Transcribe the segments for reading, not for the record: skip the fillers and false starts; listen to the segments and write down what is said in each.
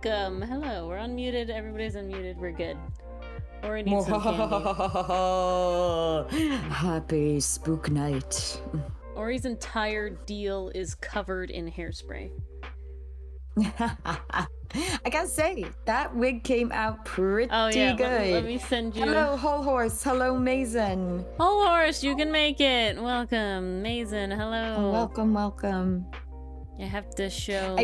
welcome. Hello, we're unmuted. Everybody's unmuted. We're good. Ori needs some candy. Happy spook night. Ori's entire deal is covered in hairspray. I gotta say, that wig came out pretty good. Let me send you. Hello, Whole Horse. Hello, Mason. Whole Horse, you can make it. Welcome, Mason. Hello. Welcome. I have to show.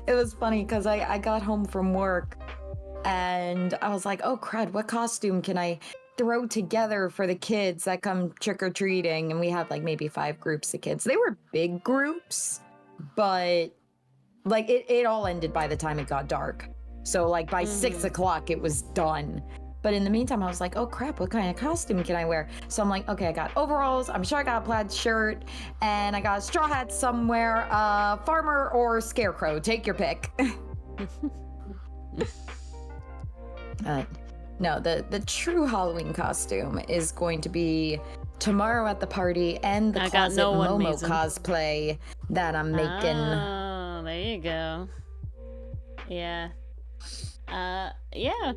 It was funny because I got home from work and I was like, oh crud, what costume can I throw together for the kids that come trick-or-treating? And we had like maybe 5 groups of kids. They were big groups, but like it all ended by the time it got dark. So like by 6 o'clock it was done. But in the meantime, I was like, oh crap, what kind of costume can I wear? So I'm like, okay, I got overalls. I'm sure I got a plaid shirt and I got a straw hat somewhere. Farmer or scarecrow, take your pick. No, the true Halloween costume is going to be tomorrow at the party and the closet Momo cosplay that I'm making. Oh, there you go. Yeah. Yeah,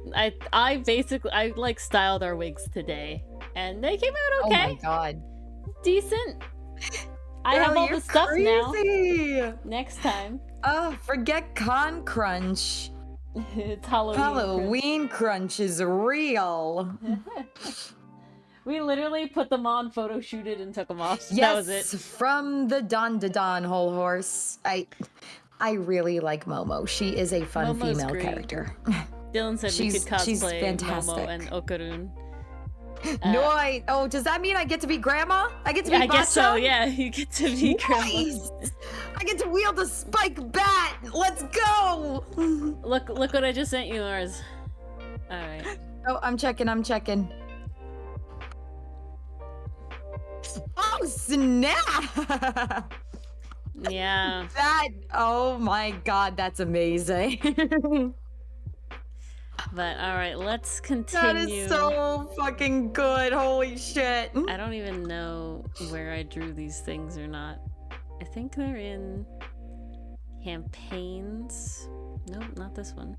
I basically like styled our wigs today and they came out okay. Oh my god. Decent. I have all the stuff crazy. Now. Next time. Oh, forget Con Crunch. It's Halloween. Halloween Crunch is real. We literally put them on, photo shooted, and took them off. Yes, that was it. From the dawn to dawn, Whole Horse. I really like Momo. She is a fun Momo's female great. character. Dylan said we could cosplay she's fantastic. Momo and Okarun. Oh, does that mean I get to be grandma? I get to be I guess so, yeah. You get to be grandma. I get to wield a spike bat. Let's go. Look what I just sent you, Lars. Alright. Oh, I'm checking. Oh, snap! Yeah. Oh my god, that's amazing. But alright, let's continue. That is so fucking good. Holy shit. I don't even know where I drew these things or not. I think they're in campaigns. Nope, not this one.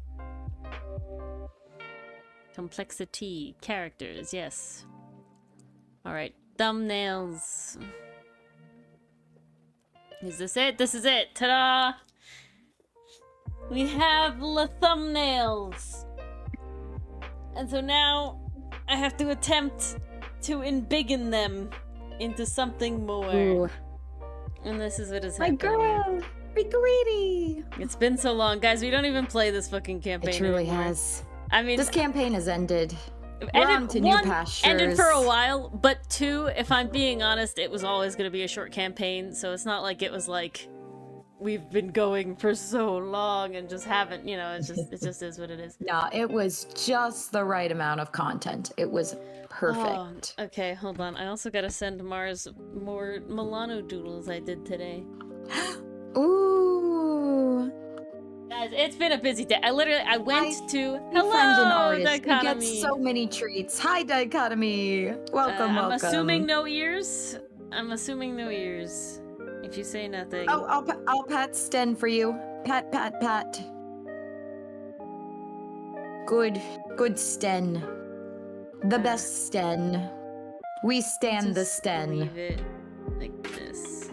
Complexity, characters, yes. Alright, thumbnails. Is this it? This is it! Ta-da! We have the thumbnails! And so now I have to attempt to embiggen them into something more. Ooh. And this is what is happening. My girl! Be greedy! It's been so long. Guys, we don't even play this fucking campaign It truly anymore. has. I mean, this campaign has ended. We're on to new pastures. Ended for a while, but 2, if I'm being honest, it was always going to be a short campaign, so it's not like it was like we've been going for so long and just haven't, you know, it just is what it is. No, it was just the right amount of content. It was perfect. Oh, okay, hold on. I also got to send Mars more Milano doodles I did today. Ooh. Guys, it's been a busy day. I went to Hello, friend and artist. Dichotomy. We get so many treats. Hi, Dichotomy. Welcome. I'm assuming no ears. If you say nothing. Oh, I'll pat Sten for you. Pat. Good Sten. The best Sten. We stand the Sten. Leave it like this.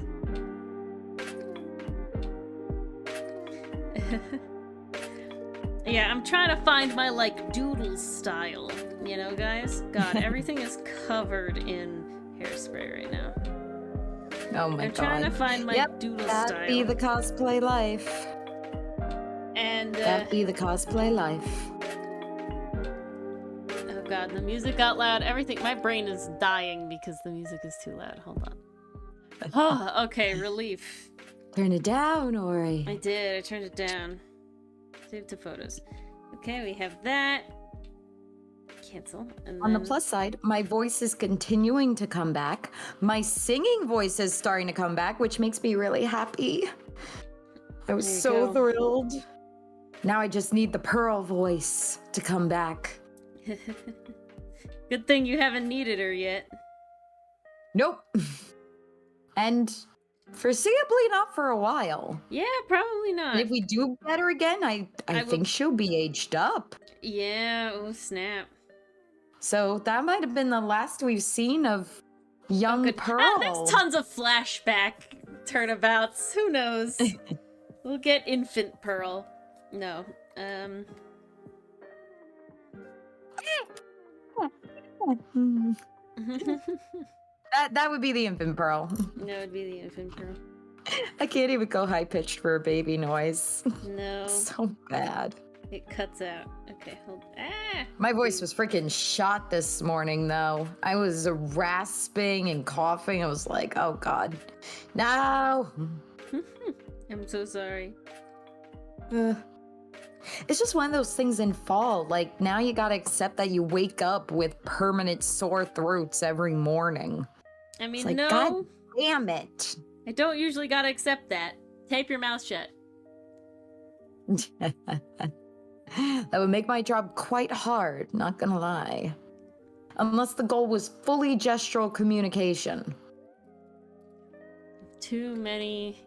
Yeah, I'm trying to find my like doodle style, you know, guys. God, everything is covered in hairspray right now. Oh my god. I'm trying to find my doodle style. That be the cosplay life. And that be the cosplay life. Oh god, the music got loud. Everything. My brain is dying because the music is too loud. Hold on. Oh, okay, relief. Turn it down, Ori. I did. I turned it down. Save to photos. Okay, we have that. Cancel. And on the plus side, my voice is continuing to come back. My singing voice is starting to come back, which makes me really happy. I was so thrilled. Now I just need the Pearl voice to come back. Good thing you haven't needed her yet. Nope. And Foreseeably not for a while. Yeah, probably not. And if we do better again, I think she'll be aged up. Yeah, oh snap. So that might have been the last we've seen of young Pearl. There's tons of flashback turnabouts. Who knows? We'll get infant Pearl. No. That would be the infant Pearl. No, it'd be the infant Pearl. I can't even go high pitched for a baby noise. No. So bad. It cuts out. Okay, hold. My voice was freaking shot this morning, though. I was rasping and coughing. I was like, oh god. No! I'm so sorry. It's just one of those things in fall. Like, now you gotta accept that you wake up with permanent sore throats every morning. I mean, like, no. God damn it. I don't usually gotta accept that. Tape your mouth shut. That would make my job quite hard, not gonna lie. Unless the goal was fully gestural communication. Too many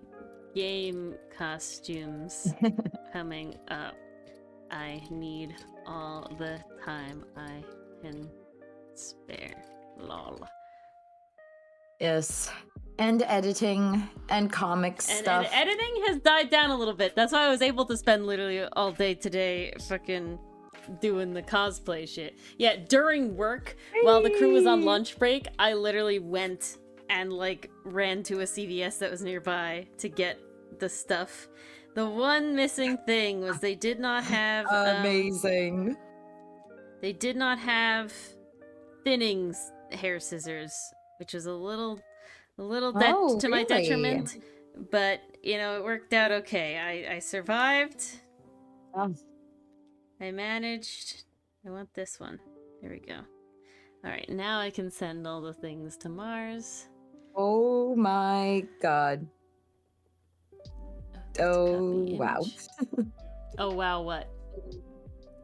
game costumes coming up. I need all the time I can spare. Lol. Yes. And editing and comic stuff. And editing has died down a little bit. That's why I was able to spend literally all day today fucking doing the cosplay shit. Yeah, during work, while the crew was on lunch break, I literally went and like ran to a CVS that was nearby to get the stuff. The one missing thing was they did not have amazing. They did not have Thinnings hair scissors, which was a little to my detriment, but you know, it worked out okay. I survived. I managed. I want this one. There we go. All right, now I can send all the things to Mars. Oh my god. Oh wow. Oh wow, what?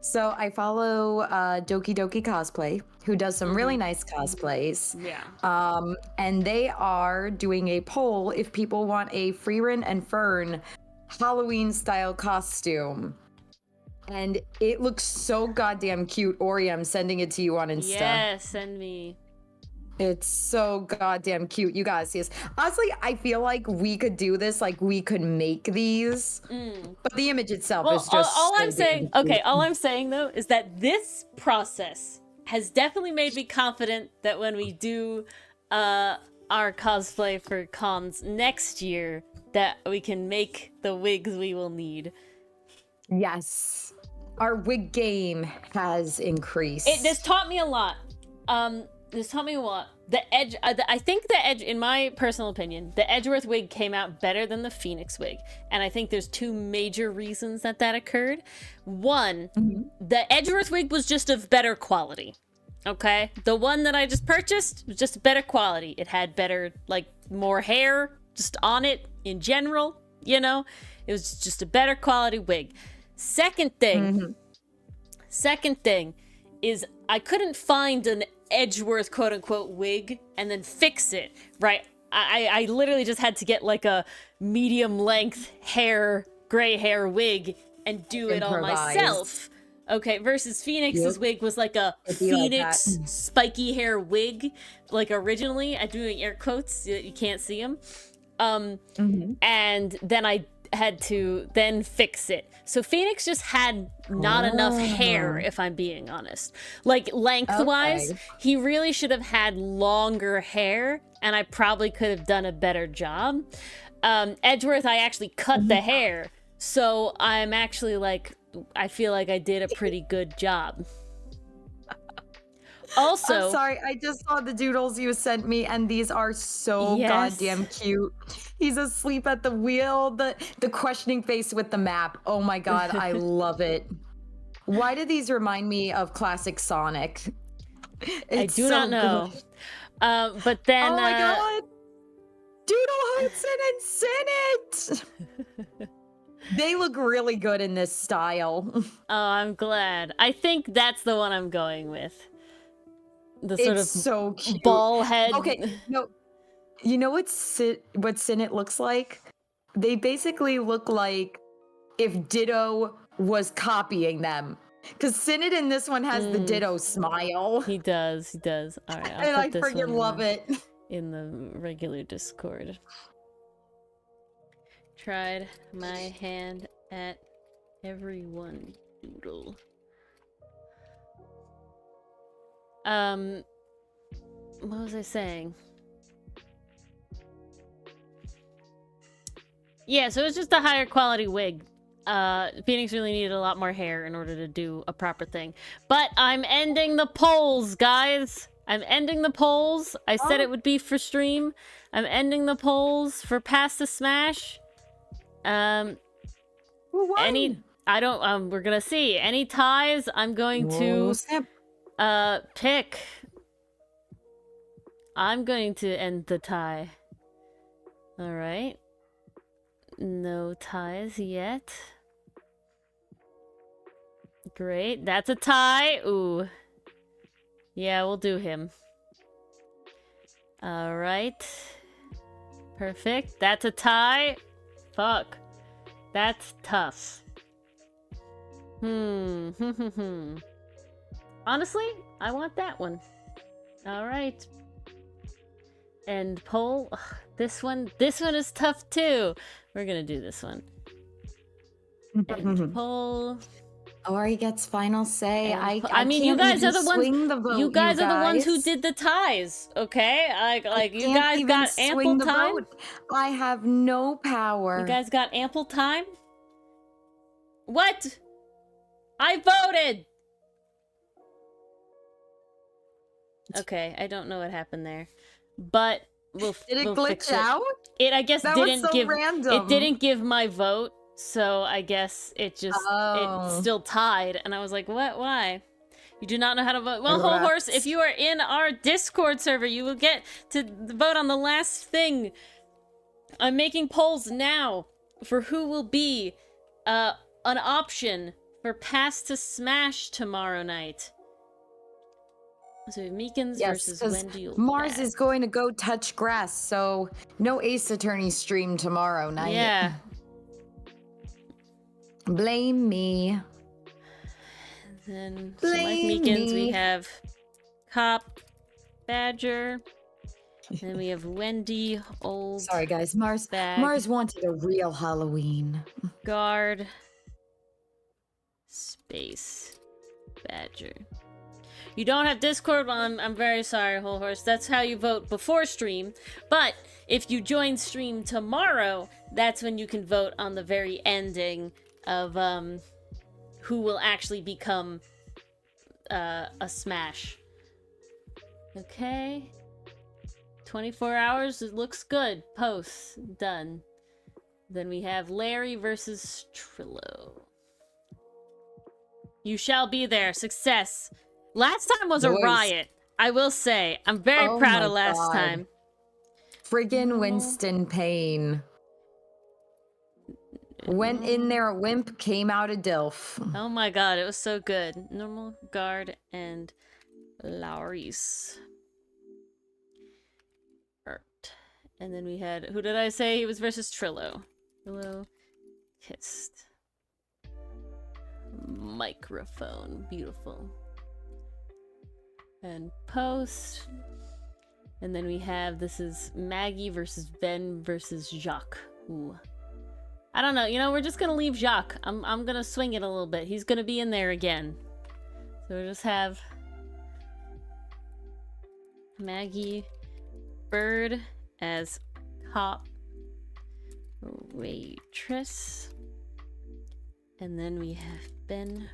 So I follow Doki Doki Cosplay, who does some really nice cosplays. Yeah. And they are doing a poll if people want a Freerin and Fern Halloween style costume. And it looks so goddamn cute. Ori, I'm sending it to you on Insta. Yeah, send me. It's so goddamn cute. You gotta see this. Honestly, I feel like we could do this. Like, we could make these. But the image itself is just all so I'm saying, all I'm saying, though, is that this process has definitely made me confident that when we do our cosplay for cons next year, that we can make the wigs we will need. Yes. Our wig game has increased. This taught me a lot. This taught me a lot. The Edge, I think the Edge, in my personal opinion, the Edgeworth wig came out better than the Phoenix wig. And I think there's two major reasons that occurred. One, the Edgeworth wig was just of better quality. Okay? The one that I just purchased was just better quality. It had better, like, more hair just on it in general, you know? It was just a better quality wig. Second thing is I couldn't find an Edgeworth quote-unquote wig and then fix it, right? I literally just had to get like a medium length gray hair wig and do it all myself. Okay, versus Phoenix's wig was like a Phoenix spiky hair wig, like originally. I'm doing air quotes, you can't see them. And then I had to then fix it. So Phoenix just had not enough hair, if I'm being honest. Like, lengthwise, he really should have had longer hair, and I probably could have done a better job. Edgeworth, I actually cut the hair, so I'm actually like, I feel like I did a pretty good job. Also, I'm sorry, I just saw the doodles you sent me, and these are so goddamn cute. He's asleep at the wheel, the questioning face with the map. Oh my god, I love it. Why do these remind me of classic Sonic? I do not know. But then, oh my god, Doodle Hudson and Sinnit! They look really good in this style. Oh, I'm glad. I think that's the one I'm going with. The sort of so cute. ball head. Okay, no. You know what Sinnet looks like? They basically look like if Ditto was copying them. Because Sinnet in this one has the Ditto smile. He does. All right, I'll And I put this freaking one love it. in the regular Discord. Tried my hand at everyone. Doodle. What was I saying? Yeah, so it's just a higher quality wig. Phoenix really needed a lot more hair in order to do a proper thing. But I'm ending the polls, guys! I'm ending the polls. I said it would be for stream. I'm ending the polls for Pass the Smash. Who won? We're gonna see. Any ties, I'm going to pick. I'm going to end the tie. Alright. No ties yet. Great. That's a tie. Ooh. Yeah, we'll do him. Alright. Perfect. That's a tie. Fuck. That's tough. Honestly, I want that one. Alright. End poll. Ugh, this one is tough too. We're gonna do this one. End poll. Ori gets final say. I mean, you guys are the ones. You guys are the ones who did the ties. Okay, like you guys got ample time. I have no power. You guys got ample time. What? I voted. Okay, I don't know what happened there, but we'll glitch fix out? It I guess that didn't was so give random. It didn't give my vote, so I guess it just it still tied, and I was like, what? Why? You do not know how to vote. Well, Whole Horse, if you are in our Discord server, you will get to vote on the last thing. I'm making polls now for who will be an option for Pass to Smash tomorrow night. So Meekins versus Wendy. Mars is going to go touch grass, so no Ace Attorney stream tomorrow night. Yeah. Blame me. Then, so like Meekins, we have Cop, Badger. Then we have Wendy, Old. Sorry, guys. Mars wanted a real Halloween. Guard. Space. Badger. You don't have Discord? Well, I'm very sorry, Whole Horse. That's how you vote before stream. But if you join stream tomorrow, that's when you can vote on the very ending of who will actually become a Smash. Okay. 24 hours, it looks good. Posts, done. Then we have Larry versus Trillo. You shall be there. Success. Last time was a riot. I will say. I'm very proud of last time. Friggin' Winston Payne. Went in there a wimp, came out a DILF. Oh my god, it was so good. Normal, Guard, and Laurice. And then we had, who did I say? He was versus Trillo. Trillo kissed. Microphone. Beautiful. And post. And then we have, this is Maggie versus Ben versus Jacques. Ooh. I don't know, you know, we're just gonna leave Jacques. I'm gonna swing it a little bit. He's gonna be in there again. So we'll just have Maggie Bird as Cop Waitress. And then we have Ben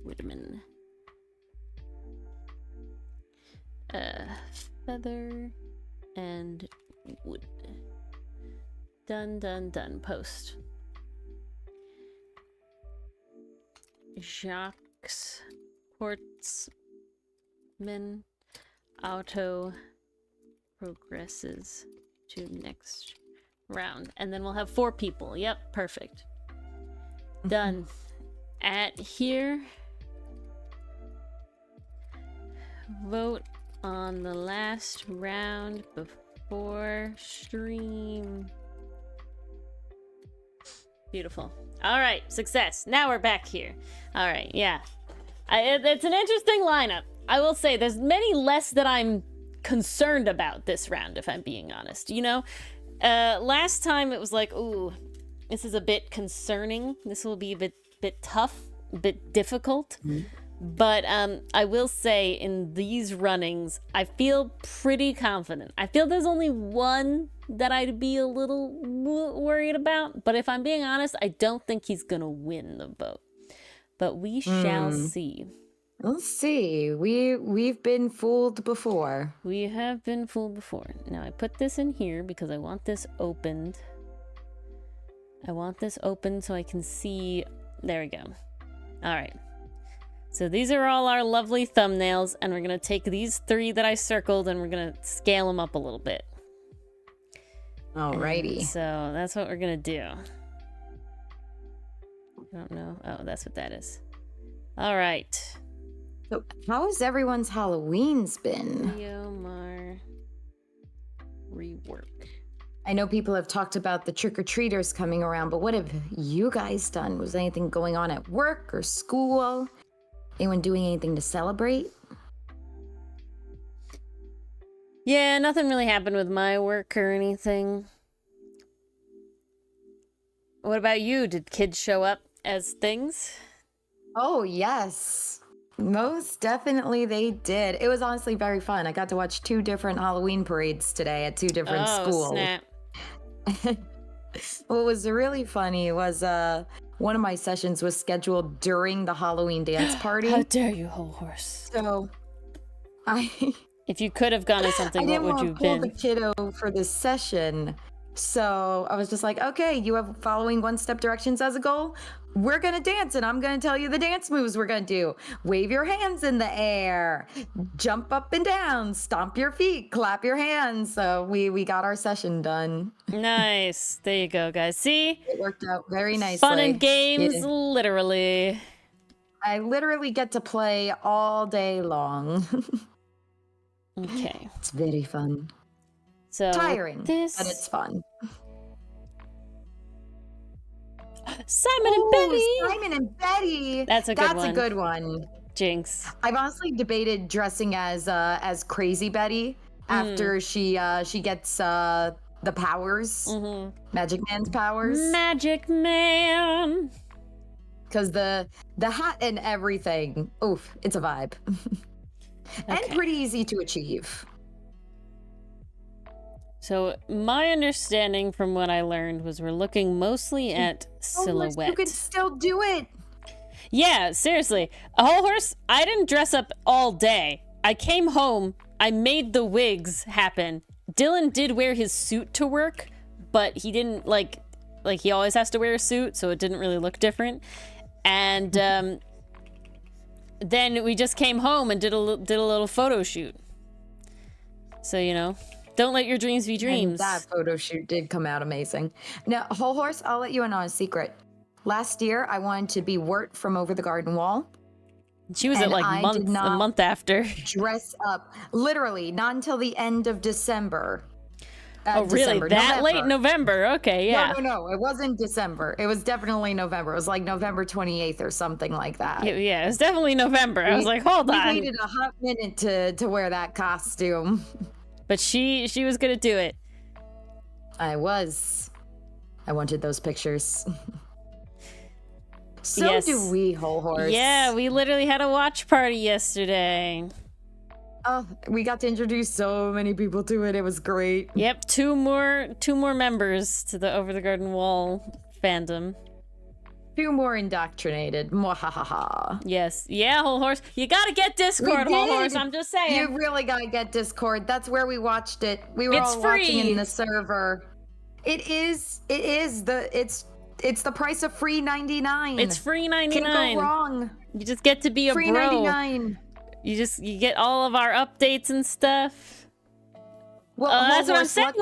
Whitman. Feather and Wood. Done, done, done. Post. Jacques Quartzman auto progresses to next round. And then we'll have 4 people. Yep, perfect. Done. At here, vote on the last round for stream. Beautiful. All right, success. Now we're back here. All right, yeah. It's an interesting lineup. I will say there's many less that I'm concerned about this round, if I'm being honest. You know, last time it was like, ooh, this is a bit concerning. This will be a bit tough, a bit difficult. But I will say in these runnings, I feel pretty confident. I feel there's only one that I'd be a little worried about. But if I'm being honest, I don't think he's going to win the vote. But we shall see. We'll see. We've been fooled before. We have been fooled before. Now I put this in here because I want this opened. I want this open so I can see. There we go. All right. So these are all our lovely thumbnails, and we're going to take these 3 that I circled, and we're going to scale them up a little bit. Alrighty. And so that's what we're going to do. I don't know. Oh, that's what that is. All right. So how has everyone's Halloween's been? Mar rework. I know people have talked about the trick-or-treaters coming around, but what have you guys done? Was anything going on at work or school? Anyone doing anything to celebrate? Yeah, nothing really happened with my work or anything. What about you? Did kids show up as things? Oh, yes. Most definitely they did. It was honestly very fun. I got to watch 2 different Halloween parades today at 2 different schools. Snap. What was really funny was one of my sessions was scheduled during the Halloween dance party. How dare you, whole horse. So if you could have gone to something, what would you have been? I didn't want to pull the kiddo for this session. So I was just like, okay, you have following 1-step directions as a goal. We're going to dance, and I'm going to tell you the dance moves we're going to do. Wave your hands in the air, jump up and down, stomp your feet, clap your hands. So we got our session done. Nice. There you go, guys. See? It worked out very nicely. Fun and games, literally. I literally get to play all day long. Okay. It's very fun. So tiring, but it's fun. Simon and Betty. Simon and Betty. That's a good one. That's a good one. Jinx. I've honestly debated dressing as Crazy Betty after she gets the powers, Magic Man's powers. Magic Man. Because the hat and everything, oof, it's a vibe. And pretty easy to achieve. So my understanding from what I learned was we're looking mostly at silhouette. You could still do it. Yeah, seriously. A whole horse, I didn't dress up all day. I came home, I made the wigs happen. Dylan did wear his suit to work, but he didn't like he always has to wear a suit, so it didn't really look different. And then we just came home and did a little photo shoot. So, you know, don't let your dreams be dreams. And that photo shoot did come out amazing. Now, whole horse, I'll let you in on a secret. Last year, I wanted to be Wirt from Over the Garden Wall. She was at like a month after. Dress up, literally, not until the end of December. Oh, really? That late November? Okay, yeah. No. It wasn't December. It was definitely November. It was like November 28th or something like that. Yeah, it was definitely November. I was like, hold on. We waited a hot minute to wear that costume. But she was gonna do it. I wanted those pictures. So yes. do we, whole horse. Yeah, we literally had a watch party yesterday. Oh, we got to introduce so many people to it. It was great. Yep, two more members to the Over the Garden Wall fandom. 2 more indoctrinated. Mwahaha. Yes. Yeah, whole horse. You gotta get Discord, whole horse. I'm just saying. You really gotta get Discord. That's where we watched it. We were all watching in the server. It's the price of free 99. It's free 99. Can't go wrong. You just get to be a free bro. 99. You get all of our updates and stuff. Well, that's what I'm saying.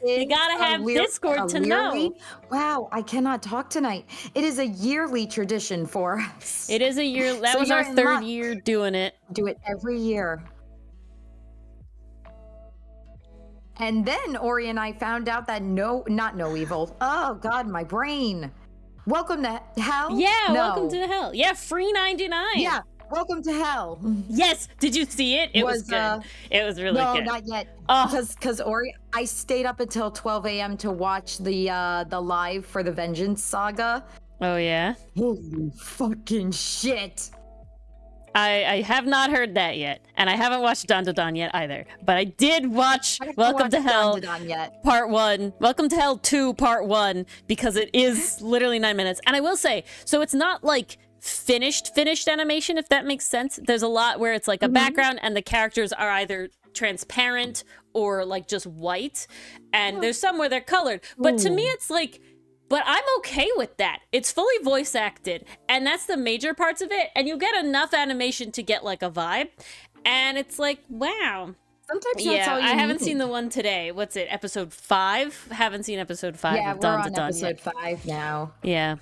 You gotta have Discord to know. Wow, I cannot talk tonight. It is a yearly tradition for us. It is a year. That was our 3rd year doing it. Do it every year. And then Ori and I found out that not no evil. Oh God, my brain. Welcome to hell? Yeah, No. welcome to hell. Yeah, free 99. Yeah, welcome to hell. Yes, did you see it? It was good. It was really good. No, not yet. Oh. Because Ori, I stayed up until 12 a.m. to watch the live for the Vengeance Saga. Oh yeah? Holy fucking shit. I have not heard that yet, and I haven't watched Don yet either. But I did watch Welcome to Hell Part 1, Welcome to Hell 2 Part 1, because it is literally 9 minutes. And I will say, so it's not like finished animation, if that makes sense. There's a lot where it's like a background and the characters are either transparent or like just white, and there's some where they're colored. But to me, it's like, but I'm okay with that. It's fully voice acted, and that's the major parts of it. And you get enough animation to get like a vibe, and it's like, wow. Sometimes that's all you I haven't need. seen the one today. What's it? Episode 5? Haven't seen episode 5. Yeah, of we're Dawn on to Dawn episode yet. 5 now. Yeah.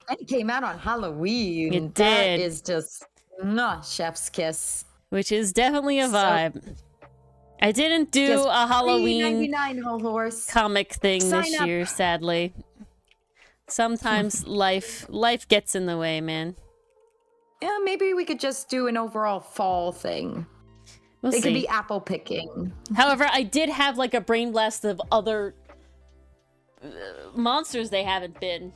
And it came out on Halloween. It That did. is just chef's kiss. Which is definitely a vibe. I didn't do Just a Halloween $3.99 whole horse. comic thing this Sign up. year, sadly. Sometimes life gets in the way, man. Yeah, maybe we could just do an overall fall thing. We'll It see. could be apple picking. However, I did have like a brain blast of other monsters they haven't been.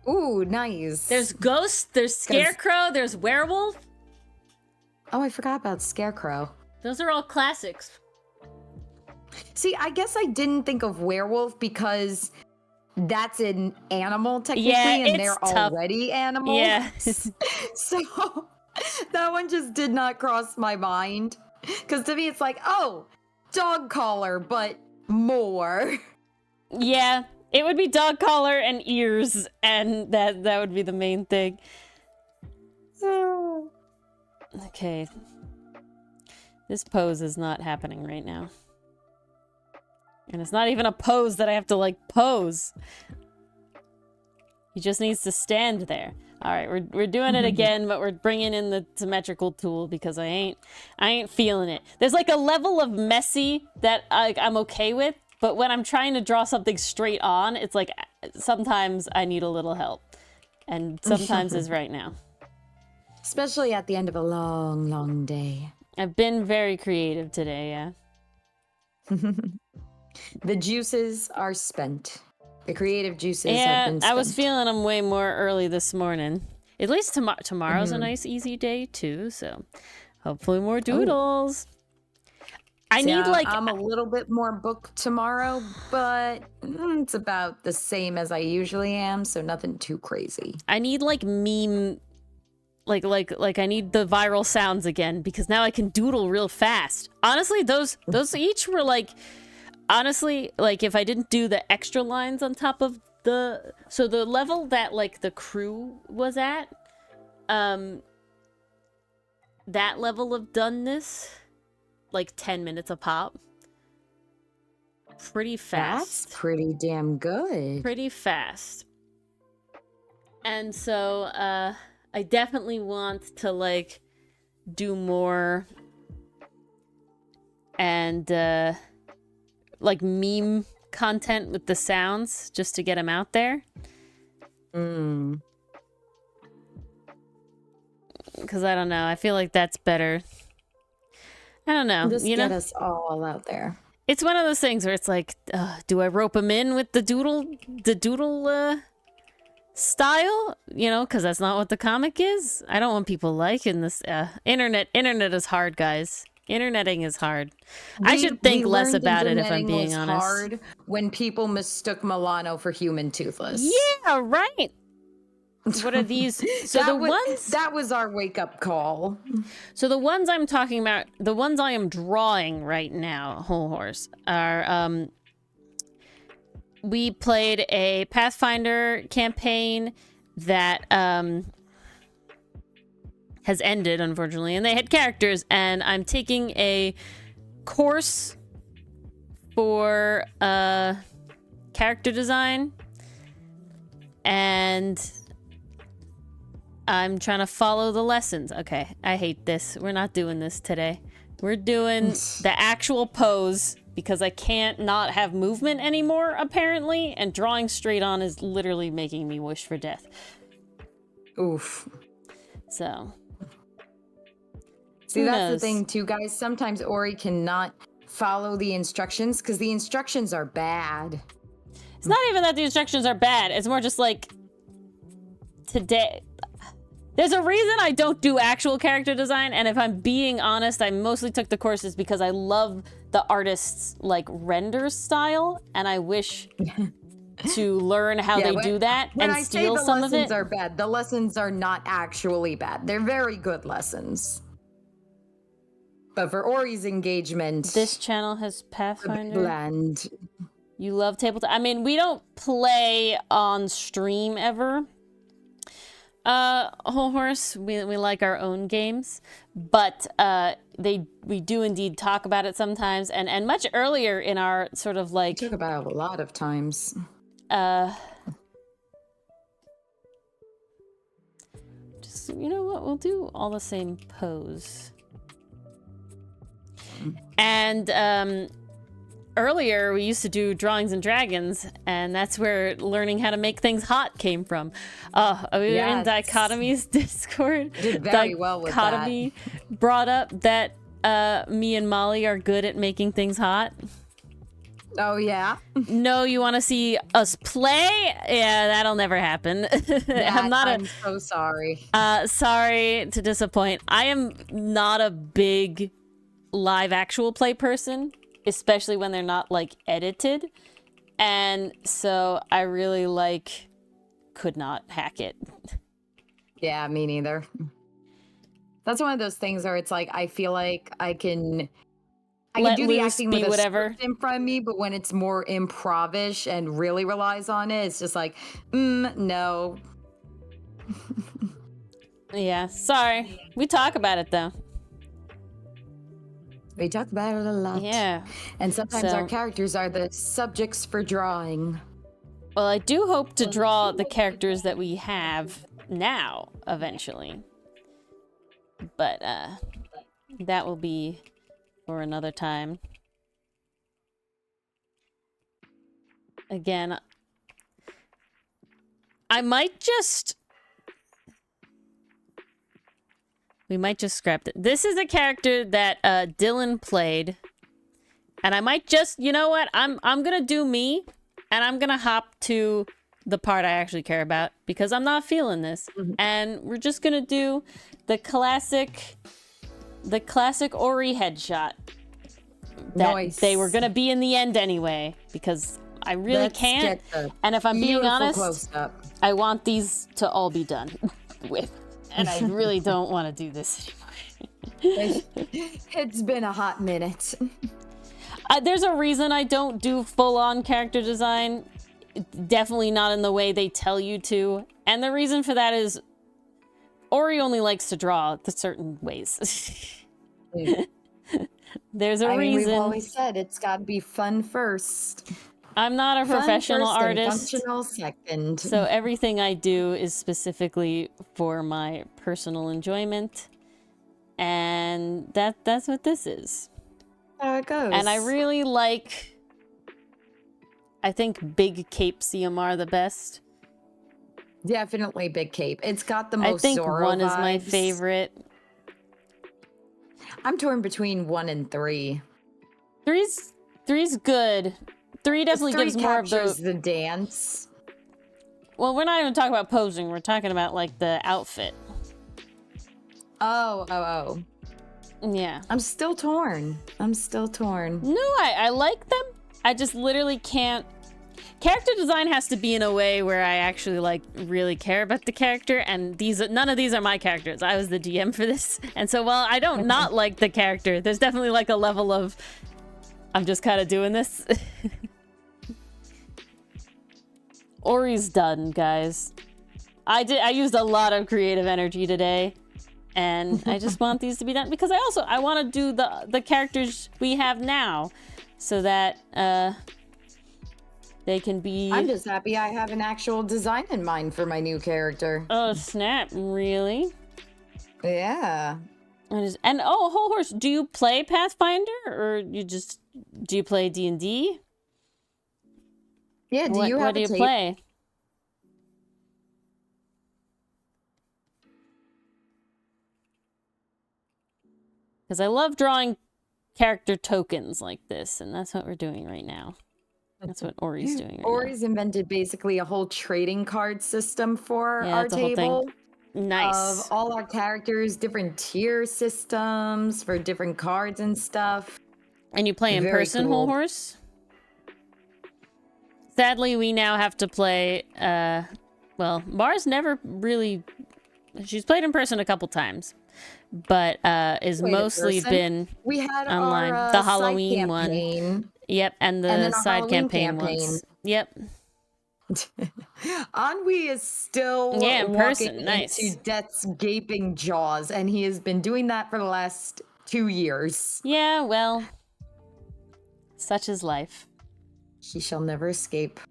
Ooh, nice. There's ghosts, there's scarecrow, there's werewolf. Oh, I forgot about Scarecrow. Those are all classics. See, I guess I didn't think of werewolf because that's an animal technically, and it's they're tough. already animals. Yeah. So that one just did not cross my mind. Because to me, it's like, oh, dog collar, but more. Yeah, it would be dog collar and ears, and that would be the main thing. Okay. This pose is not happening right now. And it's not even a pose that I have to, like, pose. He just needs to stand there. All right, we're doing it again, but we're bringing in the symmetrical tool because I ain't feeling it. There's, like, a level of messy that I'm okay with, but when I'm trying to draw something straight on, it's like sometimes I need a little help. And sometimes is right now. Especially at the end of a long, long day. I've been very creative today, yeah. The juices are spent. The creative juices have Yeah, been spent. I was feeling them way more early this morning. At least tomorrow's a nice, easy day, too, so hopefully more doodles. I need, like... I'm a little bit more booked tomorrow, but it's about the same as I usually am, so nothing too crazy. I need, like, meme... Like I need the viral sounds again, because now I can doodle real fast. Honestly, those each were, like... Honestly, like, if I didn't do the extra lines on top of the... So the level that, like, the crew was at, that level of doneness, like 10 minutes a pop. Pretty fast. That's pretty damn good. Pretty fast. And so, I definitely want to, like, do more and, like, meme content with the sounds just to get them out there. Because I don't know. I feel like that's better. I don't know. Just you know? get us all out there. It's one of those things where it's like, do I rope them in with the doodle style? You know, because that's not what the comic is. I don't want people liking this. Internet is hard, guys. Interneting is hard. I should think less about it if I'm being honest. Hard when people mistook Milano for human toothless. Yeah, right. What are these? So that was our wake up call. So the ones I'm talking about, the ones I am drawing right now, whole horse, are we played a Pathfinder campaign that has ended, unfortunately, and they had characters, and I'm taking a course for character design, and I'm trying to follow the lessons. Okay, I hate this. We're not doing this today. We're doing the actual pose because I can't not have movement anymore, apparently, and drawing straight on is literally making me wish for death. Oof. So. See, that's the thing, too, guys. Sometimes Ori cannot follow the instructions because the instructions are bad. It's not even that the instructions are bad. It's more just like, today... There's a reason I don't do actual character design, and if I'm being honest, I mostly took the courses because I love the artist's, like, render style, and I wish to learn how they do that and steal some of it. When I say the lessons are bad, the lessons are not actually bad. They're very good lessons. But for Ori's engagement... This channel has Pathfinder. Bland. You love tabletop. I mean, we don't play on stream ever. Whole Horse, we like our own games, but we do indeed talk about it sometimes, and much earlier in our sort of like we talk about it a lot of times. Just, you know what, we'll do all the same pose. And earlier we used to do Drawings and Dragons, and that's where learning how to make things hot came from. We were in Dichotomy's Discord. Did very well with that. Dichotomy brought up that me and Molly are good at making things hot. Oh, yeah? No, you want to see us play? Yeah, that'll never happen. I'm so sorry. Sorry to disappoint. I am not a big live actual play person, especially when they're not, like, edited. And so I really, like, could not hack it. Yeah, me neither. That's one of those things where it's like, I feel like I can do the acting with a script in front of me, but when it's more improv-ish and really relies on it, it's just like, no. Yeah, sorry. We talk about it, though. We talk about it a lot. Yeah. And sometimes our characters are the subjects for drawing. Well, I do hope to draw the characters that we have now, eventually. But, that will be for another time. Again, we might just scrap it. This is a character that Dylan played, and I might just, you know what? I'm gonna do me, and I'm gonna hop to the part I actually care about because I'm not feeling this, and we're just gonna do the classic Ori headshot that they were gonna be in the end anyway because I really can't. And if I'm being honest, I want these to all be done with. And I really don't want to do this anymore. It's been a hot minute. There's a reason I don't do full-on character design. Definitely not in the way they tell you to. And the reason for that is Ori only likes to draw the certain ways. There's a reason. We've always said it's got to be fun first. I'm not a professional artist. Functional second. So everything I do is specifically for my personal enjoyment. And that's what this is. How it goes. And I really like, I think Big Cape CMR the best. Definitely Big Cape. It's got the most I think Zorro 1 is my vibes. favorite. I'm torn between 1 and 3. 3's good. 3 definitely gives more of the dance. Well, we're not even talking about posing. We're talking about, like, the outfit. Oh. Yeah. I'm still torn. No, I like them. I just literally can't. Character design has to be in a way where I actually, like, really care about the character, and none of these are my characters. I was the DM for this. And so while I don't not like the character, there's definitely, like, a level of I'm just kind of doing this. Ori's done, guys. I used a lot of creative energy today, and I just want these to be done because I want to do the characters we have now, so that they can be. I'm just happy I have an actual design in mind for my new character. Oh snap! Really? Yeah. And Whole Horse, do you play Pathfinder or do you play D&D? Yeah, do you have what do you play? Because I love drawing character tokens like this, and that's what we're doing right now. That's what Ori's doing right Ori's invented basically a whole trading card system for our that's the whole table. thing. Nice. Of all our characters, different tier systems for different cards and stuff. And you play in Very person, cool. Whole Horse? Sadly, we now have to play, well, Mars never really... She's played in person a couple times, but is mostly been we had online. Our, the Halloween one. Yep, and the side campaign ones. Yep. Ennui is still in person. into death's gaping jaws, and he has been doing that for the last 2 years. Yeah, well, such is life. He shall never escape.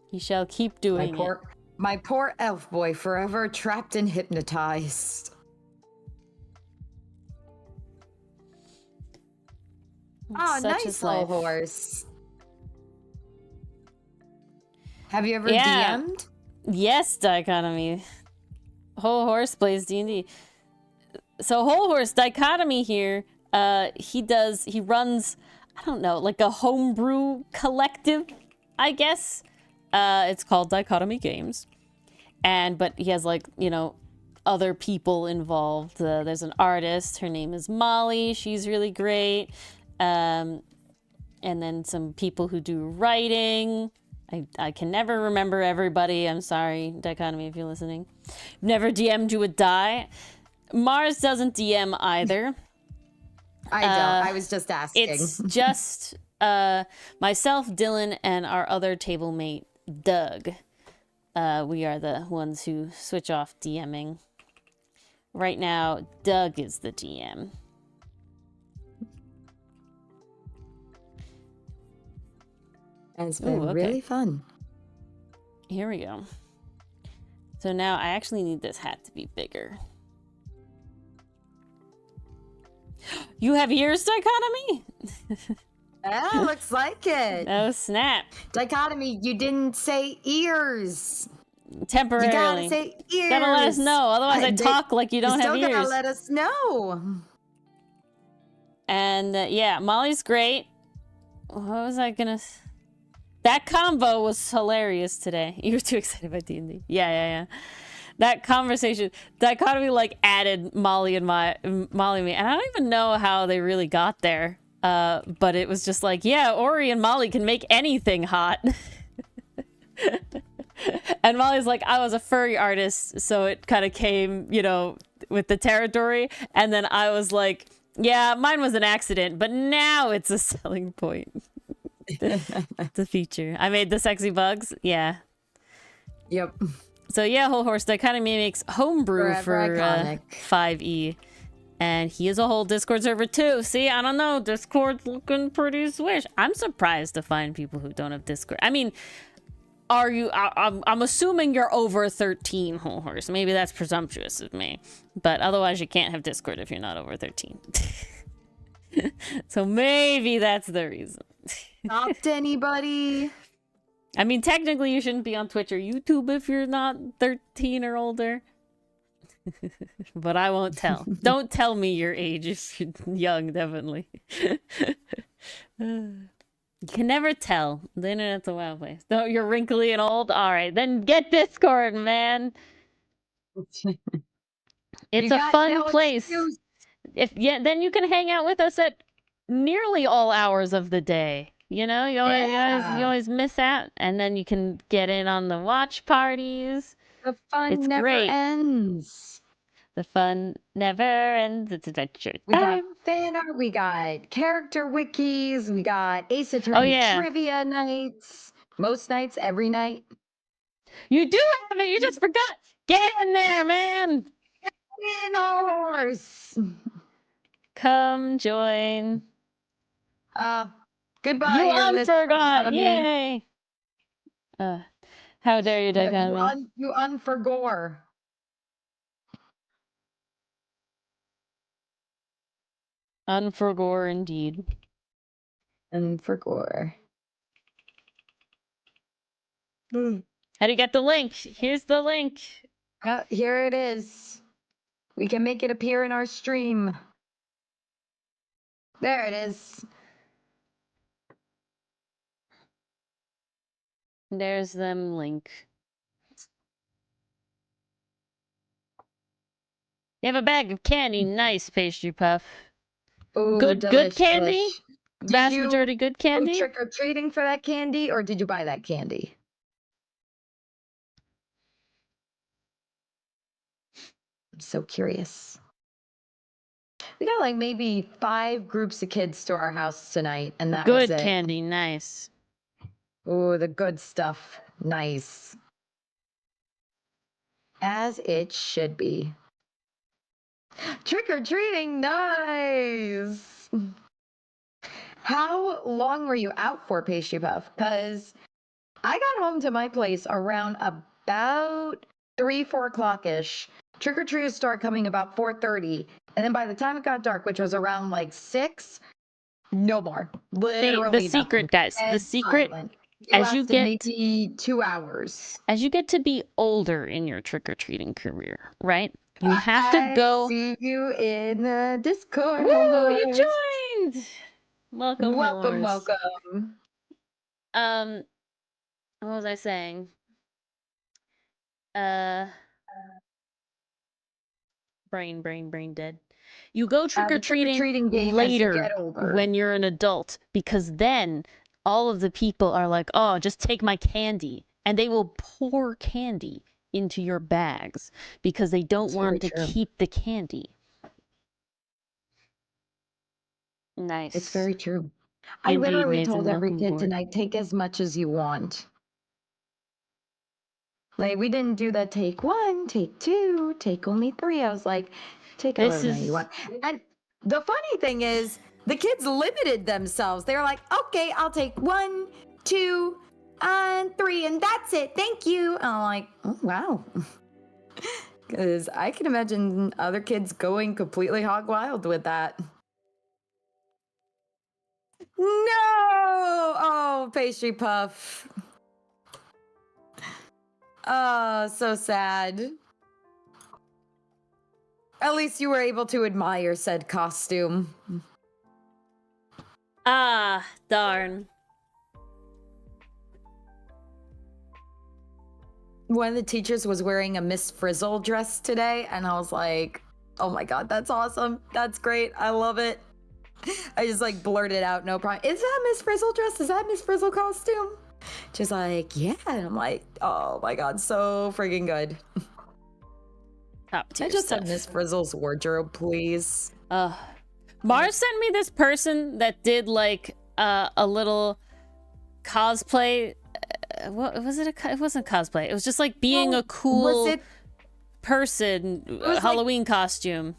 He shall keep doing it. My poor elf boy, forever trapped and hypnotized. Oh, nice Whole Horse. Have you ever DM'd? Yes, Dichotomy. Whole Horse plays D&D. So Whole Horse, Dichotomy here, he runs, I don't know, like a homebrew collective, I guess. It's called Dichotomy Games. But he has, like, you know, other people involved. There's an artist, her name is Molly, she's really great. And then some people who do writing. I can never remember everybody. I'm sorry, Dichotomy, if you're listening. Never DM'd you would die. Mars doesn't DM either. I don't. I was just asking. It's just myself, Dylan, and our other table mate, Doug. We are the ones who switch off DMing. Right now, Doug is the DM. And it's been really fun. Here we go. So now I actually need this hat to be bigger. You have ears, Dichotomy? Yeah, looks like it. Oh, snap. Dichotomy, you didn't say ears. Temporarily. You gotta say ears. You gotta let us know. Otherwise I talk like you don't have ears. You still gotta let us know. And yeah, Molly's great. What was I gonna... That convo was hilarious today. You were too excited about D&D. Yeah. That conversation, Dichotomy, like, added Molly and me, and I don't even know how they really got there. But it was just like, yeah, Ori and Molly can make anything hot. And Molly's like, I was a furry artist, so it kind of came, you know, with the territory. And then I was like, yeah, mine was an accident, but now it's a selling point. It's a feature. I made the sexy bugs. Yeah. Yep. So yeah, Whole Horse Dichotomy makes homebrew for 5e. And he has a whole Discord server too. See, I don't know. Discord's looking pretty swish. I'm surprised to find people who don't have Discord. I mean, are you... I'm assuming you're over 13, Whole Horse. Maybe that's presumptuous of me. But otherwise, you can't have Discord if you're not over 13. So maybe that's the reason. Stopped anybody? I mean, technically you shouldn't be on Twitch or YouTube if you're not 13 or older. But I won't tell. Don't tell me your age if you're young, definitely. You can never tell. The internet's a wild place. No, you're wrinkly and old? Alright, then get Discord, man. It's a fun place. Then you can hang out with us at nearly all hours of the day. You know, you always miss out, and then you can get in on the watch parties. The fun never ends. The fun never ends. It's adventure time. We got fan art, we got character wikis, we got Ace Attorney trivia nights. Most nights, every night. You do have it. You just forgot. Get in there, man. Get in, Horse. Come join. Goodbye. You unforgot. Yay. How dare you, Dichotomy? You unforgore. Unforgore indeed. And for gore. How do you get the link? Here's the link. Here it is. We can make it appear in our stream. There it is. There's them link. You have a bag of candy. Nice, Pastry Puff. Ooh, Good candy? delish. Vast majority good Go candy? trick-or-treating for that candy, or did you buy that candy? I'm so curious. We got like maybe 5 groups of kids to our house tonight, and that was Good it. candy, nice. Ooh, the good stuff. Nice. As it should be. Trick-or-treating, nice. How long were you out for, Pastry Puff? Because I got home to my place around about 3, 4 o'clock-ish. Trick-or-treaters start coming about 4:30. And then by the time it got dark, which was around like 6, no more. Literally The secret, nothing. guys. The Dead secret, silent. It as you lasted get maybe 2 hours. as you get to be older in your trick-or-treating career, right? You have to go. See you in the Discord. Woo! You Homers. joined. Welcome, Welcome, homers. welcome. What was I saying? Brain dead. You go trick-or-treating game later as you get older. when you're an adult, because then all of the people are like, oh, just take my candy. And they will pour candy into your bags because they don't want to keep the candy. Nice. It's very true. Indeed, I literally Nathan, told every welcome kid aboard. tonight, take as much as you want. Like, we didn't do that take 1, take 2, take only 3. I was like, take however many you want. And the funny thing is, the kids limited themselves. They were like, okay, I'll take 1, 2, and 3, and that's it. Thank you. And I'm like, oh, wow. Because I can imagine other kids going completely hog wild with that. No! Oh, Pastry Puff. Oh, so sad. At least you were able to admire said costume. Ah, darn. One of the teachers was wearing a Miss Frizzle dress today, and I was like, oh my god, that's awesome. That's great. I love it. I just like blurted out, no problem. Is that Miss Frizzle dress? Is that Miss Frizzle costume? She's like, yeah. And I'm like, oh my god, so freaking good. Top tier I just stuff. have Miss Frizzle's wardrobe, please. Mars sent me this person that did like a little cosplay. What was it? It wasn't cosplay. It was just like being a cool person, Halloween costume.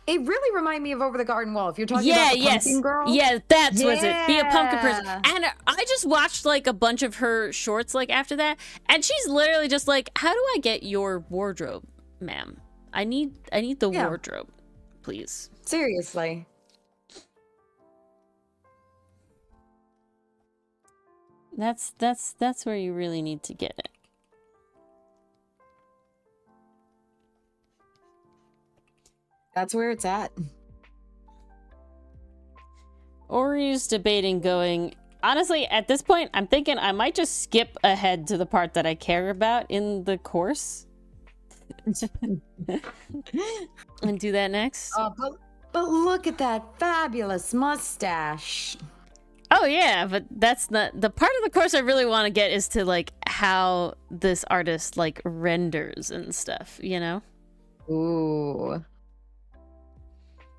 It really reminded me of Over the Garden Wall. If you're talking about the pumpkin girl. Yeah, that's was it. Be a pumpkin person. And I just watched like a bunch of her shorts like after that, and she's literally just like, "How do I get your wardrobe, ma'am? I need the wardrobe, please." Seriously. That's where you really need to get it. That's where it's at. Ori's debating going. Honestly, at this point, I'm thinking I might just skip ahead to the part that I care about in the course. And do that next. But look at that fabulous mustache. Oh yeah, but that's not the part of the course I really want to get is to like how this artist like renders and stuff, you know? Ooh.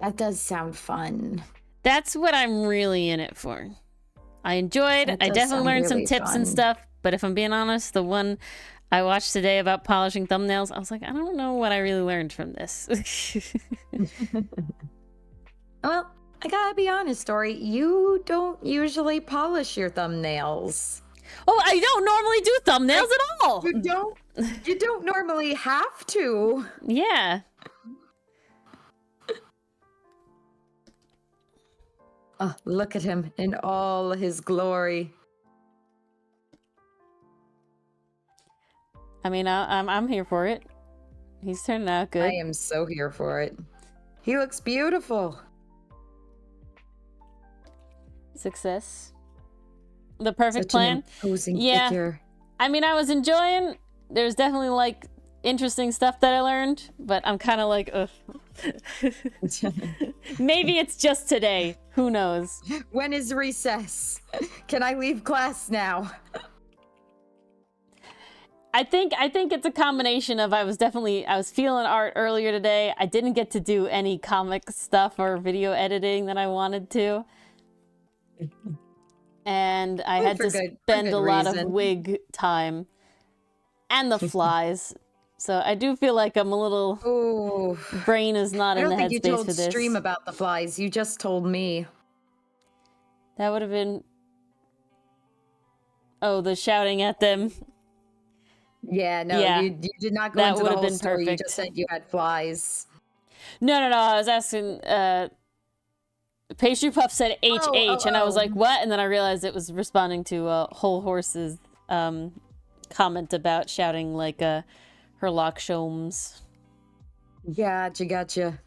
That does sound fun. That's what I'm really in it for. I enjoyed. I definitely learned some tips and stuff, but if I'm being honest, the one I watched today about polishing thumbnails, I was like, I don't know what I really learned from this. Well, I gotta be honest, Dory, you don't usually polish your thumbnails. Oh, I don't normally do thumbnails at all. You don't normally have to. Yeah. Oh, look at him in all his glory. I mean, I'm here for it. He's turning out good. I am so here for it. He looks beautiful. Success. The perfect Such plan. an imposing Yeah. figure. I mean, I was enjoying. There's definitely like interesting stuff that I learned, but I'm kind of like, ugh. Maybe it's just today. Who knows? When is recess? Can I leave class now? I think it's a combination of I was feeling art earlier today. I didn't get to do any comic stuff or video editing that I wanted to. And I had to spend a lot of wig time and the flies. So I do feel like I'm a little brain is not in the headspace for this. I don't think you told stream about the flies. You just told me. That would have been the shouting at them. Yeah, no, yeah, you did not go into the whole story. Perfect. You just said you had flies. No. I was asking. Pastry Puff said HH, and I was like, what? And then I realized it was responding to Whole Horse's comment about shouting like Herlock Sholmes. Gotcha.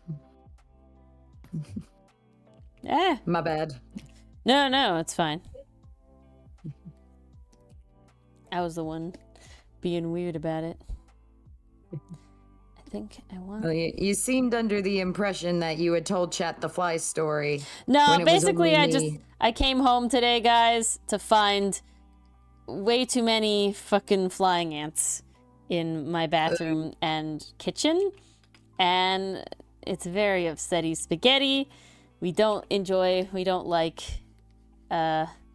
My bad. No, it's fine. I was the one being weird about it. I think I want. Well, you seemed under the impression that you had told chat the fly story. No, basically I came home today, guys, to find way too many fucking flying ants in my bathroom and kitchen, and it's very upsetty spaghetti. We don't like.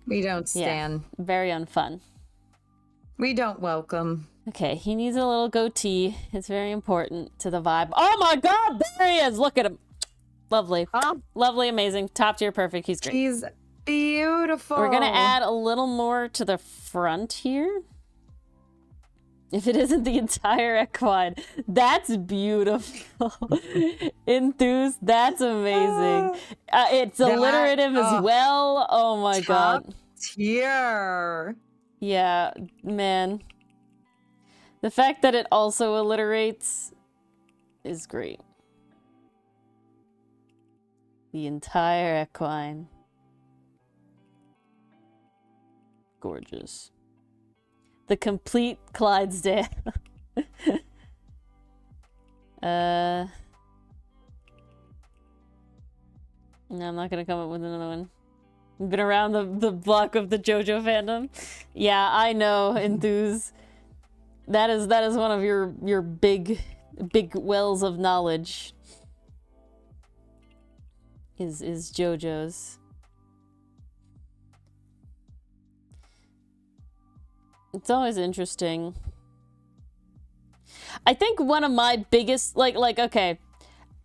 We don't stand. Yeah, very unfun. We don't welcome. Okay, he needs a little goatee. It's very important to the vibe. Oh my god, there he is! Look at him. Lovely. Lovely, amazing. Top tier, perfect. He's great. He's beautiful. We're gonna add a little more to the front here. If it isn't the entire equine. That's beautiful. Enthused, that's amazing. It's alliterative as well. Oh my god. Top tier. Yeah, man. The fact that it also alliterates is great. The entire equine. Gorgeous. The complete Clydesdale. No, I'm not gonna come up with another one. I've been around the block of the JoJo fandom. Yeah, I know, Enthuse. That is one of your big wells of knowledge. Is JoJo's. It's always interesting. I think one of my biggest like okay,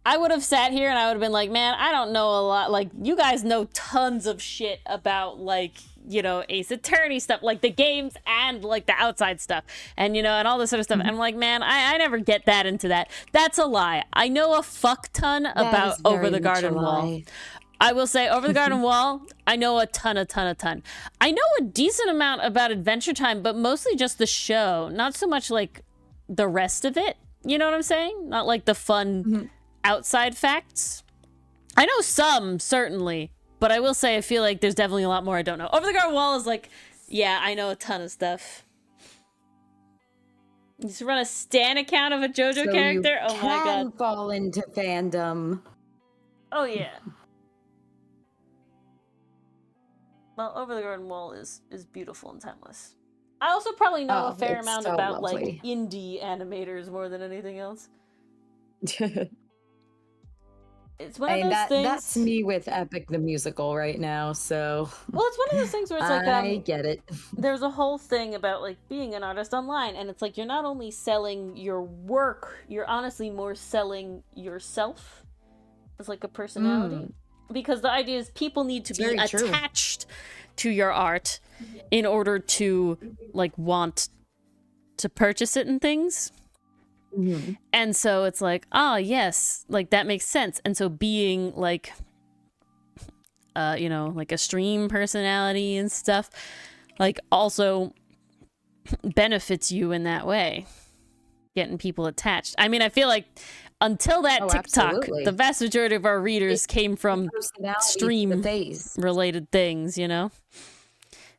I would have sat here and I would have been like, man, I don't know a lot. Like, you guys know tons of shit about, like, you know, Ace Attorney stuff, like the games and like the outside stuff, and you know, and all this sort of stuff. And I'm like, man, I never get that into that. That's a lie. I know a fuck ton about Over the Garden Wall. I will say, Over the Garden Wall, I know a ton. I know a decent amount about Adventure Time, but mostly just the show, not so much like the rest of it. You know what I'm saying? Not like the fun outside facts. I know some, certainly, but I will say I feel like there's definitely a lot more I don't know. Over the Garden Wall is like, yeah, I know a ton of stuff. You just run a Stan account of a JoJo character? Oh my god. You can fall into fandom. Oh yeah. Well, Over the Garden Wall is beautiful and timeless. I also probably know a fair amount about like indie animators more than anything else. It's one of those things. That's me with Epic the Musical right now, so. Well, it's one of those things where it's like I get it. There's a whole thing about like being an artist online, and it's like you're not only selling your work, you're honestly more selling yourself as like a personality. Because the idea is people need to be attached to your art in order to like want to purchase it and things. And so it's like, yes, like that makes sense. And so being like you know, like a stream personality and stuff, like also benefits you in that way, getting people attached. I mean, I feel like until that TikTok, absolutely. the vast majority of our readers came from stream related things, you know?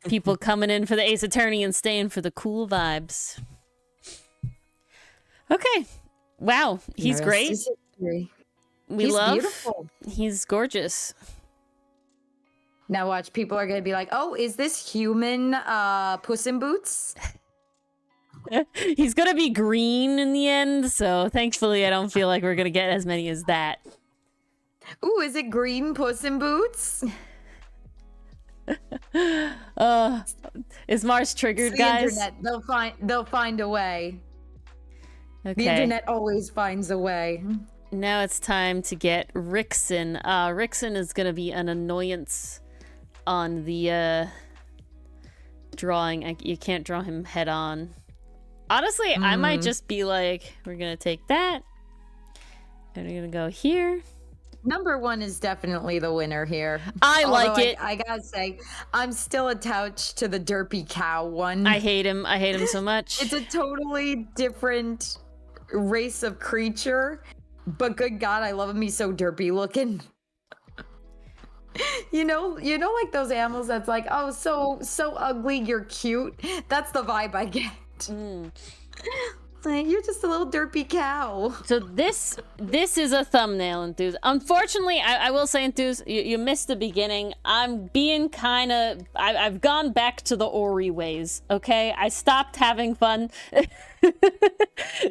People coming in for the Ace Attorney and staying for the cool vibes. Okay. Wow. He's great. He's beautiful. He's gorgeous. Now watch, people are gonna be like, oh, is this human Puss in Boots? He's gonna be green in the end, so thankfully I don't feel like we're gonna get as many as that. Ooh, is it green Puss in Boots? Is Mars triggered, the guys? Internet. They'll find a way. Okay. The internet always finds a way. Now it's time to get Rickson. Rickson is gonna be an annoyance on the drawing. You can't draw him head on. Honestly, I might just be like, we're gonna take that, and we're gonna go here. Number 1 is definitely the winner here. I like it. I gotta say, I'm still attached to the derpy cow one. I hate him. I hate him so much. It's a totally different race of creature, but good God, I love him. He's so derpy looking. You know, like those animals that's like, oh, so ugly, you're cute. That's the vibe I get. Like, you're just a little derpy cow. So this is a thumbnail, Enthuse. Unfortunately, I will say, Enthuse, you missed the beginning. I'm being kind of... I've gone back to the Ori ways, okay? I stopped having fun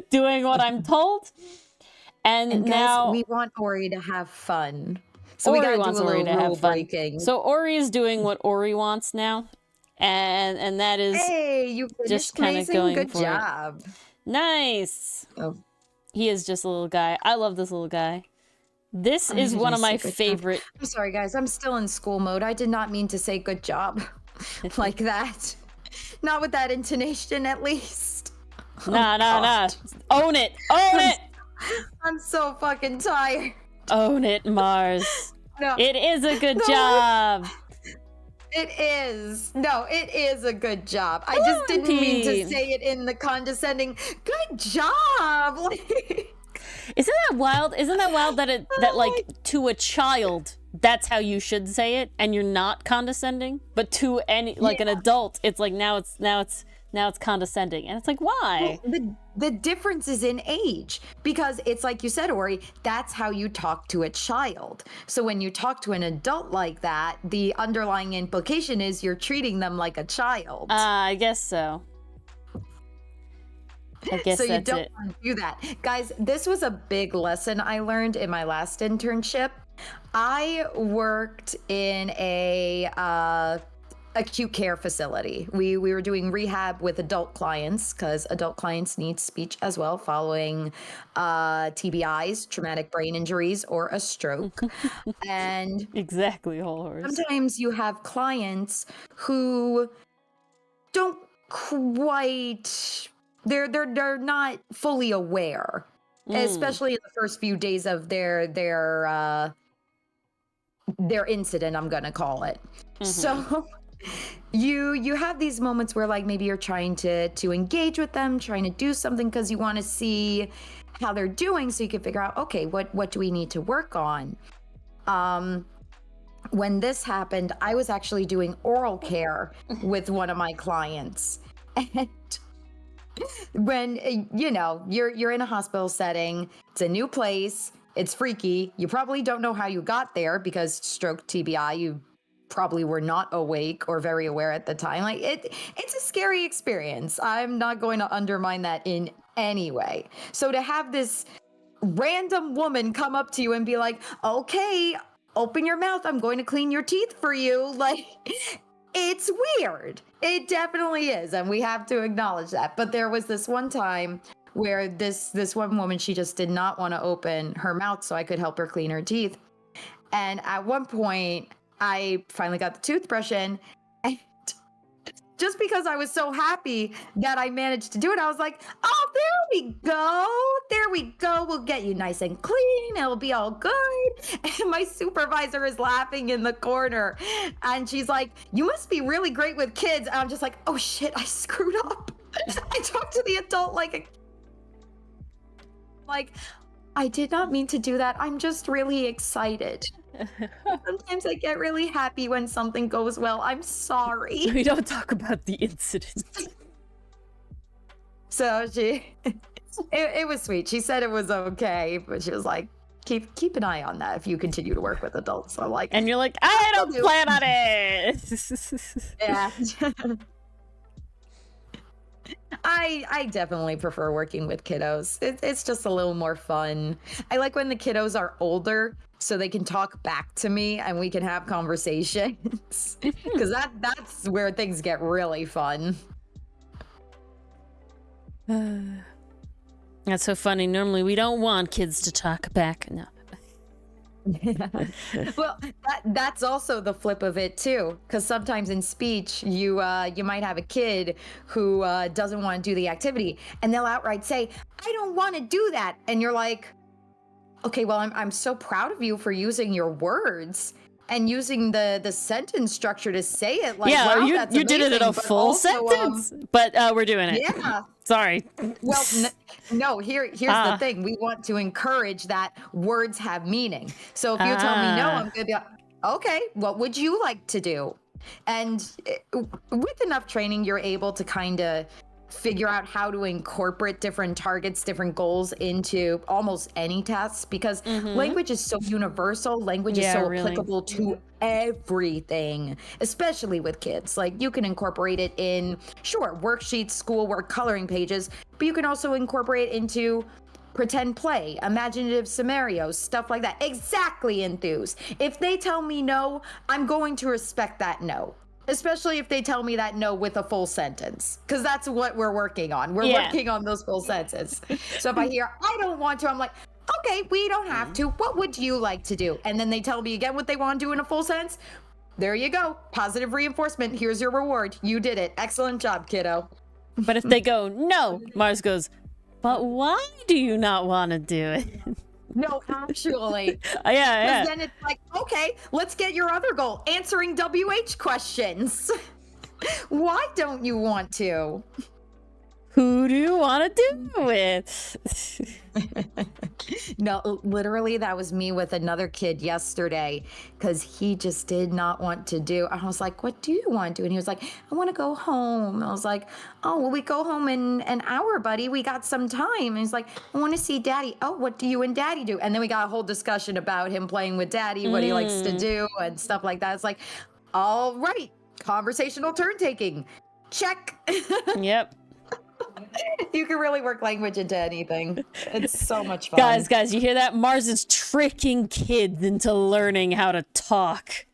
doing what I'm told. And now... Guys, we want Ori to have fun. So Ori we gotta wants do a Ori to have fun. breaking. So Ori is doing what Ori wants now. And that is you just kind of going good for job. It. Nice. Oh. He is just a little guy. I love this little guy. This is one of my favorite. I'm sorry, guys. I'm still in school mode. I did not mean to say good job like that. Not with that intonation, at least. Nah. Own it. Own it. I'm so fucking tired. Own it, Mars. No. It is a good job. It is. No, it is a good job. I just didn't mean to say it in the condescending, good job. Isn't that wild? Isn't that wild that that like to a child, that's how you should say it, and you're not condescending? But to any an adult, it's like now it's condescending, and it's like, why? Well, the difference is in age, because it's like you said, Ori, that's how you talk to a child. So when you talk to an adult like that, the underlying implication is you're treating them like a child. I guess so. I guess so. You don't want to do that. Guys, this was a big lesson I learned in my last internship. I worked in a acute care facility. We were doing rehab with adult clients, because adult clients need speech as well following TBIs, traumatic brain injuries, or a stroke. And exactly, whole horse. Sometimes you have clients who don't quite, they're not fully aware, especially in the first few days of their incident, I'm gonna call it. So you have these moments where, like, maybe you're trying to engage with them, trying to do something because you want to see how they're doing, so you can figure out, okay, what do we need to work on. When this happened, I was actually doing oral care with one of my clients, and when you're in a hospital setting, it's a new place, it's freaky, you probably don't know how you got there, because stroke, TBI, you probably were not awake or very aware at the time. Like, it's a scary experience. I'm not going to undermine that in any way. So to have this random woman come up to you and be like, okay, open your mouth, I'm going to clean your teeth for you, like, it's weird. It definitely is, and we have to acknowledge that. But there was this one time where this one woman, she just did not want to open her mouth so I could help her clean her teeth. And at one point, I finally got the toothbrush in, and just because I was so happy that I managed to do it, I was like, oh, there we go. There we go. We'll get you nice and clean. It'll be all good. And my supervisor is laughing in the corner. And she's like, you must be really great with kids. And I'm just like, oh shit, I screwed up. I talked to the adult like I did not mean to do that. I'm just really excited. Sometimes I get really happy when something goes well. I'm sorry. We don't talk about the incident. So it was sweet. She said it was okay, but she was like, keep an eye on that if you continue to work with adults. So I'm like, and you're like, I don't plan on it. Yeah. I definitely prefer working with kiddos. It's just a little more fun. I like when the kiddos are older so they can talk back to me and we can have conversations. Because that's where things get really fun. That's so funny. Normally we don't want kids to talk back. No. Well, that's also the flip of it too, because sometimes in speech you might have a kid who doesn't want to do the activity and they'll outright say, I don't want to do that, and you're like, okay, well, I'm so proud of you for using your words and using the sentence structure to say it. Like, yeah, wow, you did it in a full also, sentence, but we're doing it. Yeah. Sorry. Well, no, here's the thing. We want to encourage that words have meaning. So if you tell me no, I'm going to be like, okay, what would you like to do? And with enough training, you're able to kind of figure out how to incorporate different targets, different goals into almost any tasks, because language is so universal. Language is so applicable to everything, especially with kids. Like, you can incorporate it in, sure, worksheets, schoolwork, coloring pages, but you can also incorporate it into pretend play, imaginative scenarios, stuff like that. Exactly, Enthuse. If they tell me no, I'm going to respect that no. Especially if they tell me that no with a full sentence, because that's what we're working on. We're working on those full sentences. So if I hear, I don't want to, I'm like, okay, we don't have to. What would you like to do? And then they tell me again what they want to do in a full sentence. There you go. Positive reinforcement. Here's your reward. You did it. Excellent job, kiddo. But if they go, no, Mars goes, but why do you not want to do it? No, actually. Yeah. Then it's like, okay, let's get your other goal, answering WH questions. Why don't you want to? Who do you want to do with? No, literally, that was me with another kid yesterday, because he just did not want to do. I was like, what do you want to do? And he was like, I want to go home. I was like, oh, well, we go home in an hour, buddy. We got some time. And he's like, I want to see daddy. Oh, what do you and daddy do? And then we got a whole discussion about him playing with daddy, what he likes to do and stuff like that. It's like, all right, conversational turn taking. Check. Yep. You can really work language into anything. It's so much fun. Guys, you hear that? Mars is tricking kids into learning how to talk.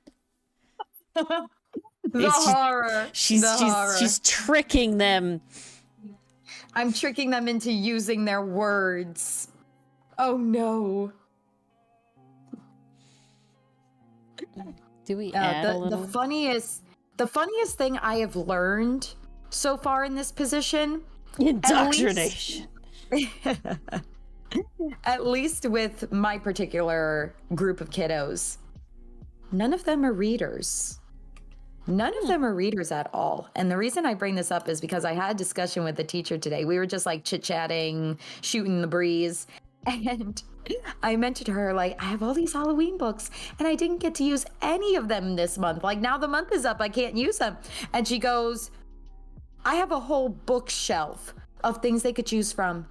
Horror. She's tricking them. I'm tricking them into using their words. Oh no. Do we add a little? The funniest thing I have learned so far in this position, indoctrination. At least with my particular group of kiddos, none of them are readers. None of them are readers at all. And the reason I bring this up is because I had a discussion with the teacher today. We were just like chit-chatting, shooting the breeze. And I mentioned to her, like, I have all these Halloween books and I didn't get to use any of them this month. Like, now the month is up, I can't use them. And she goes, I have a whole bookshelf of things they could choose from.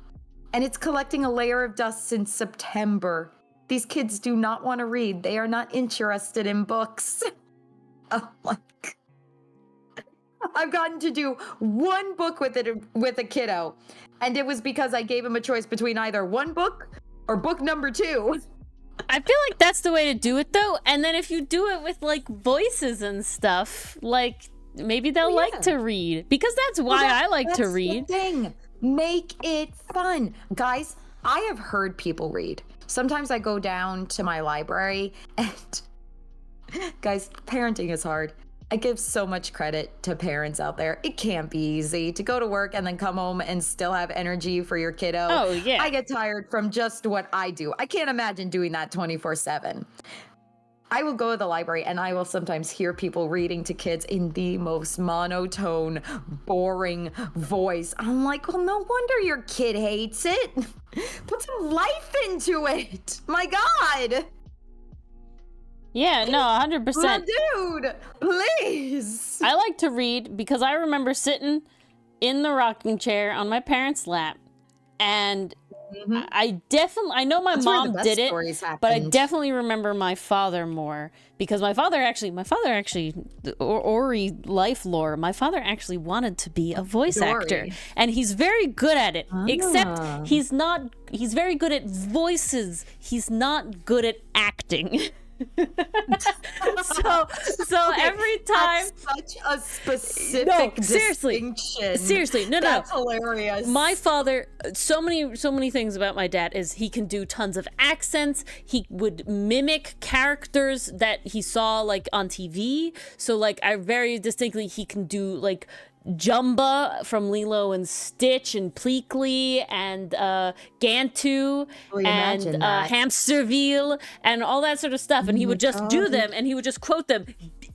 And it's collecting a layer of dust since September. These kids do not want to read. They are not interested in books. I'm like, I've gotten to do one book with a kiddo. And it was because I gave him a choice between either one book or book number 2. I feel like that's the way to do it, though. And then if you do it with, like, voices and stuff, like, maybe they'll like to read. Because that's why I like to read. That's the thing. Make it fun. Guys, I have heard people read. Sometimes I go down to my library and... Guys, parenting is hard. I give so much credit to parents out there. It can't be easy to go to work and then come home and still have energy for your kiddo. Oh, yeah. I get tired from just what I do. I can't imagine doing that 24/7. I will go to the library and I will sometimes hear people reading to kids in the most monotone, boring voice. I'm like, well, no wonder your kid hates it. Put some life into it. My God. Yeah, no, 100%. Dude, please. I like to read because I remember sitting in the rocking chair on my parents' lap, and I know my mom did it, but I definitely remember my father more because my father actually, Ori life lore, my father actually wanted to be a voice actor, and he's very good at it, except he's very good at voices. He's not good at acting. so every time, that's such a specific distinction. No, that's hilarious. My father, so many things about my dad is he can do tons of accents. He would mimic characters that he saw like on TV. So like I very distinctly, he can do like Jumba from Lilo and Stitch and Pleakley and Gantu and Hamsterville and all that sort of stuff. And he would just do them and he would just quote them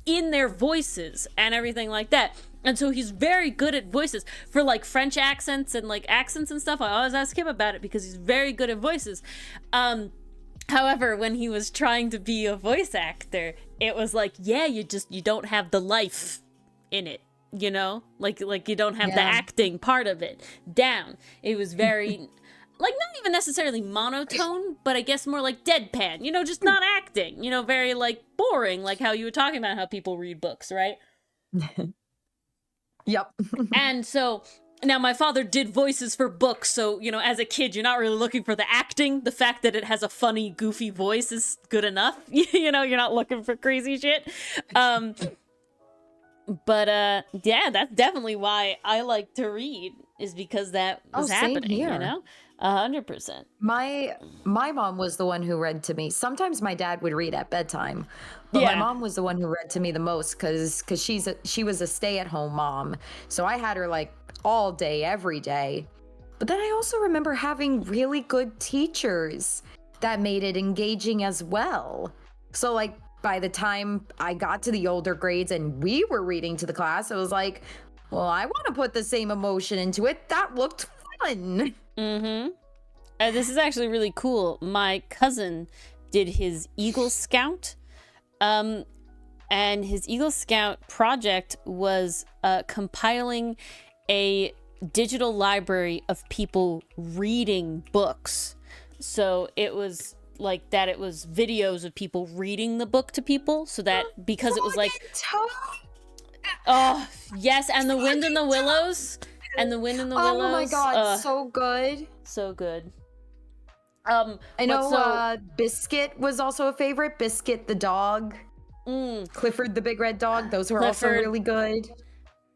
in their voices and everything like that. And so he's very good at voices for like French accents and like accents and stuff. I always ask him about it because he's very good at voices. However, when he was trying to be a voice actor, it was like, yeah, you don't have the life in it. You know, like you don't have the acting part of it down. It was very, like, not even necessarily monotone, but I guess more like deadpan, you know, just not acting, you know, very like boring, like how you were talking about how people read books, right? Yep. And so now my father did voices for books. So, you know, as a kid, you're not really looking for the acting. The fact that it has a funny, goofy voice is good enough. You know, you're not looking for crazy shit. But yeah, that's definitely why I like to read, is because that was happening, you know? 100%. My mom was the one who read to me. Sometimes my dad would read at bedtime, but my mom was the one who read to me the most because she was a stay-at-home mom. So I had her like all day, every day. But then I also remember having really good teachers that made it engaging as well. So like by the time I got to the older grades and we were reading to the class, it was like, well, I want to put the same emotion into it. That looked fun. This is actually really cool. My cousin did his Eagle Scout, and his Eagle Scout project was compiling a digital library of people reading books. So it was like that, it was videos of people reading the book to people, so that because it was like, oh yes, and The Wind in the Willows, oh my god, so good. I know Biscuit was also a favorite. Biscuit the dog, Clifford the Big Red Dog, those were also really good.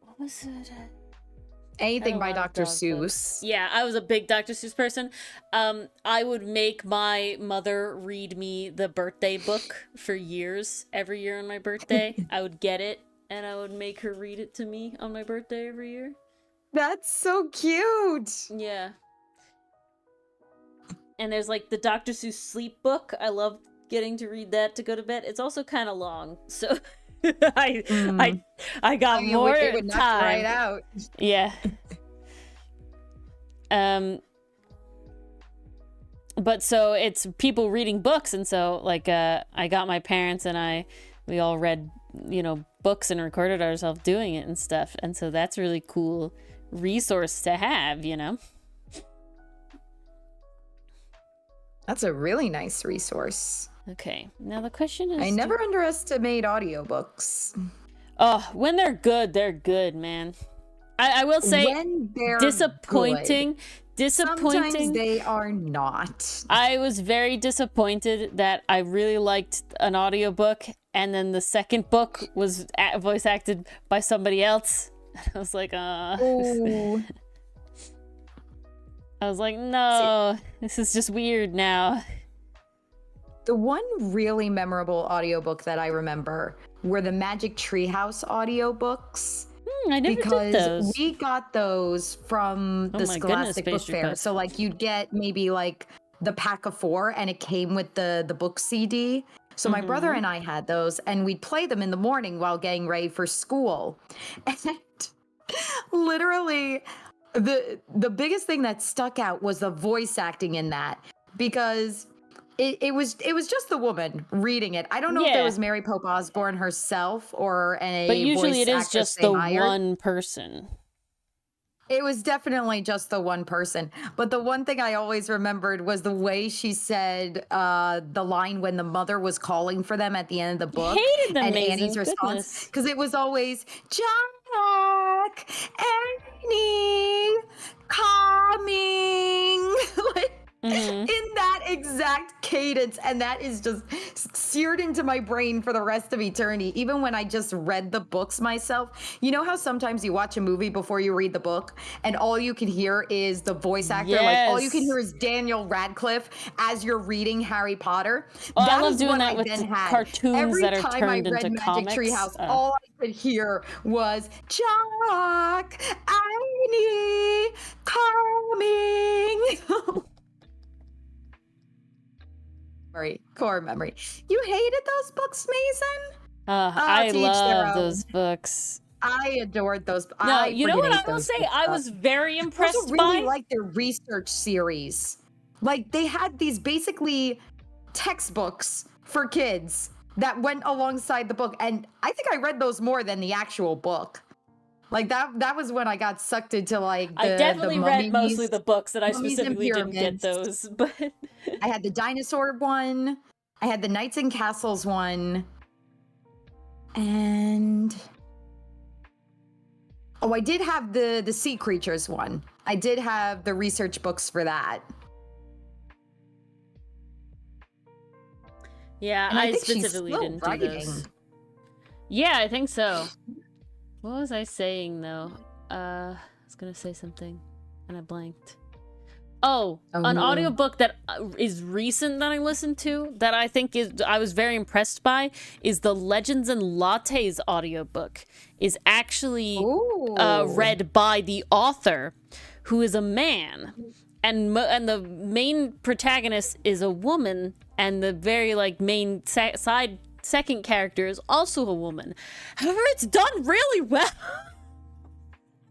What was it? Anything by Dr. Seuss. Yeah, I was a big Dr. Seuss person. I would make my mother read me the birthday book for years. Every year on my birthday, I would get it, and I would make her read it to me on my birthday every year. That's so cute. Yeah. And there's like the Dr. Seuss sleep book. I love getting to read that to go to bed. It's also kind of long, so I got more time. Right out. Yeah. But so it's people reading books, and so like I got my parents and we all read, you know, books and recorded ourselves doing it and stuff, and so that's a really cool resource to have, you know. That's a really nice resource. Okay, now the question is, I never underestimate audiobooks. Oh, when they're good, man. I will say, when they're disappointing. Sometimes they are not. I was very disappointed that I really liked an audiobook, and then the second book was voice acted by somebody else. I was like, Ooh. I was like, no, this is just weird now. The one really memorable audiobook that I remember were the Magic Treehouse audiobooks. I never did those. We got those from the Scholastic Book Fair. So like you'd get maybe like the pack of 4 and it came with the book CD. So my brother and I had those and we'd play them in the morning while getting ready for school. And literally the biggest thing that stuck out was the voice acting in that, because it was just the woman reading it. I don't know if there was Mary Pope Osborne herself or but usually voice it is just the one person. It was definitely just the one person. But the one thing I always remembered was the way she said the line when the mother was calling for them at the end of the book. Hated them, and Annie's response, because it was always Jack, Annie, coming. Like, in that exact cadence, and that is just seared into my brain for the rest of eternity. Even when I just read the books myself, you know how sometimes you watch a movie before you read the book and all you can hear is the voice actor, like all you can hear is Daniel Radcliffe as you're reading Harry Potter. Oh, I love doing that with cartoons that are turned into comics. Treehouse, all I could hear was Jack, Annie, coming. Core memory. You hated those books, Mason? I love those books. I adored those. No, you know what I will say? I was very impressed I really like their research series. Like, they had these basically textbooks for kids that went alongside the book, and I think I read those more than the actual book. Like, that was when I got sucked into, like, I definitely read mostly the books, and I specifically didn't get those, but... I had the dinosaur one, I had the Knights and Castles one, and... Oh, I did have the Sea Creatures one. I did have the research books for that. Yeah, I specifically didn't do those. Yeah, I think so. What was I saying, though? I was gonna say something, and I blanked. Oh, an audiobook that is recent that I listened to, that I think I was very impressed by, is the Legends and Lattes audiobook. Is actually read by the author, who is a man. And the main protagonist is a woman, and the very, like, main second character is also a woman. However, it's done really well.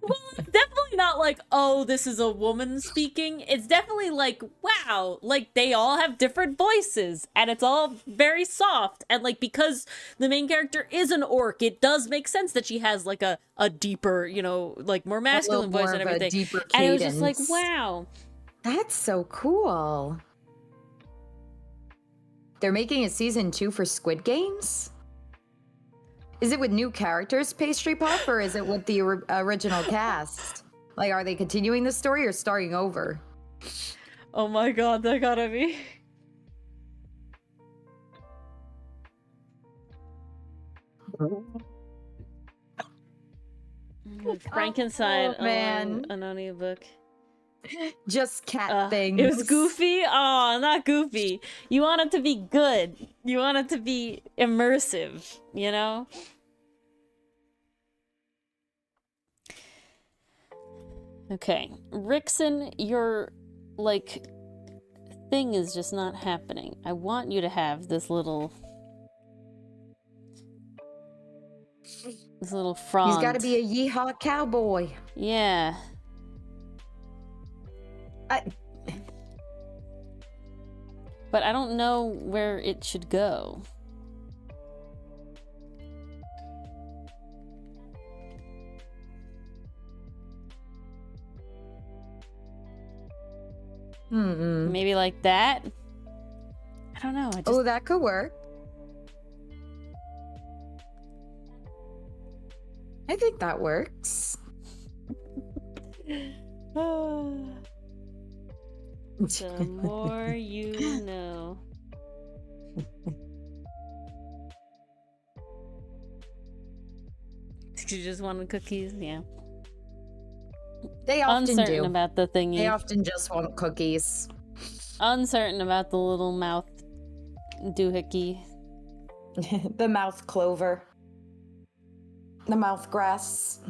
Well, it's definitely not like, oh, this is a woman speaking. It's definitely like, wow, like, they all have different voices, and it's all very soft. And, like, because the main character is an orc, it does make sense that she has, like, a deeper, you know, like, more masculine voice and everything. And it was just like, wow. That's so cool. They're making a season 2 for Squid Games? Is it with new characters, Pastry Puff, or is it with the original cast? Like, are they continuing the story or starting over? Oh my god, that gotta be... Frankenstein, man. An audiobook. Just cat things. It was goofy? Oh, not goofy. You want it to be good. You want it to be immersive, you know? Okay. Rixon, your, like, thing is just not happening. I want you to have this little frond. He's gotta be a yeehaw cowboy. Yeah. But I don't know where it should go. Maybe like that? I don't know. Oh, that could work. I think that works. The more you know. You just wanted cookies? Yeah. They often Uncertain do. about the thingy. They often just want cookies. Uncertain about the little mouth doohickey. The mouth clover. The mouth grass.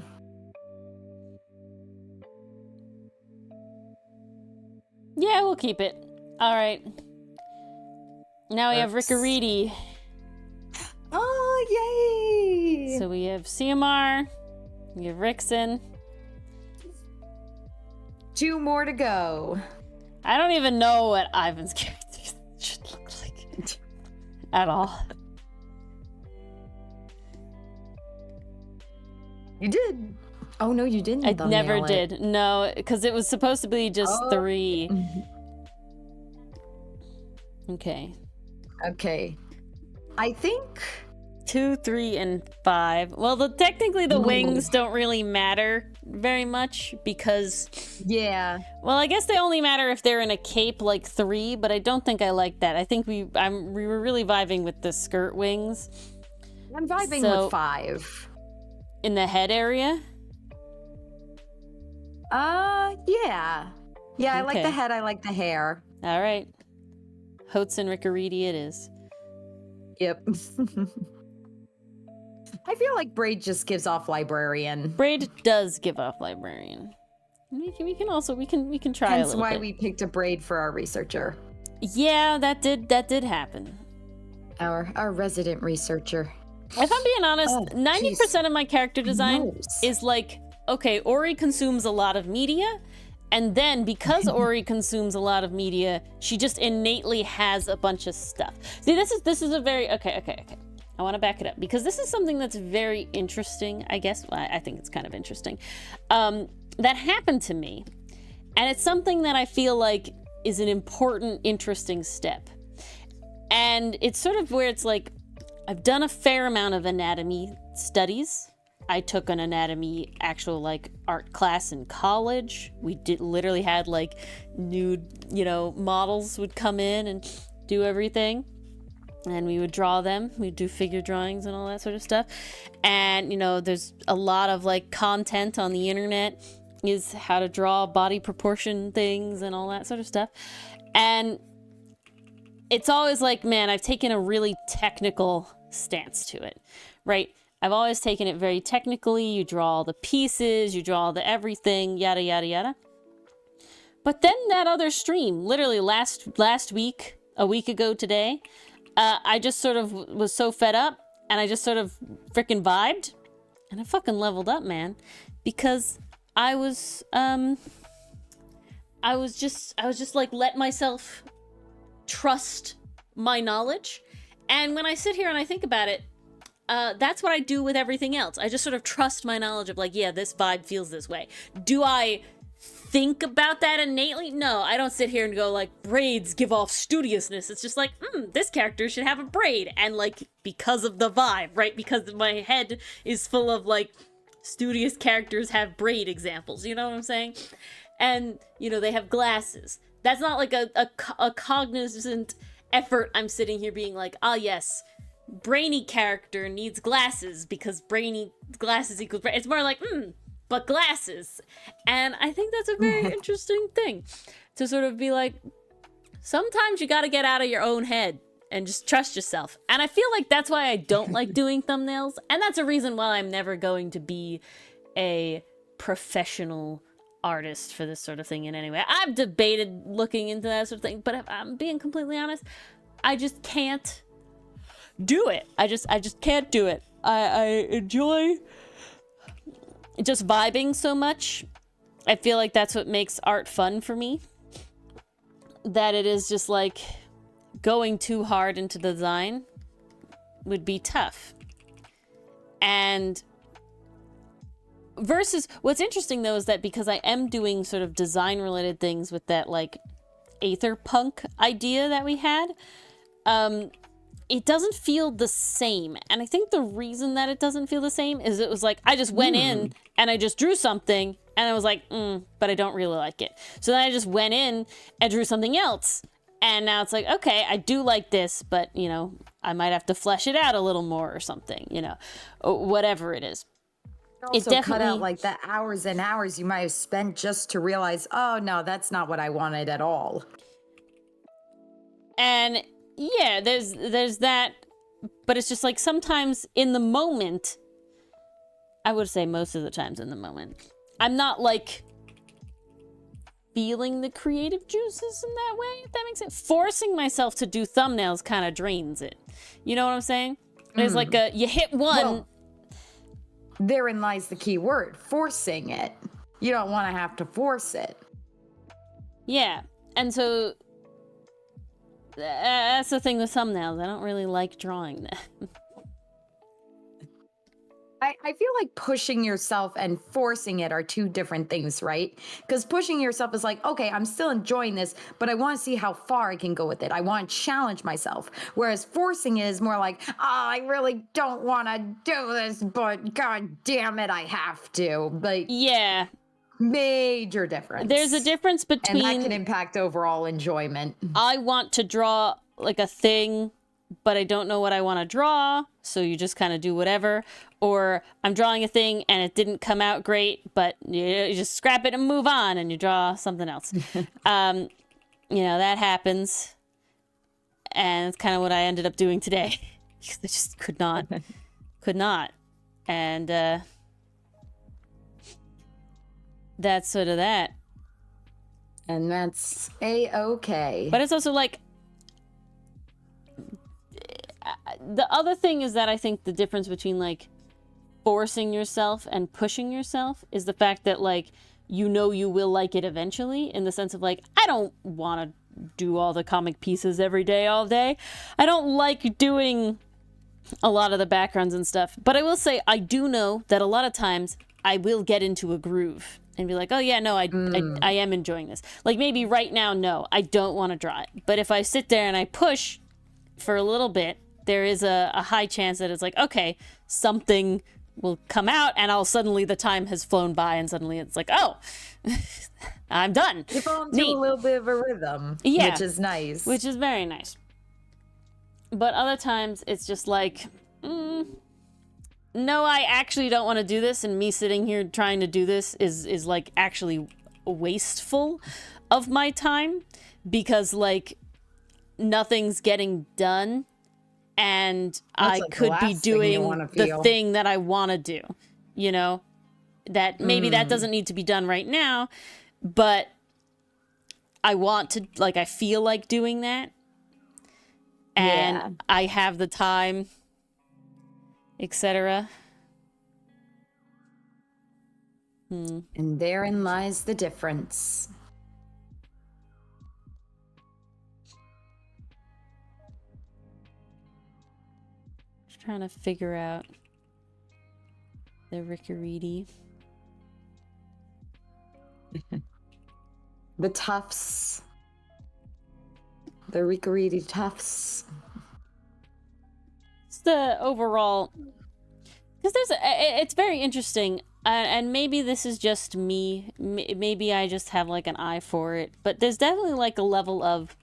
Yeah, we'll keep it. All right. Now we have Oops. Rickariti. Oh, yay! So we have CMR, we have Rixon. 2 more to go. I don't even know what Ivan's character should look like at all. You did. Oh, no, you didn't. I never did. No, because it was supposed to be just 3. Okay. Okay. I think 2, 3, and 5. Well, technically the wings don't really matter very much because... Yeah. Well, I guess they only matter if they're in a cape like 3, but I don't think I like that. I think we were really vibing with the skirt wings. I'm vibing with 5. In the head area? Yeah. Yeah, I like Okay. the head, I like the hair. All right. Hoats and Rickariti it is. Yep. I feel like Braid just gives off librarian. Braid does give off librarian. We can try Hence a little why bit. we picked a Braid for our researcher. Yeah, that did happen. Our resident researcher. If I'm being honest, 90% of my character design Nose. is like, okay, Ori consumes a lot of media, and then because Ori consumes a lot of media, she just innately has a bunch of stuff. See, this is a very okay. I want to back it up because this is something that's very interesting, I guess. Well, I think it's kind of interesting. That happened to me, and it's something that I feel like is an important, interesting step. And it's sort of where it's like, I've done a fair amount of anatomy studies. I took an anatomy actual like art class in college. We literally had like nude, models would come in and do everything. And we would draw them. We'd do figure drawings and all that sort of stuff. And, there's a lot of like content on the internet is how to draw body proportion things and all that sort of stuff. And it's always like, man, I've taken a really technical stance to it, right? I've always taken it very technically. You draw all the pieces, you draw the everything, yada, yada, yada. But then that other stream, literally last week, a week ago today, I just sort of was so fed up and I just sort of freaking vibed and I fucking leveled up, man, because I was just like, let myself trust my knowledge. And when I sit here and I think about it, that's what I do with everything else. I just sort of trust my knowledge of like, yeah, this vibe feels this way. Do I think about that innately? No, I don't sit here and go like, braids give off studiousness. It's just like, this character should have a braid. And like, because of the vibe, right? Because my head is full of like, studious characters have braid examples. You know what I'm saying? And, they have glasses. That's not like a cognizant effort. I'm sitting here being like, yes, brainy character needs glasses because brainy glasses equals brain. It's more like, but glasses. And I think that's a very interesting thing to sort of be like, sometimes you got to get out of your own head and just trust yourself. And I feel like that's why I don't like doing thumbnails. And that's a reason why I'm never going to be a professional artist for this sort of thing in any way. I've debated looking into that sort of thing, but if I'm being completely honest, I just can't do it. I just can't do it. I enjoy just vibing so much. I feel like that's what makes art fun for me. That it is just like going too hard into the design would be tough. And versus what's interesting though is that because I am doing sort of design related things with that like aether punk idea that we had, it doesn't feel the same. And I think the reason that it doesn't feel the same is it was like I just went in and I just drew something and I was like, but I don't really like it. So then I just went in and drew something else. And now it's like, okay, I do like this, but, I might have to flesh it out a little more or something, whatever it is. Also it definitely cut out like the hours and hours you might have spent just to realize, oh, no, that's not what I wanted at all. And yeah, there's that, but it's just like sometimes in the moment, I would say most of the times in the moment. I'm not like feeling the creative juices in that way, if that makes sense. Forcing myself to do thumbnails kind of drains it. You know what I'm saying? There's like you hit one. Well, therein lies the key word, forcing it. You don't want to have to force it. Yeah. And so that's the thing with thumbnails. I don't really like drawing them. I feel like pushing yourself and forcing it are two different things, right? Because pushing yourself is like, okay, I'm still enjoying this, but I want to see how far I can go with it. I want to challenge myself. Whereas forcing it is more like, oh, I really don't want to do this, but god damn it, I have to. Like, yeah. Major difference. There's a difference between... And that can impact overall enjoyment. I want to draw like a thing, but I don't know what I want to draw, so you just kind of do whatever. Or I'm drawing a thing and it didn't come out great, but you just scrap it and move on and you draw something else. That happens. And it's kind of what I ended up doing today. Because I just could not. And that's sort of that. And that's A-okay. But it's also like, the other thing is that I think the difference between like forcing yourself and pushing yourself is the fact that like you will like it eventually, in the sense of like, I don't want to do all the comic pieces every day all day. I don't like doing a lot of the backgrounds and stuff, but I will say I do know that a lot of times I will get into a groove and be like, oh yeah, no, I am enjoying this. Like maybe right now, no, I don't want to draw it, but if I sit there and I push for a little bit, there is a high chance that it's like, okay, something will come out, and suddenly the time has flown by, and suddenly it's like, oh, I'm done. You fall into a little bit of a rhythm, yeah, which is nice. Which is very nice. But other times, it's just like, no, I actually don't want to do this, and me sitting here trying to do this is like actually wasteful of my time, because like nothing's getting done. And that's I like could be doing the thing that I want to do, that maybe that doesn't need to be done right now, but I want to, like, I feel like doing that, and I have the time, etc. And therein lies the difference. Trying to figure out the Rickariti. The tufts. The Rickariti tufts. It's the overall, because it's very interesting, and maybe this is just me. Maybe I just have like an eye for it, but there's definitely like a level of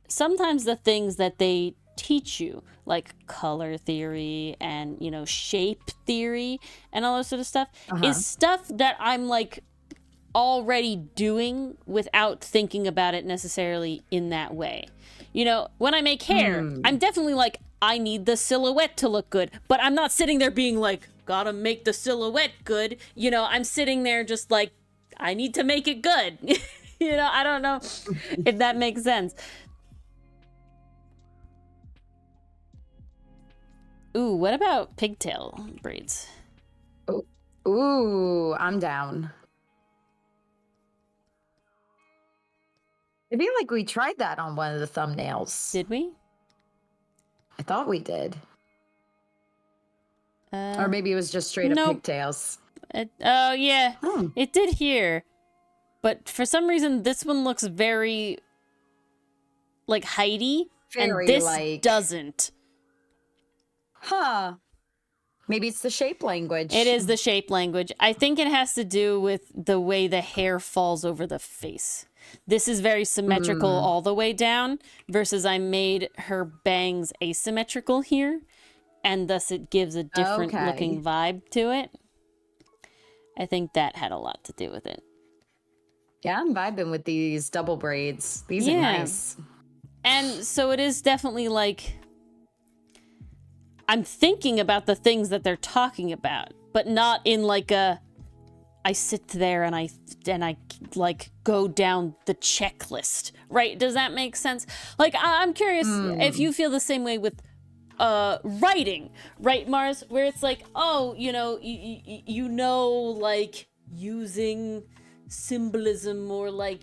sometimes the things that they teach you, like color theory and shape theory and all that sort of stuff, is stuff that I'm like already doing without thinking about it necessarily in that way. When I make hair, I'm definitely like, I need the silhouette to look good, but I'm not sitting there being like, gotta make the silhouette good. I'm sitting there just like, I need to make it good. I don't know if that makes sense. Ooh, what about pigtail braids? Ooh, I'm down. I feel like we tried that on one of the thumbnails. Did we? I thought we did. Or maybe it was just straight up pigtails. Oh, yeah. It did here. But for some reason, this one looks very, like, heighty. And this doesn't. Huh. Maybe it's the shape language. It is the shape language. I think it has to do with the way the hair falls over the face. This is very symmetrical all the way down, versus I made her bangs asymmetrical here, and thus it gives a different looking vibe to it. I think that had a lot to do with it. Yeah, I'm vibing with these double braids. These are nice. And so it is definitely like, I'm thinking about the things that they're talking about, but not in like a I sit there and I like go down the checklist, right? Does that make sense? Like I'm curious if you feel the same way with writing, right, Mars, where it's like, oh, you know, like using symbolism or like,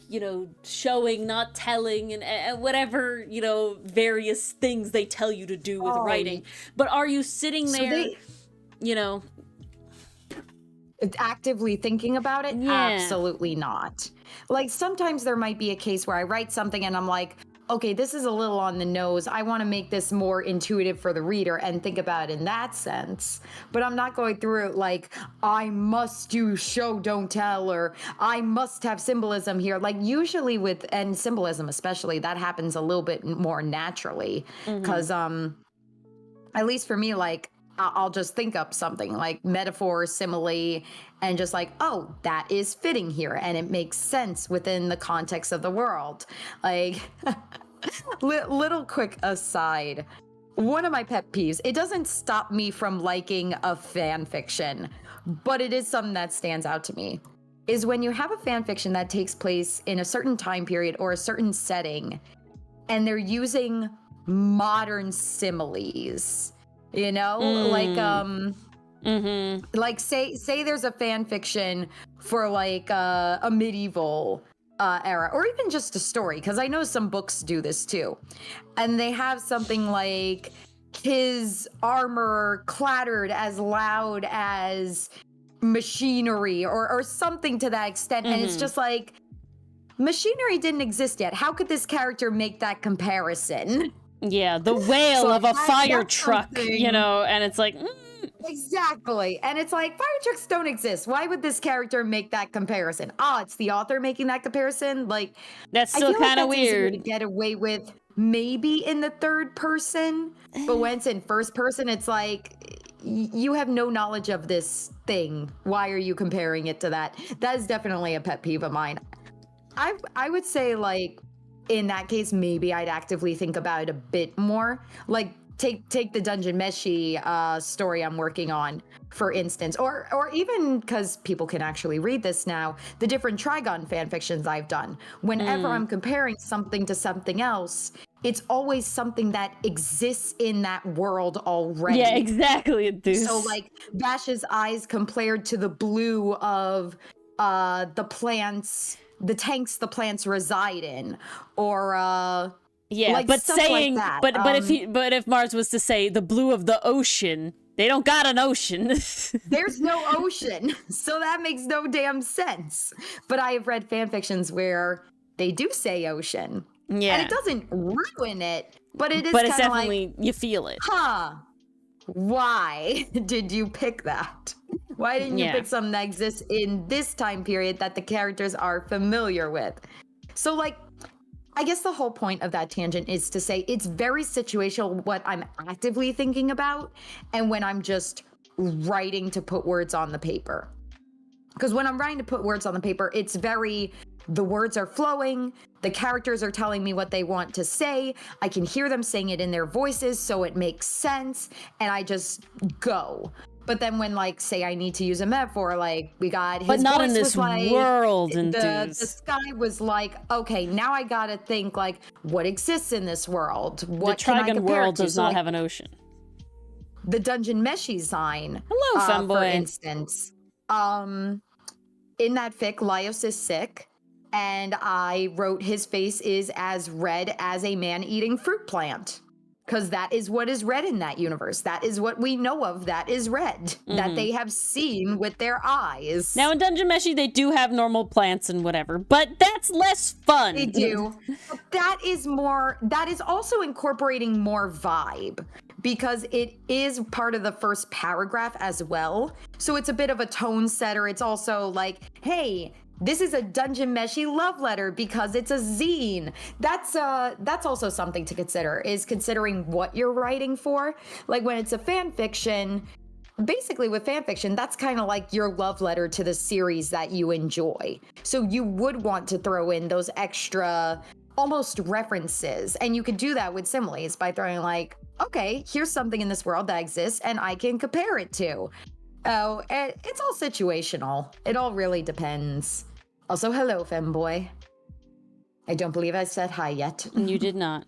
showing, not telling, and whatever, various things they tell you to do with writing. But are you sitting there, actively thinking about it? Yeah. Absolutely not. Like sometimes there might be a case where I write something and I'm like, okay, this is a little on the nose. I want to make this more intuitive for the reader and think about it in that sense. But I'm not going through it like, I must do show, don't tell, or I must have symbolism here. Like usually and symbolism especially, that happens a little bit more naturally. Because at least for me, like, I'll just think up something like metaphor, simile, and just like, oh, that is fitting here. And it makes sense within the context of the world. Like, little quick aside. One of my pet peeves, it doesn't stop me from liking a fan fiction, but it is something that stands out to me, is when you have a fan fiction that takes place in a certain time period or a certain setting, and they're using modern similes. Like like say there's a fan fiction for like a medieval era, or even just a story, because I know some books do this too, and they have something like his armor clattered as loud as machinery or something to that extent, and it's just like, machinery didn't exist yet. How could this character make that comparison? Yeah, the wail of a fire truck, and it's like... Exactly. And it's like, fire trucks don't exist. Why would this character make that comparison? It's the author making that comparison? Like, that's still kind of weird. To get away with maybe in the third person, but when it's in first person, it's like, you have no knowledge of this thing. Why are you comparing it to that? That is definitely a pet peeve of mine. I would say, like, in that case, maybe I'd actively think about it a bit more. Like, take the Dungeon Meshi story I'm working on, for instance, or even, because people can actually read this now, the different Trigon fan fictions I've done. Whenever I'm comparing something to something else, it's always something that exists in that world already. Yeah, exactly. So, like, Bash's eyes compared to the blue of the plants, the tanks the plants reside in, or yeah, like, but saying like that. but if Mars was to say the blue of the ocean, they don't got an ocean. There's no ocean, so that makes no damn sense. But I have read fan fictions where they do say ocean, yeah, and it doesn't ruin it, but it is. But it's definitely, like, you feel it. Why did you pick that? Why didn't you pick something that exists in this time period that the characters are familiar with? So, like, I guess the whole point of that tangent is to say it's very situational what I'm actively thinking about and when I'm just writing to put words on the paper. Because when I'm writing to put words on the paper, it's very, the words are flowing, the characters are telling me what they want to say, I can hear them saying it in their voices, so it makes sense, and I just go. But then when, like, say I need to use a metaphor, like, we got his but not voice in this was like, world, the sky was like, okay, now I gotta think, like, what exists in this world? What the can I Trigon compare world it to? does not have an ocean. The Dungeon Meshi sign, hello, femboy, for instance. In that fic, Laios is sick, and I wrote his face is as red as a man eating fruit plant. Because that is what is red in that universe. That is what we know of that is red. That they have seen with their eyes. Now in Dungeon Meshi, they do have normal plants and whatever, but that's less fun. They do. But that is also incorporating more vibe. Because it is part of the first paragraph as well. So it's a bit of a tone setter. It's also like, hey, this is a Dungeon Meshi love letter because it's a zine. That's also something to consider, is considering what you're writing for. Like when it's a fan fiction, basically with fan fiction, that's kind of like your love letter to the series that you enjoy. So you would want to throw in those extra almost references. And you could do that with similes by throwing like, okay, here's something in this world that exists and I can compare it to. Oh, it's all situational. It all really depends. Also, hello, femboy. I don't believe I said hi yet. You did not.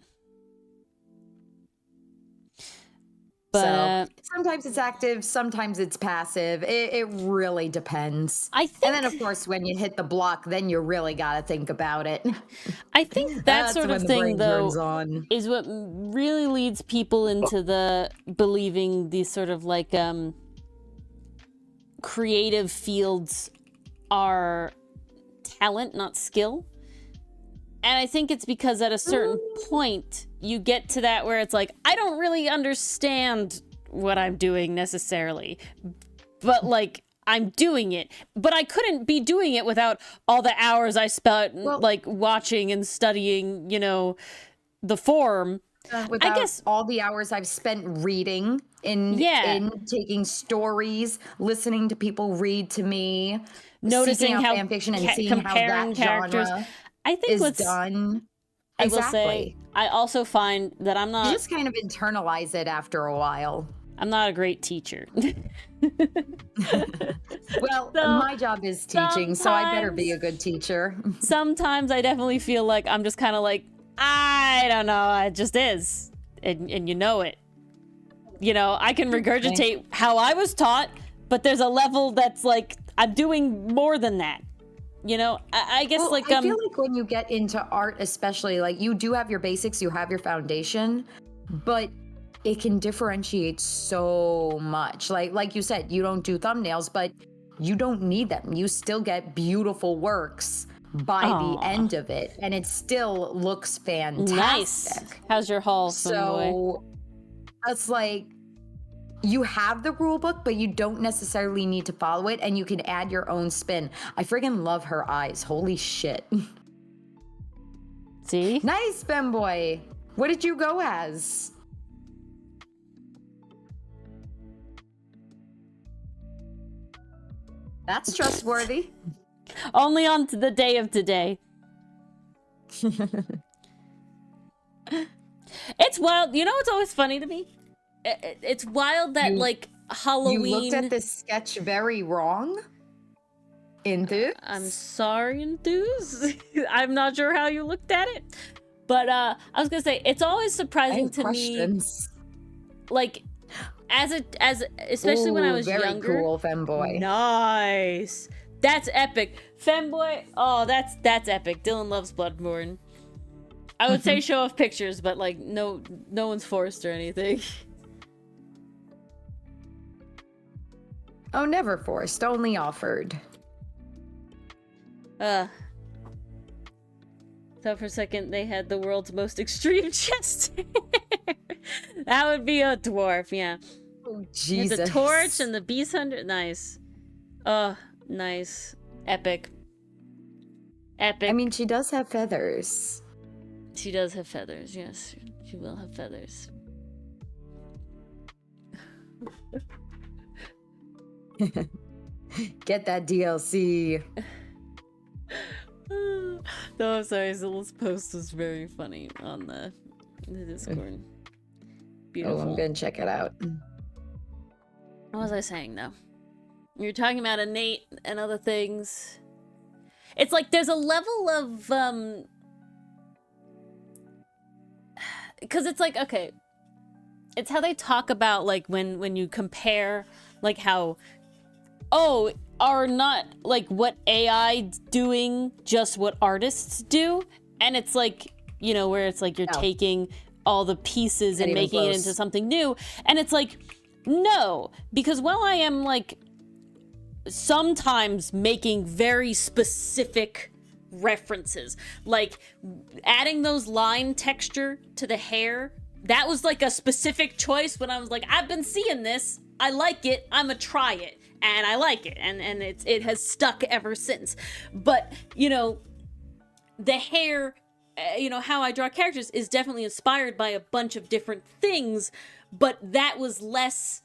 But so sometimes it's active, sometimes it's passive. It really depends. I think, and then of course when you hit the block, then you really got to think about it. I think that sort of thing though on. is what really leads people into the believing these sort of like creative fields are talent, not skill. And I think it's because at a certain point, you get to that where it's like, I don't really understand what I'm doing necessarily, but like, I'm doing it. But I couldn't be doing it without all the hours I spent like watching and studying, you know, the form. Without I guess all the hours I've spent reading in taking stories, listening to people read to me, noticing how fan fiction and seeing how that characters. I think what's done. I will say, I also find that I'm not. You just kind of internalize it after a while. I'm not a great teacher. Well, my job is teaching, so I better be a good teacher. Sometimes I definitely feel like I'm just kind of like, I don't know, it just is. And you know it. You know, I can regurgitate how I was taught, but there's a level that's like, I'm doing more than that. You know, I guess I feel like when you get into art, especially, like you do have your basics, you have your foundation, but it can differentiate so much. Like you said, you don't do thumbnails, but you don't need them. You still get beautiful works by the end of it, and it still looks fantastic. Nice. How's your haul, so it's like you have the rule book, but you don't necessarily need to follow it, and you can add your own spin. I friggin' love her eyes. Holy shit. See? Nice, femboy. What did you go as? That's trustworthy. Only on the day of today. It's wild. You know what's always funny to me? It's wild that, like, Halloween... You looked at this sketch very wrong, Enthuse. I'm sorry, Enthuse. I'm not sure how you looked at it. But I was going to say, it's always surprising to me... Like, especially when I was very younger. Cool, femboy. Nice. That's epic. Femboy, oh, that's epic. Dylan loves Bloodborne. I would say show off pictures, but, like, no one's forced or anything. Oh, never forced, only offered. So for a second, they had the world's most extreme chest hair. That would be a dwarf, yeah. Oh, Jesus. The torch and the beast hunter. Nice. Oh, nice. Epic. Epic. I mean, she does have feathers. She does have feathers, yes. She will have feathers. Get that DLC. No, I'm sorry. Zill's post was very funny on the Discord. Beautiful. Oh, I'm gonna check it out. What was I saying, though? You're talking about innate and other things. It's like there's a level of because it's like, okay, it's how they talk about, like, when you compare, like, how are not, like, what AI doing just what artists do? And it's like, you know, where it's like you're taking all the pieces and making it into something new. And it's like, no, because while I am, like, sometimes making very specific references, like adding those line texture to the hair, that was like a specific choice when I was like, I've been seeing this, I like it, I'ma try it. And I like it, and it has stuck ever since. But, you know, the hair, you know, how I draw characters is definitely inspired by a bunch of different things, but that was less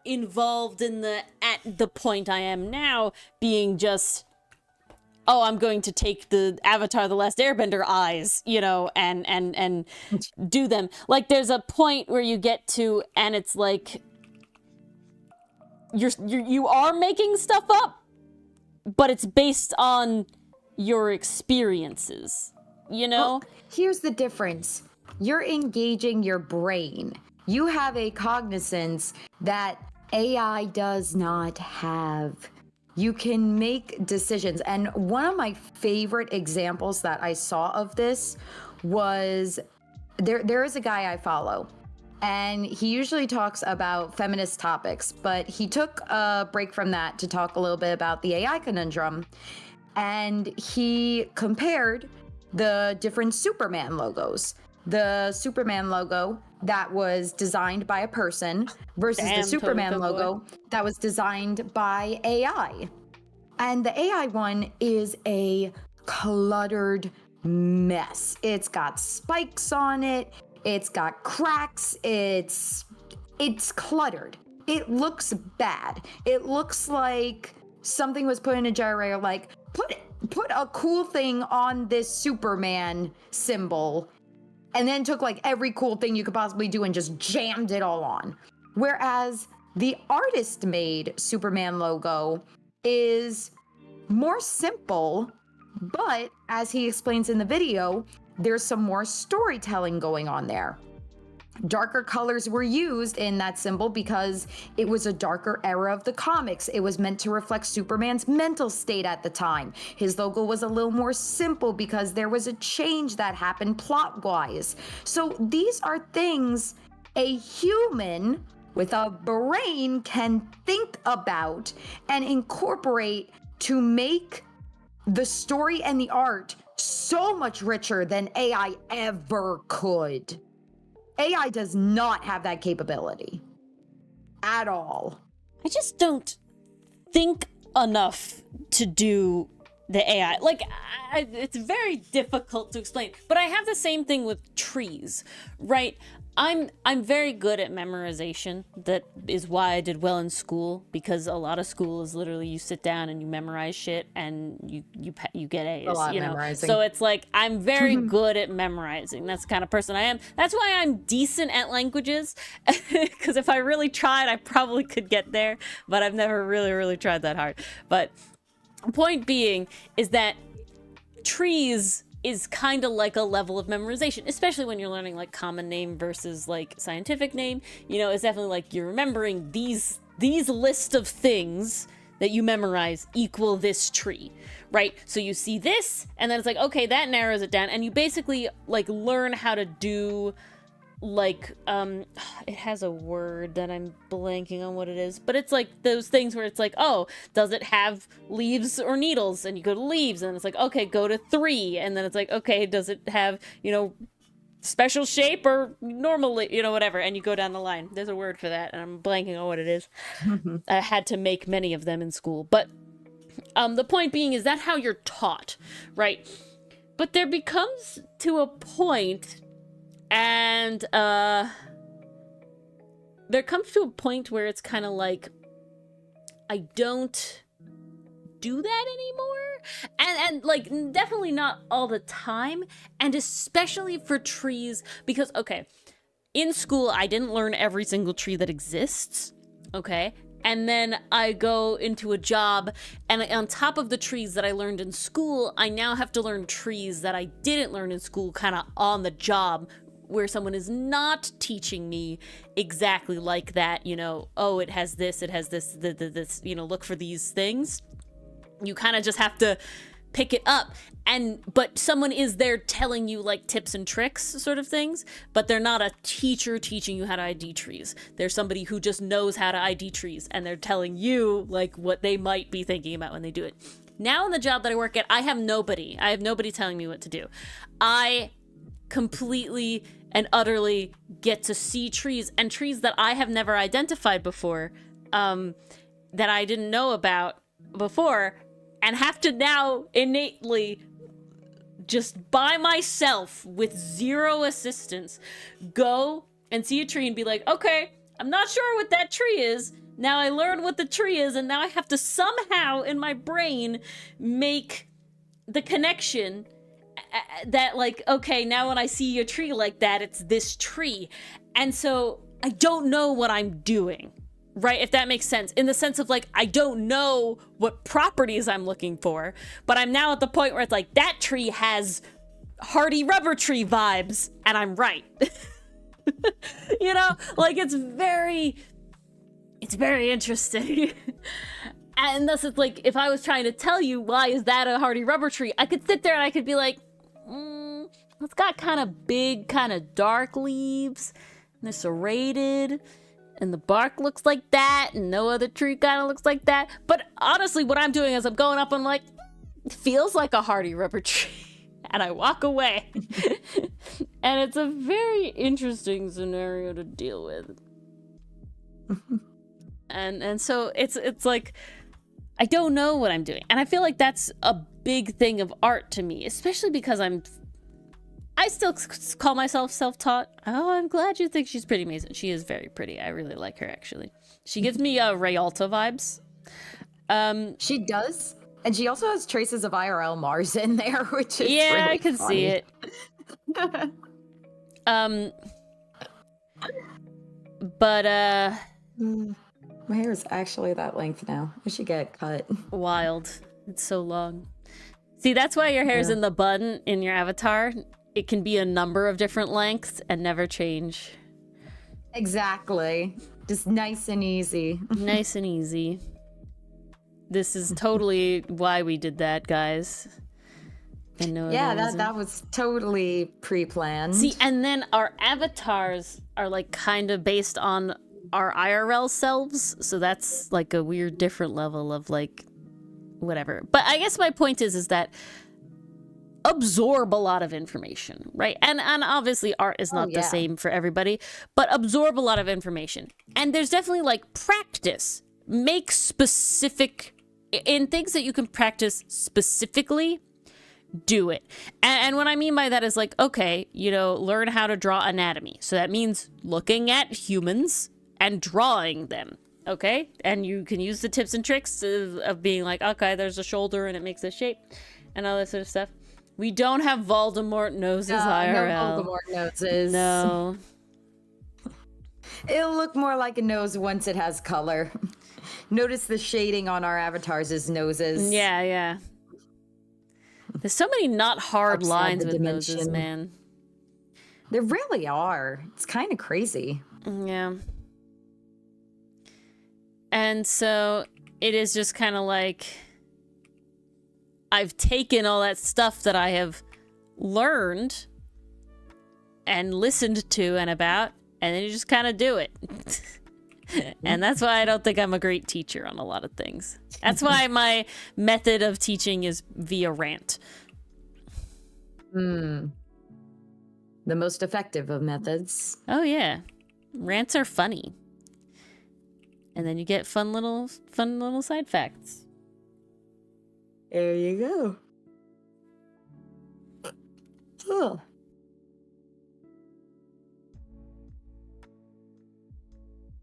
involved in at the point I am now, being just, oh, I'm going to take the Avatar The Last Airbender eyes, you know, and do them. Like, there's a point where you get to, and it's like, you are making stuff up, but it's based on your experiences, you know? Well, here's the difference. You're engaging your brain. You have a cognizance that AI does not have. You can make decisions. And one of my favorite examples that I saw of this was there is a guy I follow, and he usually talks about feminist topics, but he took a break from that to talk a little bit about the AI conundrum. And he compared the different Superman logos. The Superman logo that was designed by a person versus the Superman logo that was designed by AI. And the AI one is a cluttered mess. It's got spikes on it. It's got cracks. It's cluttered. It looks bad. It looks like something was put in a gyrator, like put a cool thing on this Superman symbol, and then took like every cool thing you could possibly do and just jammed it all on. Whereas the artist made Superman logo is more simple, but as he explains in the video, there's some more storytelling going on there. Darker colors were used in that symbol because it was a darker era of the comics. It was meant to reflect Superman's mental state at the time. His logo was a little more simple because there was a change that happened plot-wise. So these are things a human with a brain can think about and incorporate to make the story and the art so much richer than AI ever could. AI does not have that capability at all. I just don't think enough to do the AI. Like, it's very difficult to explain. But I have the same thing with trees, right? I'm very good at memorization. That is why I did well in school, because a lot of school is literally you sit down and you memorize shit and you get A's. A lot you of know, memorizing. so it's like I'm very good at memorizing. That's the kind of person I am. That's why I'm decent at languages, because if I really tried, I probably could get there. But I've never really tried that hard. But point being is that trees is kind of like a level of memorization, especially when you're learning like common name versus like scientific name. You know, it's definitely like you're remembering these list of things that you memorize equal this tree, right? So you see this, and then it's like, okay, that narrows it down, and you basically like learn how to do like it has a word that I'm blanking on what it is, but it's like those things where it's like, oh, does it have leaves or needles? And you go to leaves, and it's like, okay, go to 3, and then it's like, okay, does it have, you know, special shape or normally, you know, whatever, and you go down the line. There's a word for that, and I'm blanking on what it is. I had to make many of them in school, but the point being is that how you're taught, right? But there becomes to a point, and there comes to a point where it's kind of like, I don't do that anymore. And like, definitely not all the time. And especially for trees, because, okay, in school, I didn't learn every single tree that exists, okay? And then I go into a job, and on top of the trees that I learned in school, I now have to learn trees that I didn't learn in school kind of on the job, where someone is not teaching me exactly like that, you know, oh, it has this, this, you know, look for these things. You kind of just have to pick it up. But someone is there telling you like tips and tricks sort of things, but they're not a teacher teaching you how to ID trees. They're somebody who just knows how to ID trees, and they're telling you like what they might be thinking about when they do it. Now in the job that I work at, I have nobody telling me what to do. I completely and utterly get to see trees, and trees that I have never identified before, that I didn't know about before, and have to now innately, just by myself with zero assistance, go and see a tree and be like, okay, I'm not sure what that tree is. Now I learned what the tree is, and now I have to somehow in my brain make the connection that like, okay, now when I see a tree like that, it's this tree. And so I don't know what I'm doing. right? If that makes sense. In the sense of like, I don't know what properties I'm looking for, but I'm now at the point where it's like, that tree has hardy rubber tree vibes, and I'm right. You know, like it's very interesting. And thus it's like, if I was trying to tell you why is that a hardy rubber tree, I could sit there and I could be like, it's got kind of big, kind of dark leaves, and they're serrated, and the bark looks like that, and no other tree kind of looks like that. But honestly, what I'm doing is I'm going up and I'm like, it feels like a hardy rubber tree. And I walk away. And it's a very interesting scenario to deal with. And so it's like, I don't know what I'm doing. And I feel like that's a big thing of art to me, especially because I still call myself self-taught. Oh, I'm glad you think she's pretty, Mason. She is very pretty. I really like her, actually. She gives me Rayalta vibes. She does. And she also has traces of IRL Mars in there, which is yeah, really I can funny. see it. But my hair is actually that length now. I should get cut. wild. It's so long. See, that's why your hair's in the bun in your avatar. It can be a number of different lengths and never change. Exactly. Just nice and easy. Nice and easy. This is totally why we did that, guys. And no Yeah, other reason. that was totally pre-planned. See, and then our avatars are like kind of based on our IRL selves, so that's like a weird different level of like whatever. But I guess my point is that absorb a lot of information, right? And obviously art is not the same for everybody, but absorb a lot of information. And there's definitely like practice. Make specific in things that you can practice specifically, do it. And what I mean by that is like, okay, you know, learn how to draw anatomy. So that means looking at humans and drawing them, okay? And you can use the tips and tricks of being like, okay, there's a shoulder and it makes a shape and all that sort of stuff. We don't have Voldemort noses IRL. No Voldemort noses. No. It'll look more like a nose once it has color. Notice the shading on our avatars' noses. Yeah. There's so many not hard Upside lines the with dimension. noses, man. There really are. It's kind of crazy. Yeah. And so it is just kind of like I've taken all that stuff that I have learned and listened to and about, and then you just kind of do it. And that's why I don't think I'm a great teacher on a lot of things. That's why my method of teaching is via rant. The most effective of methods. Oh yeah. Rants are funny. And then you get fun little side facts. There you go. Ugh.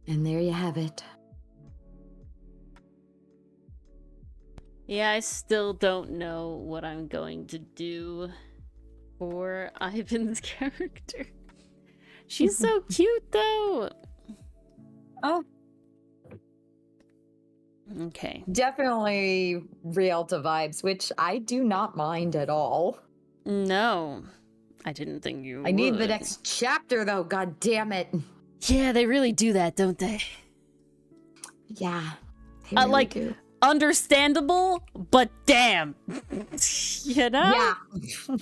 And there you have it. Yeah, I still don't know what I'm going to do for Ivan's character. She's so cute, though. Oh. Okay. Definitely Rialta vibes, which I do not mind at all. No, I didn't think you I need the would. next chapter, though. God damn it. Yeah, they really do that, don't they? Yeah. They really Like, do. understandable, but damn. You know? Yeah.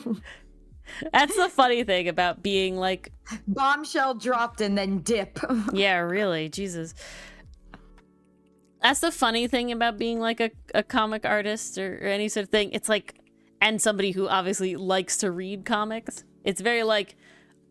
That's the funny thing about being like... Bombshell dropped and then dip. Yeah, really. Jesus. That's the funny thing about being like a comic artist or any sort of thing. It's like, and somebody who obviously likes to read comics. It's very like,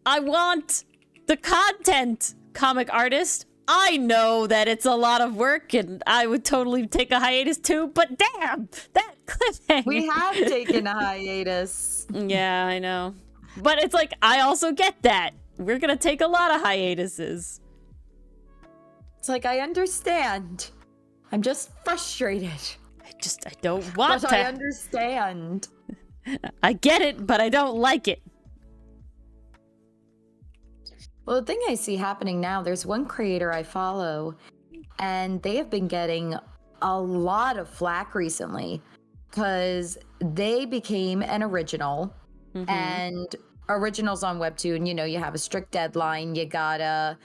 I want the content, comic artist. I know that it's a lot of work and I would totally take a hiatus too, but damn, that cliffhanger. We have taken a hiatus. Yeah, I know. But it's like, I also get that. We're gonna take a lot of hiatuses. It's like, I understand. I'm just frustrated. I don't want But to. I understand. I get it, but I don't like it. Well, the thing I see happening now, there's one creator I follow, and they have been getting a lot of flack recently because they became an original. And originals on Webtoon, you have a strict deadline. You gotta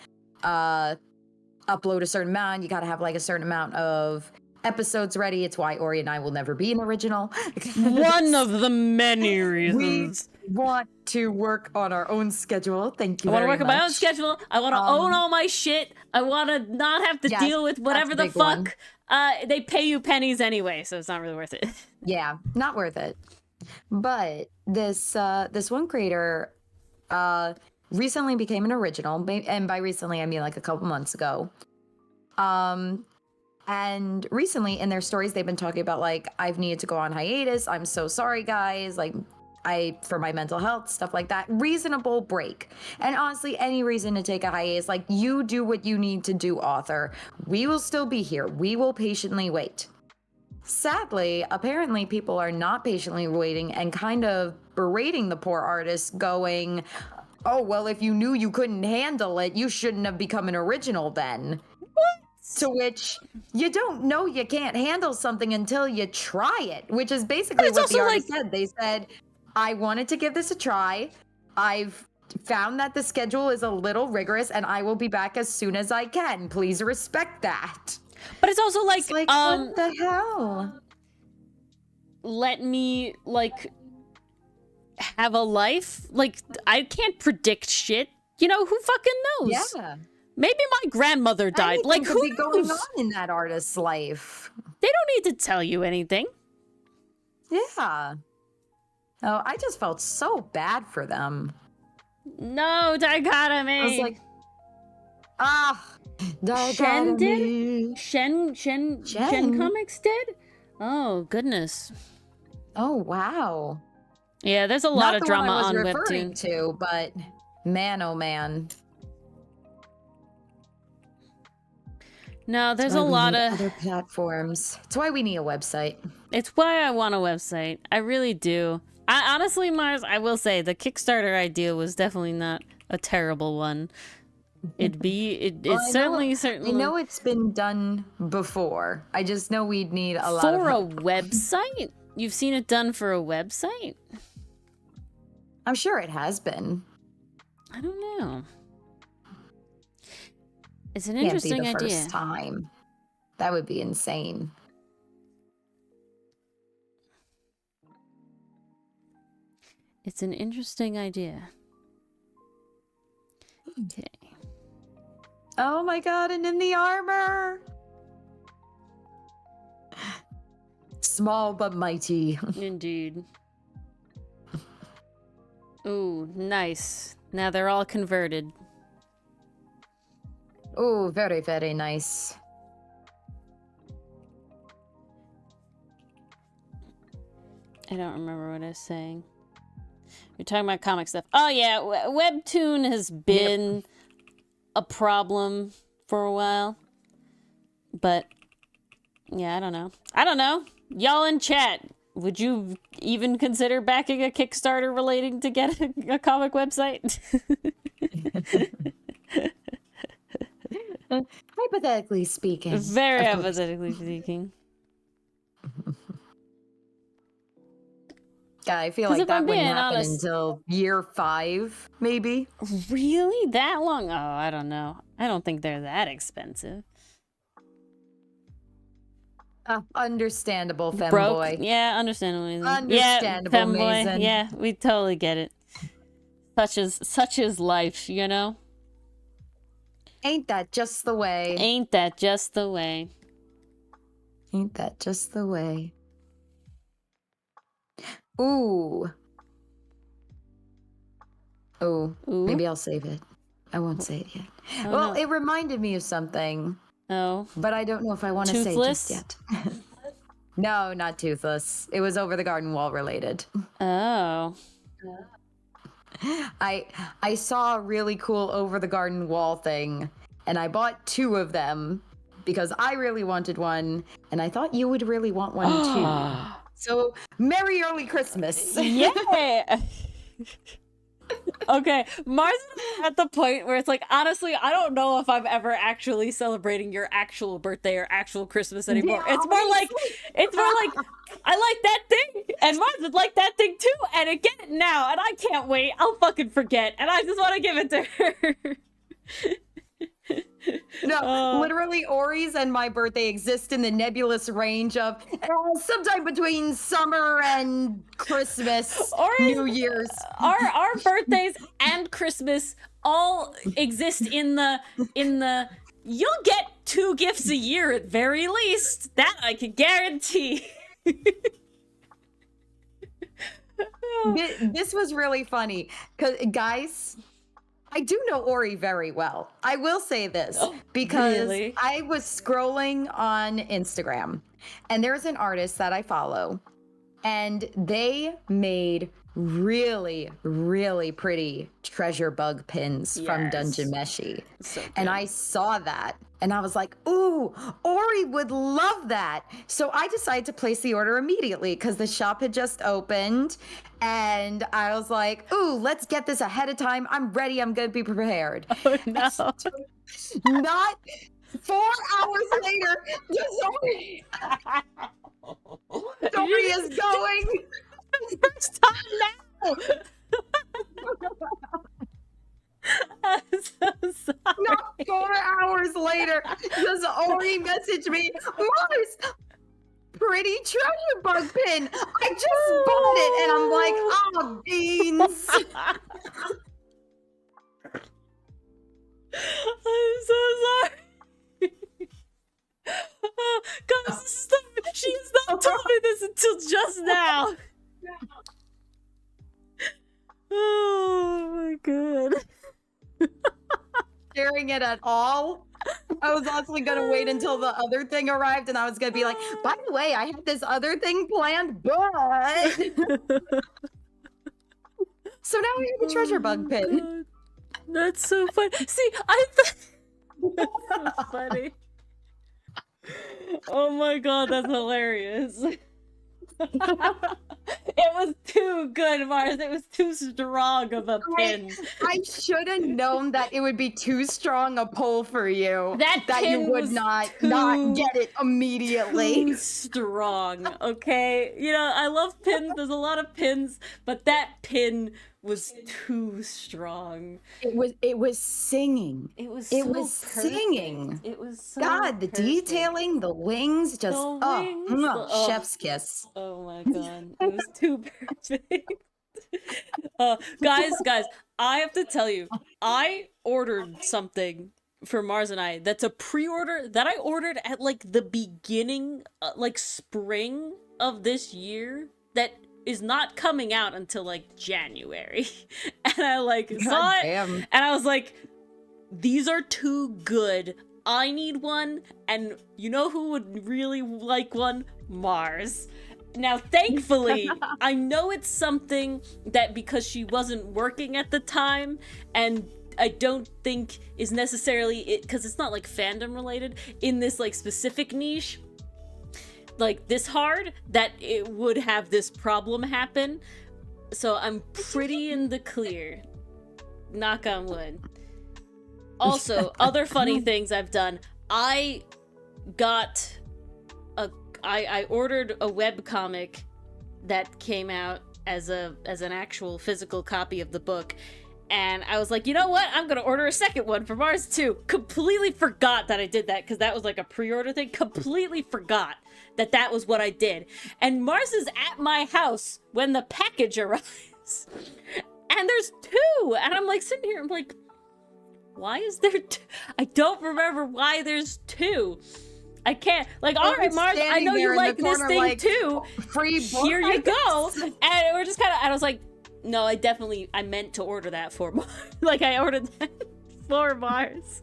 upload a certain amount. You gotta have like a certain amount of episodes ready. It's why Ori and I will never be an original. One of the many reasons. We want to work on our own schedule. Thank you I want to very work on much. my own schedule. I want to own all my shit. I want to not have to deal with whatever the fuck. They pay you pennies anyway, so it's not really worth it. Yeah, not worth it. But this one creator recently became an original, and by recently I mean like a couple months ago. And recently in their stories they've been talking about like, I've needed to go on hiatus. I'm so sorry, guys. Like, for my mental health, stuff like that. Reasonable break. And honestly, any reason to take a hiatus, like, you do what you need to do, author. We will still be here. We will patiently wait. Sadly, apparently people are not patiently waiting and kind of berating the poor artist, going, oh, well, if you knew you couldn't handle it, you shouldn't have become an original then. To which, you don't know you can't handle something until you try it, which is basically what the artist said. They said, I wanted to give this a try. I've found that the schedule is a little rigorous and I will be back as soon as I can. Please respect that. But it's also like, what the hell? Let me, like, have a life? Like, I can't predict shit. Who fucking knows? Yeah. Maybe my grandmother died. Anything like, could who be going knows? on in that artist's life? They don't need to tell you anything. Yeah. Oh, I just felt so bad for them. No dichotomy. I was like, dichotomy. Shen Comics did? Oh, goodness. Oh, wow. Yeah, there's a lot of drama on Webtoon. Webtoon too, but man, oh man. No, there's a lot of other platforms. It's why we need a website. It's why I want a website. I really do. Honestly, Mars, I will say the Kickstarter idea was definitely not a terrible one. It's certainly. I know it's been done before. I just know we'd need a lot for a website. You've seen it done for a website? I'm sure it has been. I don't know. It's an interesting idea. First time. That would be insane. It's an interesting idea. Okay. Oh my god, and in the armor! Small but mighty. Indeed. Ooh, nice. Now they're all converted. Ooh, very, very nice. I don't remember what I was saying. We're talking about comic stuff. Oh yeah, Webtoon has been a problem for a while. But, yeah, I don't know. Y'all in chat, would you even consider backing a Kickstarter relating to get a comic website? Hypothetically speaking. Very hypothetically speaking. Yeah, I feel like that wouldn't happen until year 5, maybe. Really? That long? Oh, I don't know. I don't think they're that expensive. Understandable, femboy. Broke? Yeah, understandable. Understandable, yeah, femboy. Mason. Yeah, we totally get it. Such is life, you know? Ain't that just the way? Ain't that just the way? Ain't that just the way? Ooh. Ooh. Maybe I'll save it. I won't say it yet. Oh, well, no. It reminded me of something. Oh. But I don't know if I want to say just yet. No, not Toothless. It was Over the Garden Wall related. Oh. I saw a really cool Over the Garden Wall thing, and I bought 2 of them because I really wanted one, and I thought you would really want one too. So, Merry Early Christmas. Yeah. Okay, Mars is at the point where it's like, honestly, I don't know if I'm ever actually celebrating your actual birthday or actual Christmas anymore. Yeah, It's more like, I like that thing, and Mars would like that thing too, and I get it now, and I can't wait. I'll fucking forget, and I just want to give it to her. No, literally, Ori's and my birthday exist in the nebulous range of sometime between summer and Christmas, New Year's. Our birthdays and Christmas all exist in the you'll get 2 gifts a year at very least. That I can guarantee. This was really funny because, guys, I do know Ori very well. I will say this because really? I was scrolling on Instagram and there's an artist that I follow and they made really, really pretty treasure bug pins from Dungeon Meshi. So and I saw that and I was like, ooh, Ori would love that. So I decided to place the order immediately because the shop had just opened. And I was like, ooh, let's get this ahead of time. I'm ready. I'm going to be prepared. Oh, no. Not 4 hours later, Ori is going. First time now. I'm so sorry. Not 4 hours later, does Ori message me, Mars, pretty treasure bug pin. I just bought it. And I'm like, oh, beans. I'm so sorry. Oh, guys, she has not told me this until just now. Oh my god. Sharing it at all. I was honestly gonna wait until the other thing arrived and I was gonna be like, by the way, I had this other thing planned, but so now we have a treasure bug pin. God. That's so funny. See, I thought that's so funny. Oh my god, that's hilarious. It was too good, Mars. It was too strong of a pin. I should have known that it would be too strong a pull for you. That you would not get it immediately. Too strong, okay? You know, I love pins. There's a lot of pins, but that pin was too strong. It was singing. It was singing. It was so God, the perfect. detailing, the wings, just wings, chef's kiss. Oh my god, it was too perfect. Guys, I have to tell you, I ordered something for Mars and I that's a pre-order that I ordered at like the beginning, like spring of this year, that is not coming out until like January. And I like saw it and I was like, these are too good. I need one, and you know who would really like one? Mars. Now, thankfully, I know it's something that because she wasn't working at the time, and I don't think is necessarily it, because it's not like fandom related in this like specific niche, like this hard, that it would have this problem happen. So I'm pretty in the clear. Knock on wood. Also, other funny things I've done. I ordered a webcomic that came out as an actual physical copy of the book. And I was like, you know what? I'm going to order a second one for Mars too. Completely forgot that I did that because that was like a pre-order thing. Completely forgot that was what I did. And Mars is at my house when the package arrives. And there's 2. And I'm like sitting here, I'm like, why is there 2? I don't remember why there's 2. I can't, like, all right, Mars, I know you like this thing like, too. Free Here you go. And we're just kind of, I was like, no, I meant to order that for Mars. Like, I ordered that for Mars.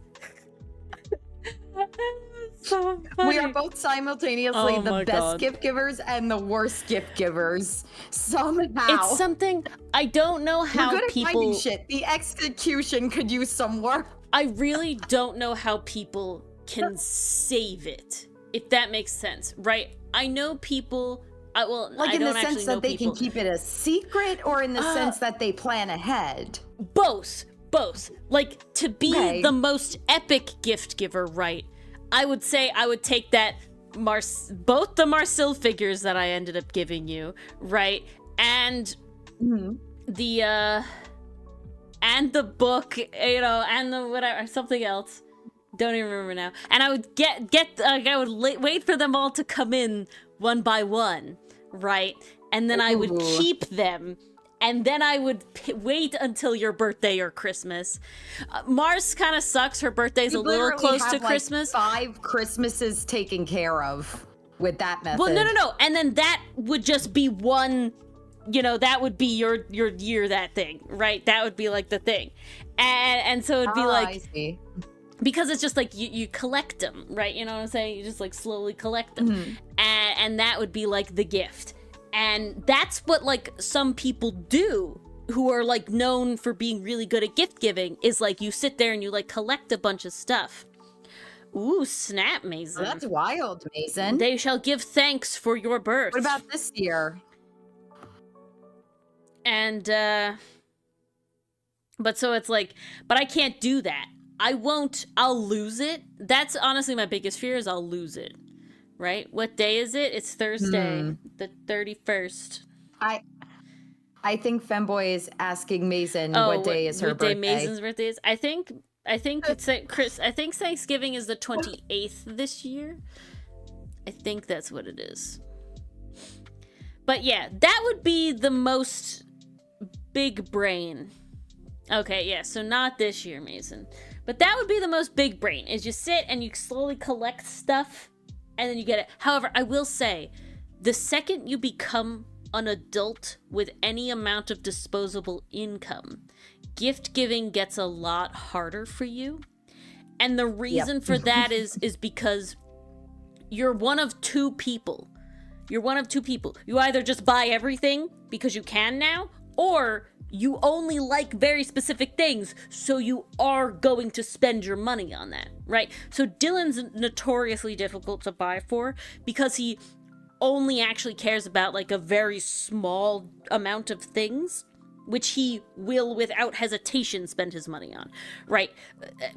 So funny. We are both simultaneously the best gift givers and the worst gift givers. Somehow. It's something, I don't know how We're good people... at finding shit. The execution could use some work. I really don't know how people can save it, if that makes sense, right? I know people, Well, Like I in the don't actually sense know that they people. can keep it a secret, or in the sense that they plan ahead? Both. Like, to be the most epic gift giver, right? I would say I would take that both the Marcel figures that I ended up giving you, right? And the book, you know, and the whatever, something else. Don't even remember now. And I would I would wait for them all to come in one by one, right? And then I would keep them. And then I would wait until your birthday or Christmas. Mars kind of sucks. Her birthday's a little close to Christmas. 5 Christmases taken care of with that method. Well, no. And then that would just be one, you know, that would be your year, that thing, right? That would be like the thing. And so it'd be like, I see. Because it's just like you collect them, right? You know what I'm saying? You just like slowly collect them. And that would be like the gift. And that's what like some people do who are like known for being really good at gift giving, is like you sit there and you like collect a bunch of stuff. Ooh, snap, Mason. Oh, that's wild, Mason. They shall give thanks for your birth. What about this year? And but so it's like, but I can't do that. I'll lose it. That's honestly my biggest fear, is I'll lose it. Right? What day is it? It's Thursday, the 31st. I think Femboy is asking Mason what day is her birthday. What day Mason's birthday is? I think it's Chris. I think Thanksgiving is the 28th this year. I think that's what it is. But yeah, that would be the most big brain. Okay, yeah, so not this year, Mason. But that would be the most big brain, is you sit and you slowly collect stuff and then you get it. However, I will say, the second you become an adult with any amount of disposable income, gift giving gets a lot harder for you. And the reason for that is because you're one of two people. You either just buy everything because you can now, or you only like very specific things, so you are going to spend your money on that, right? So Dylan's notoriously difficult to buy for because he only actually cares about like a very small amount of things, which he will without hesitation spend his money on, right?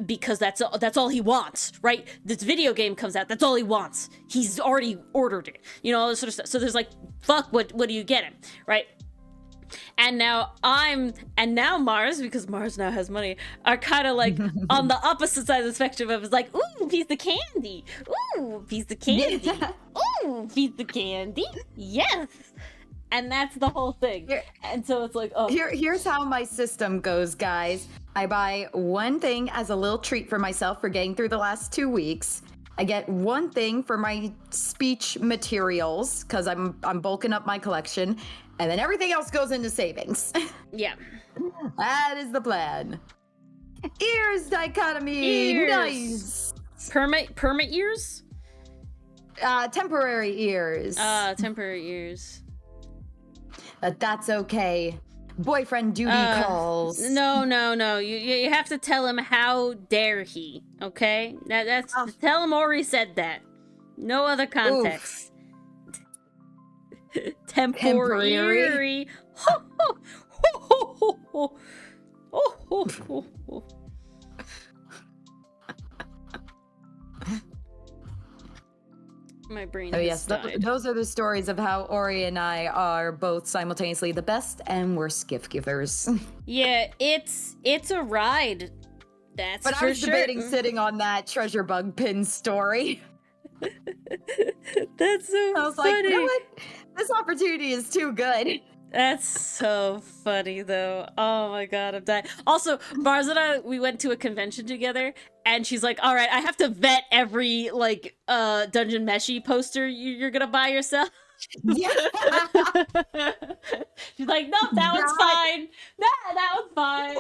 Because that's all he wants, right? This video game comes out, that's all he wants. He's already ordered it, you know, all this sort of stuff. So there's like, fuck, what do you get him, right? And now Mars, because Mars now has money, are kind of like on the opposite side of the spectrum of, it's like, ooh, piece of candy. Ooh, piece of candy. Ooh, piece of candy. Yes. And that's the whole thing. And so it's like, oh. Here's how my system goes, guys. I buy one thing as a little treat for myself for getting through the last 2 weeks. I get one thing for my speech materials, because I'm bulking up my collection. And then everything else goes into savings. Yeah. That is the plan. Ears dichotomy. Nice. Permit ears? Temporary ears. Temporary ears. But that's okay. Boyfriend duty calls. No. You have to tell him, how dare he, okay? Tell him Ori said that. No other context. Temporary. My brain. Oh yes, those are the stories of how Ori and I are both simultaneously the best and worst gift givers. Yeah, it's a ride. That's but for I was sure. debating sitting on that treasure bug pin story. That's so funny. I was like, you know what? This opportunity is too good. That's so funny, though. Oh my god, I'm dying. Also, Mars and I, we went to a convention together, and she's like, all right, I have to vet every, like, Dungeon Meshi poster you're gonna buy yourself. Yeah. She's like, nope, that one's fine. Nah, that one's fine.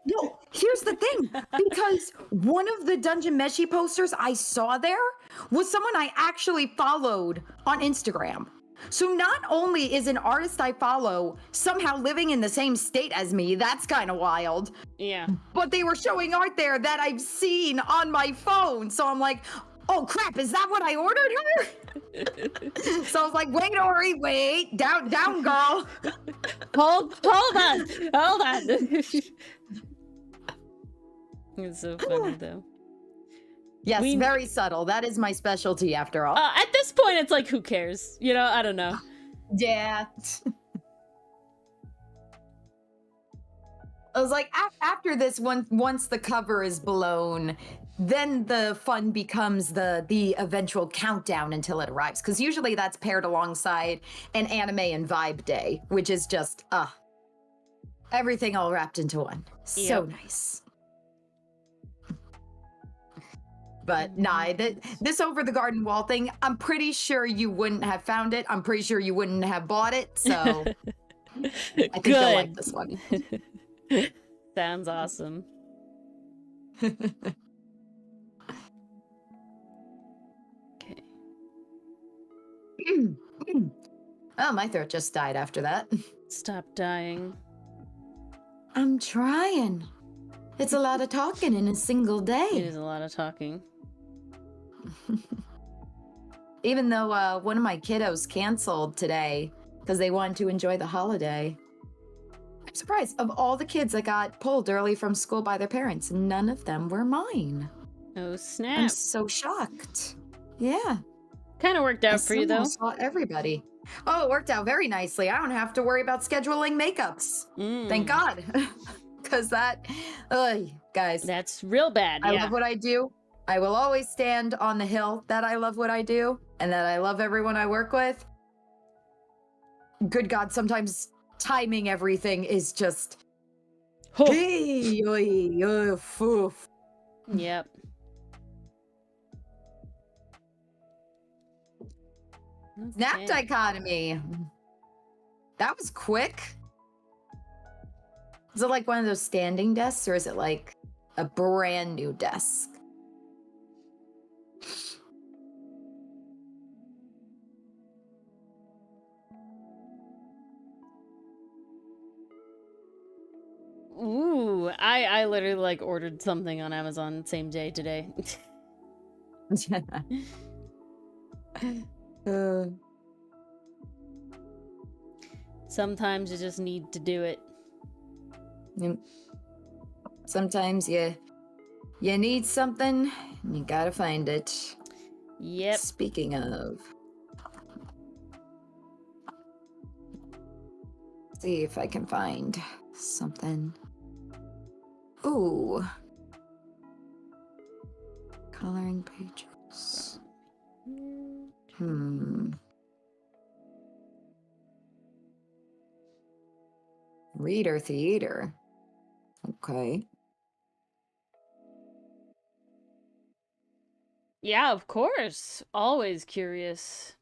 No, here's the thing, because one of the Dungeon Meshi posters I saw there was someone I actually followed on Instagram. So not only is an artist I follow somehow living in the same state as me, that's kind of wild. Yeah. But they were showing art there that I've seen on my phone. So I'm like, oh crap, is that what I ordered her? So I was like, wait, Ori, wait, down, girl. Hold on. It's so funny though. Yes, very subtle. That is my specialty after all. At this point, it's like, who cares? You know, I don't know. Yeah. I was like, after this, once the cover is blown, then the fun becomes the eventual countdown until it arrives. Because usually that's paired alongside an anime and vibe day, which is just, everything all wrapped into one. So nice. But nah, this over the garden wall thing, I'm pretty sure you wouldn't have found it. I'm pretty sure you wouldn't have bought it. So I think you'll like this one. Sounds awesome. Okay. Oh, my throat just died after that. Stop dying. I'm trying. It's a lot of talking in a single day. It is a lot of talking. Even though one of my kiddos canceled today because they wanted to enjoy the holiday. I'm surprised. Of all the kids that got pulled early from school by their parents, none of them were mine. Oh, snap. I'm so shocked. Yeah. Kind of worked out for you, though. I saw everybody. Oh, it worked out very nicely. I don't have to worry about scheduling makeups. Thank God. Because that, guys. That's real bad, I love what I do. I will always stand on the hill that I love what I do and that I love everyone I work with. Good God, sometimes timing everything is just... Hey, Yep. Snap dichotomy. That was quick. Is it like one of those standing desks or is it like a brand new desk? Ooh, I literally like ordered something on Amazon same day today. Sometimes you just need to do it. Sometimes you need something and you gotta find it. Yep. Speaking of, see if I can find something. Ooh. Coloring pages. Reader theater. Okay. Yeah, of course. Always curious.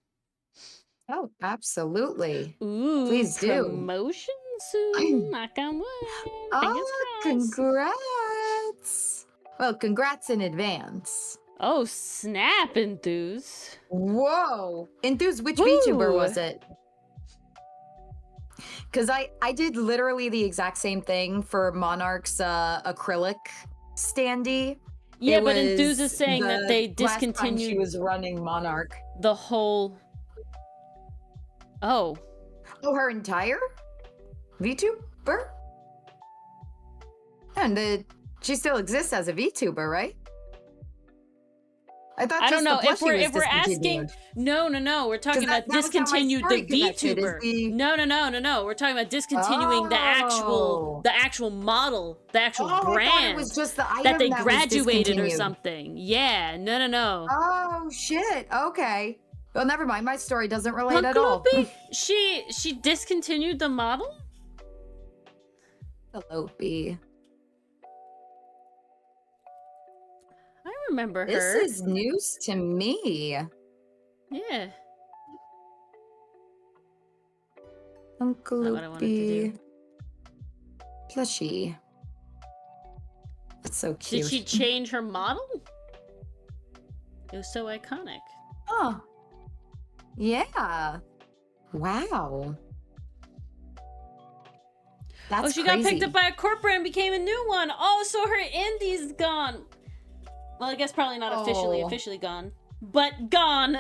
Oh, absolutely. Ooh, please do. Promotion soon. Knock on wood. Oh, congrats. Well, congrats in advance. Oh, snap, Enthuse. Whoa. Enthuse, which VTuber was it? Because I did literally the exact same thing for Monarch's acrylic standee. Yeah, but Enthuse is saying that they discontinued. Last time she was running Monarch. The whole. Oh. Oh, her entire VTuber? And she still exists as a VTuber, right? I thought. I don't know if we're asking. No. We're talking about discontinued the VTuber. No. We're talking about discontinuing the actual model, the actual brand. I thought it was just the item that they graduated or something. Yeah. No. Oh shit. Okay. Well, never mind. My story doesn't relate at all. She discontinued the model. Penelope. I remember her. This is news to me. Yeah. Uncle Loopy. Plushie. That's so cute. Did she change her model? It was so iconic. Oh. Yeah. Wow. That's she crazy. got picked up by a corporate and became a new one. Oh, so her indie's gone. Well, I guess probably not officially Oh. gone, but gone.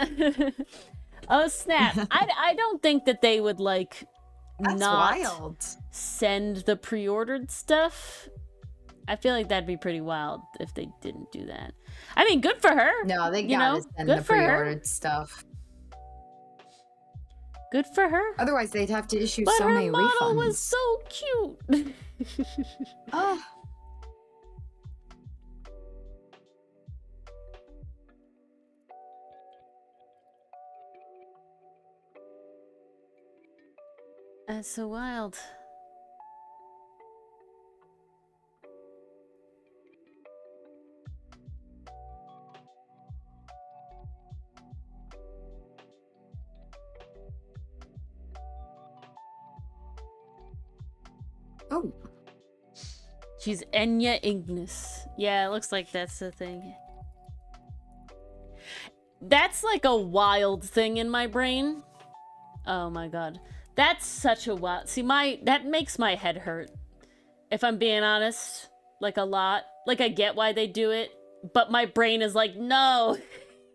Oh snap! I don't think that they would like That's not wild. send the pre-ordered stuff. I feel like that'd be pretty wild if they didn't do that. I mean, good for her. No, they you gotta know? send Good the for her. pre-ordered stuff. Good for her. Otherwise, they'd have to issue But so her many model refunds. was so cute. Oh. That's so wild. Oh. She's Enya Ignis. Yeah, it looks like that's the thing. That's like a wild thing in my brain. Oh my god. That's such a wild... See, that makes my head hurt. If I'm being honest. Like, a lot. Like, I get why they do it. But my brain is like, no!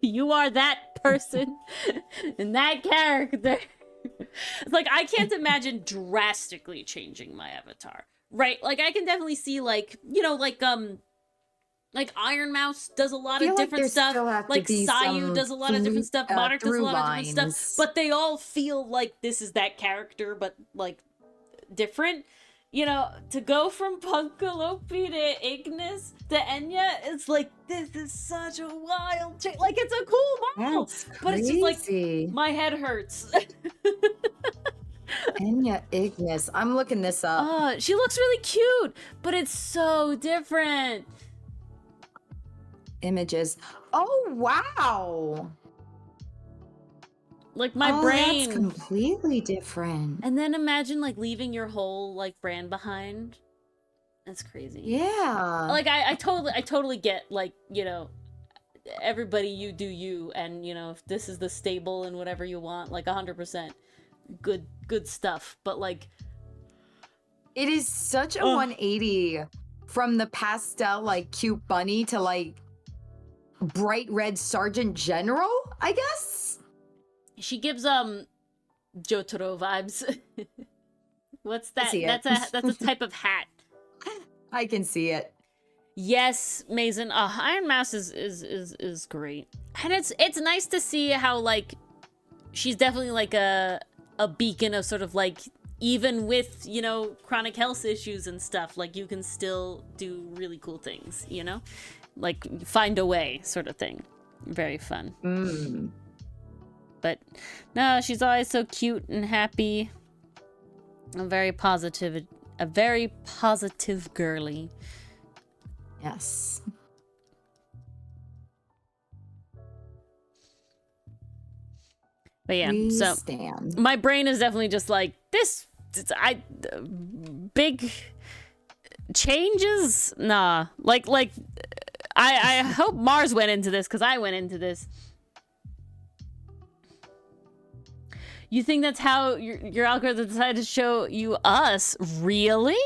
You are that person. And that character. It's like, I can't imagine drastically changing my avatar. Right? Like, I can definitely see, like, you know, like Iron Mouse does a lot of different stuff. Like Sayu does a lot of different stuff. Monarch does a lot of different stuff. But they all feel like this is that character, but like different. You know, to go from Punkalope to Ignis to Enya, it's like, this is such a wild change. Like, it's a cool model. But it's just like, my head hurts. Enya Ignis. I'm looking this up. She looks really cute, but it's so different. Images. Oh, wow. Like, my brain. That's completely different. And then imagine, like, leaving your whole, like, brand behind. That's crazy. Yeah. Like, I totally get, like, you know, everybody, you do you, and, you know, if this is the stable and whatever you want, like, 100% good stuff. But, like... It is such a 180 from the pastel, like, cute bunny to, like, bright red Sergeant General, I guess? She gives Jotaro vibes. What's that? That's a type of hat. I can see it. Yes, Mason. Iron Mouse is great. And it's nice to see how, like, she's definitely like a beacon of sort of like, even with, you know, chronic health issues and stuff, like, you can still do really cool things, you know? Like, find a way sort of thing. Very fun. But no, she's always so cute and happy. A very positive girly. Yes. But yeah, so stand. My brain is definitely just like, big changes? Nah. Like I hope Mars went into this, because I went into this. You think that's how your algorithm decided to show you us? Really?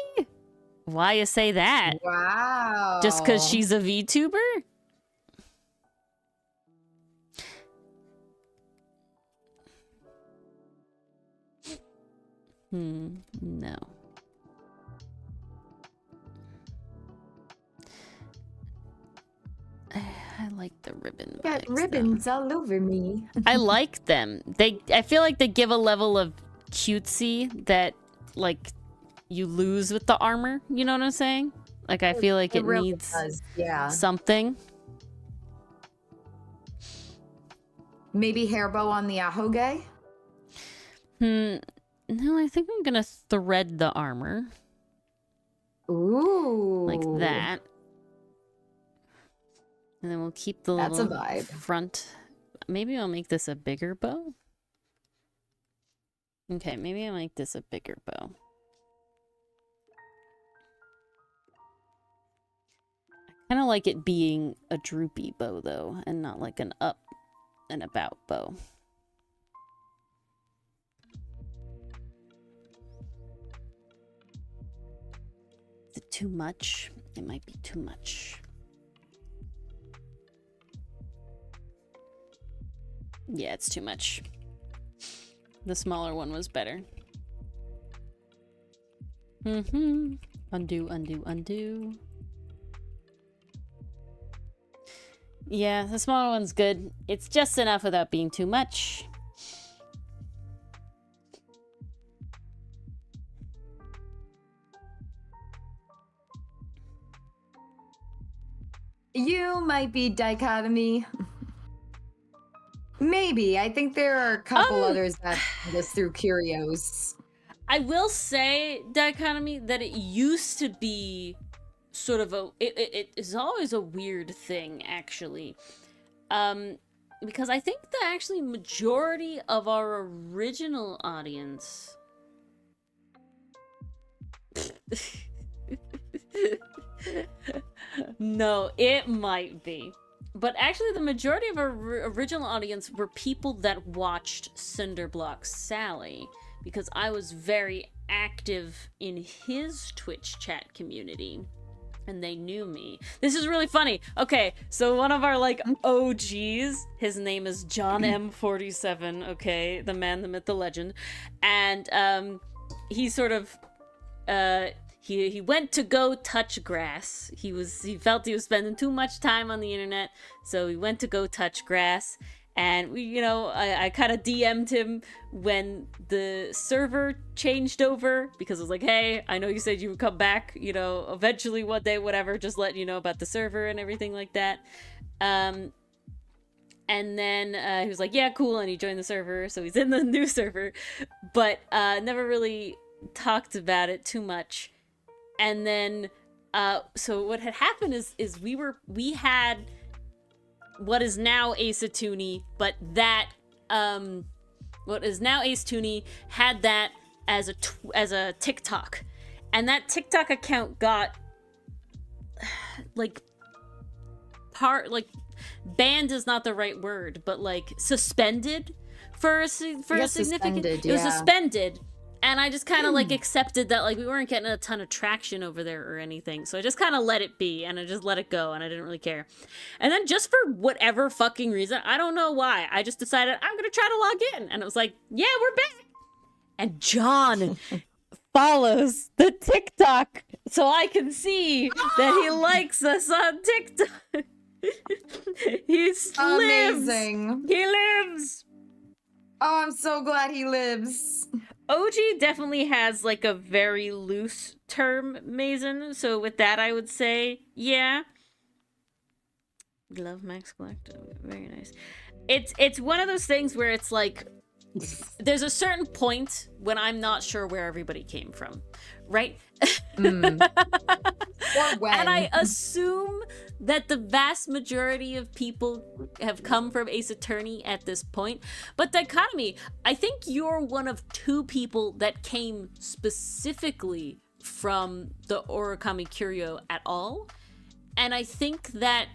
Why you say that? Wow. Just because she's a VTuber? No. I like the ribbon. Got ribbons all over me. I like them. I feel like they give a level of cutesy that, like, you lose with the armor. You know what I'm saying? Like, I feel like it really needs something. Maybe hair bow on the ahoge? No, I think I'm gonna thread the armor. Ooh. Like that. And then we'll keep the little vibe. Front. Maybe I'll make this a bigger bow. Okay, maybe I'll make this a bigger bow. I kind of like it being a droopy bow, though, and not like an up and about bow. Is it too much? It might be too much. Yeah, it's too much. The smaller one was better. Undo, undo, undo. Yeah, the smaller one's good. It's just enough without being too much. You might be dichotomy. Maybe. I think there are a couple others that find us through curios. I will say, dichotomy, that it used to be sort of a... It is always a weird thing, actually. Because I think the actually majority of our original audience... No, it might be. But actually, the majority of our original audience were people that watched Cinderblock Sally, because I was very active in his Twitch chat community, and they knew me. This is really funny. Okay, so one of our, like, OGs, his name is John M47, okay? The man, the myth, the legend. And, he sort of, He went to go touch grass. He felt he was spending too much time on the internet, so he went to go touch grass. And I kind of DM'd him when the server changed over, because I was like, hey, I know you said you would come back, eventually one day, whatever, just letting you know about the server and everything like that. And then he was like, yeah, cool, and he joined the server, so he's in the new server, but never really talked about it too much. And then, so what had happened is we had what is now Ace Attorney, but that, what is now Ace Tooney had that as a TikTok. And that TikTok account got, banned is not the right word, but, suspended for a significant... It was suspended. And I just kind of, accepted that, we weren't getting a ton of traction over there or anything. So I just kind of let it be, and I just let it go, and I didn't really care. And then just for whatever fucking reason, I don't know why, I just decided I'm going to try to log in. And it was like, yeah, we're back. And John follows the TikTok so I can see that he likes us on TikTok. He lives. Amazing. He lives. Oh, I'm so glad he lives. OG definitely has, a very loose term, Mason. So with that, I would say, yeah. Love Max Collective. Very nice. It's one of those things where it's there's a certain point when I'm not sure where everybody came from, right? Or when. And I assume that the vast majority of people have come from Ace Attorney at this point. But Dichotomy, I think you're one of two people that came specifically from the Origami Curio at all. And I think that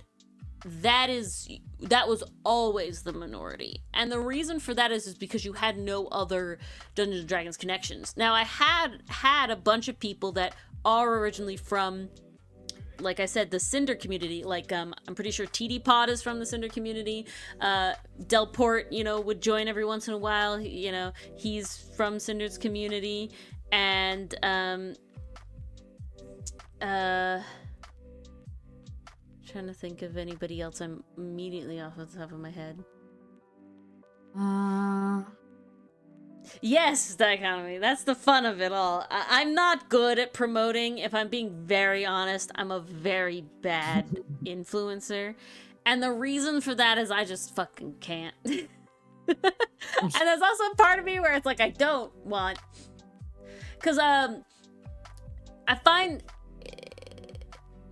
was always the minority. And the reason for that is because you had no other Dungeons & Dragons connections. Now, I had a bunch of people that are originally from, like I said, the Cinder community. I'm pretty sure TD Pod is from the Cinder community. Delport, would join every once in a while. He's from Cinder's community. And, trying to think of anybody else I'm immediately off the top of my head. Yes, Dichotomy. That's the fun of it all. I'm not good at promoting. If I'm being very honest, I'm a very bad influencer. And the reason for that is I just fucking can't. And there's also a part of me where it's I don't want. Because, I find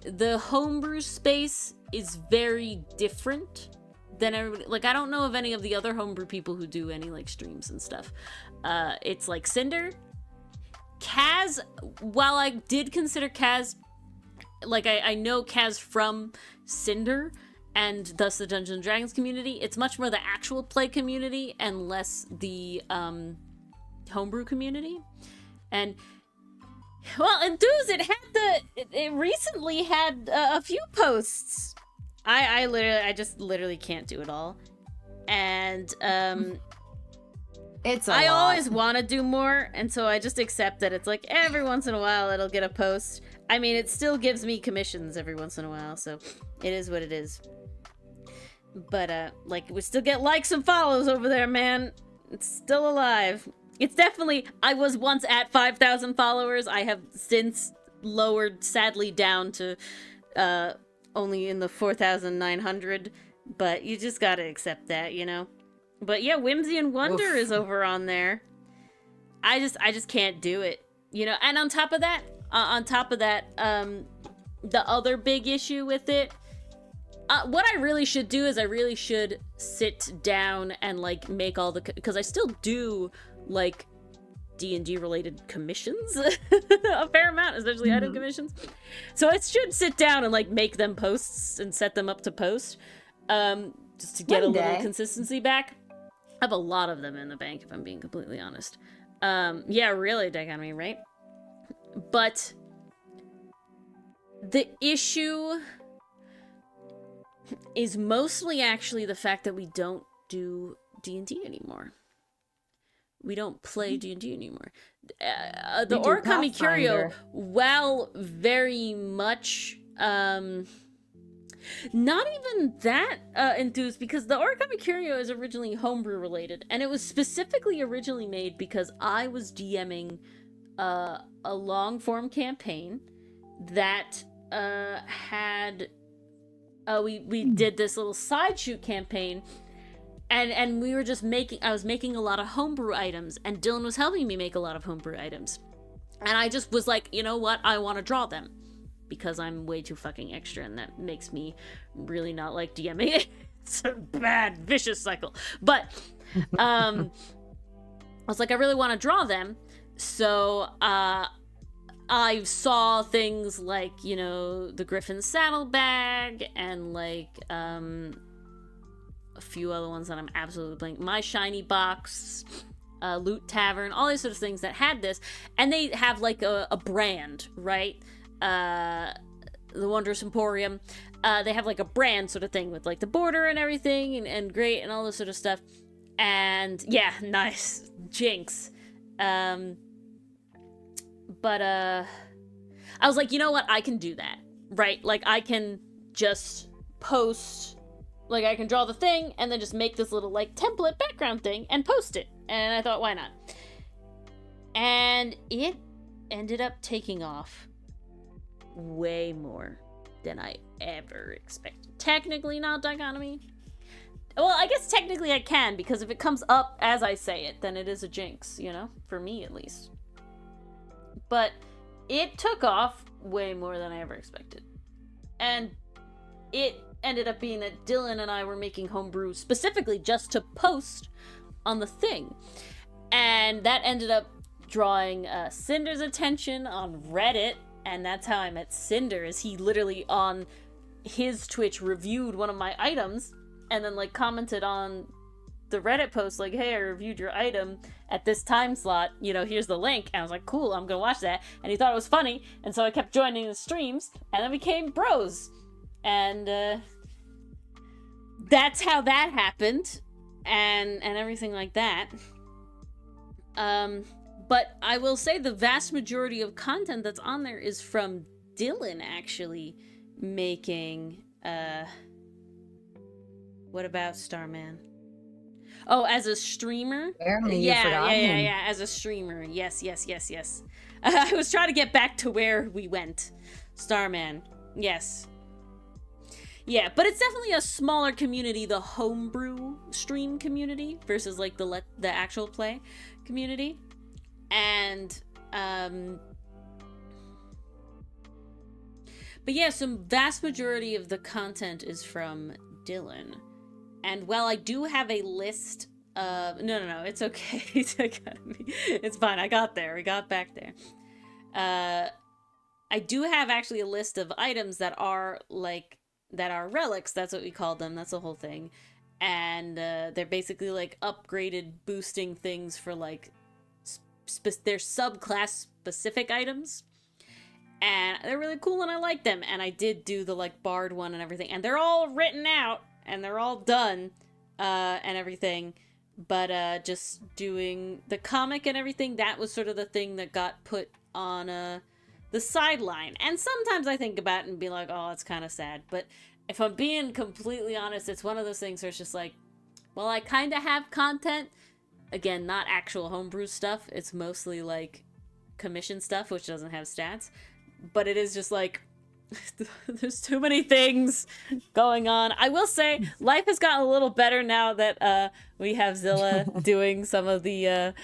the homebrew space is very different than everybody. I don't know of any of the other homebrew people who do any streams and stuff. It's Cinder, Kaz. While I did consider Kaz, I know Kaz from Cinder and thus the Dungeons & Dragons community. It's much more the actual play community and less the homebrew community. And well, Enthuse, it recently had a few posts. I just literally can't do it all. And It's a I lot. always want to do more, and so I just accept that it's like every once in a while it'll get a post. I mean, it still gives me commissions every once in a while, so it is what it is. But like, we still get likes and follows over there, man. It's still alive. It's definitely, I was once at 5,000 followers. I have since lowered, sadly, down to only in the 4,900, but you just gotta accept that, you know? But yeah, Whimsy and Wonder Oof. is over on there. I just can't do it, you know? And on top of that, the other big issue with it, what I really should do is I really should sit down and, like, make all the... Because I still do, like, D&D related commissions. A fair amount, especially item commissions. So I should sit down and, like, make them posts and set them up to post. Just to get a little consistency back. I have a lot of them in the bank, if I'm being completely honest. Yeah, really, dichotomy, right? But the issue is mostly actually the fact that we don't do D&D anymore. We don't play D&D anymore. The Origami Curio, while very much not even that enthused, because the Origami Curio is originally homebrew related, and it was specifically originally made because I was DMing a long form campaign that had we did this little side shoot campaign, and we were just I was making a lot of homebrew items, and Dylan was helping me make a lot of homebrew items, and I just was like, you know what, I want to draw them. Because I'm way too fucking extra, and that makes me really not like DMing. It's a bad, vicious cycle. But, I was like, I really want to draw them. So, I saw things like, you know, the Griffin Saddlebag, and, like, a few other ones that I'm absolutely blank. My Shiny Box, Loot Tavern, all these sort of things that had this. And they have, like, a brand, right? The Wondrous Emporium, they have like a brand sort of thing with like the border and everything, and great and all this sort of stuff. And yeah, nice. Jinx. But I was like, you know what, I can do that, right? Like, I can just post, like, I can draw the thing and then just make this little like template background thing and post it. And I thought, why not? And it ended up taking off way more than I ever expected. Technically not dichotomy. Well, I guess technically I can, because if it comes up as I say it, then it is a jinx, you know? For me, at least. But it took off way more than I ever expected. And it ended up being that Dylan and I were making homebrew specifically just to post on the thing. And that ended up drawing Cinder's attention on Reddit. And that's how I met Cinder, is he literally on his Twitch reviewed one of my items and then like commented on the Reddit post like, hey, I reviewed your item at this time slot, you know, here's the link. And I was like, cool, I'm gonna watch that. And he thought it was funny, and so I kept joining the streams, and then we became bros. And that's how that happened, and everything like that. But I will say the vast majority of content that's on there is from Dylan actually making, what about Starman? Oh, as a streamer? Apparently you yeah, forgot him. yeah, as a streamer. Yes. I was trying to get back to where we went. Starman. Yes. Yeah, but it's definitely a smaller community, the homebrew stream community, versus like the actual play community. And but yeah, some vast majority of the content is from Dylan. And while I do have a list of no, it's okay. It's fine. I got there. We got back there. I do have actually a list of items that are relics. That's what we call them. That's the whole thing. And they're basically like upgraded boosting things for like they're subclass specific items, and they're really cool and I like them. And I did do the like bard one and everything, and they're all written out and they're all done. and everything, but just doing the comic and everything, that was sort of the thing that got put on the sideline. And sometimes I think about it and be like, oh, it's kind of sad. But if I'm being completely honest, it's one of those things where it's just like, well, I kind of have content. Again, not actual homebrew stuff. It's mostly like commission stuff, which doesn't have stats. But it is just like, there's too many things going on. I will say, life has gotten a little better now that we have Zilla doing some of the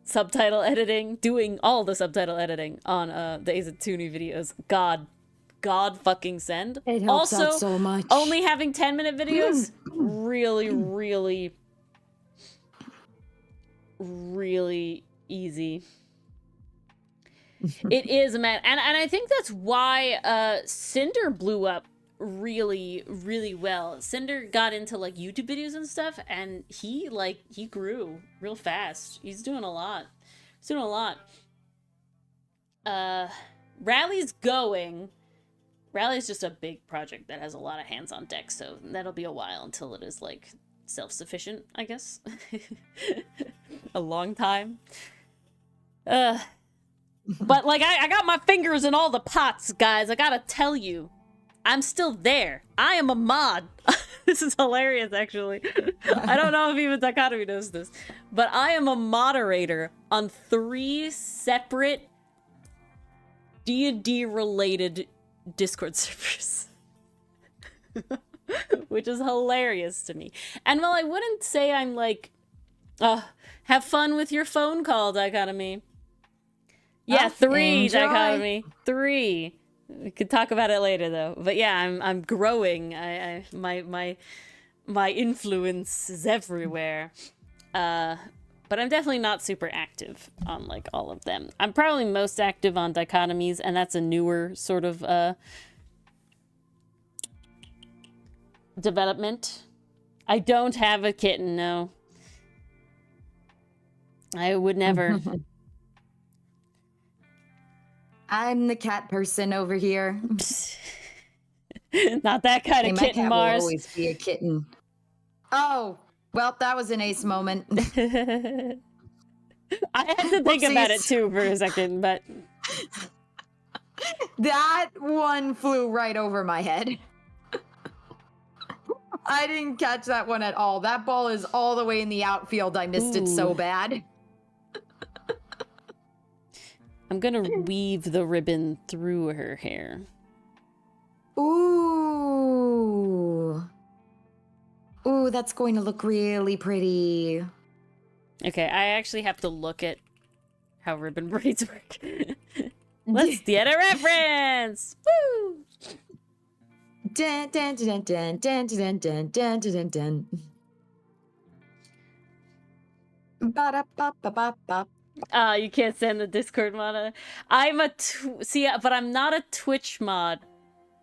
subtitle editing, doing all the subtitle editing on the Ace Attorney videos. God fucking send. It helps also, out so much. Only having 10-minute videos, really, really, really easy. It is, man. And I think that's why Cinder blew up really, really well. Cinder got into like YouTube videos and stuff, and he grew real fast. He's doing a lot. He's doing a lot. Rally's going. Rally's just a big project that has a lot of hands on deck, so that'll be a while until it is like self-sufficient, I guess. A long time. But like I got my fingers in all the pots, guys. I gotta tell you, I'm still there. I am a mod. This is hilarious, actually. I don't know if even Dichotomy knows this, but I am a moderator on 3 separate D&D related Discord servers. Which is hilarious to me. And while I wouldn't say I'm like, have fun with your phone call, Dichotomy. Yeah, 3, enjoy. Dichotomy. 3. We could talk about it later, though. But yeah, I'm growing. My influence is everywhere. But I'm definitely not super active on like all of them. I'm probably most active on Dichotomies, and that's a newer sort of development. I don't have a kitten, no. I would never. I'm the cat person over here. Not that kind of my kitten, cat Mars. will always be a kitten. Oh, well, that was an ace moment. I had to think about it too for a second, but that one flew right over my head. I didn't catch that one at all. That ball is all the way in the outfield. I missed it so bad. I'm gonna weave the ribbon through her hair. Ooh. Ooh, that's going to look really pretty. Okay, I actually have to look at how ribbon braids work. Let's get a reference! Woo! Dun, dun, dun, dun, dun, dun, dun, dun, dun, dun. Ba-da-ba-ba-ba-ba. You can't send the Discord mod. But I'm not a Twitch mod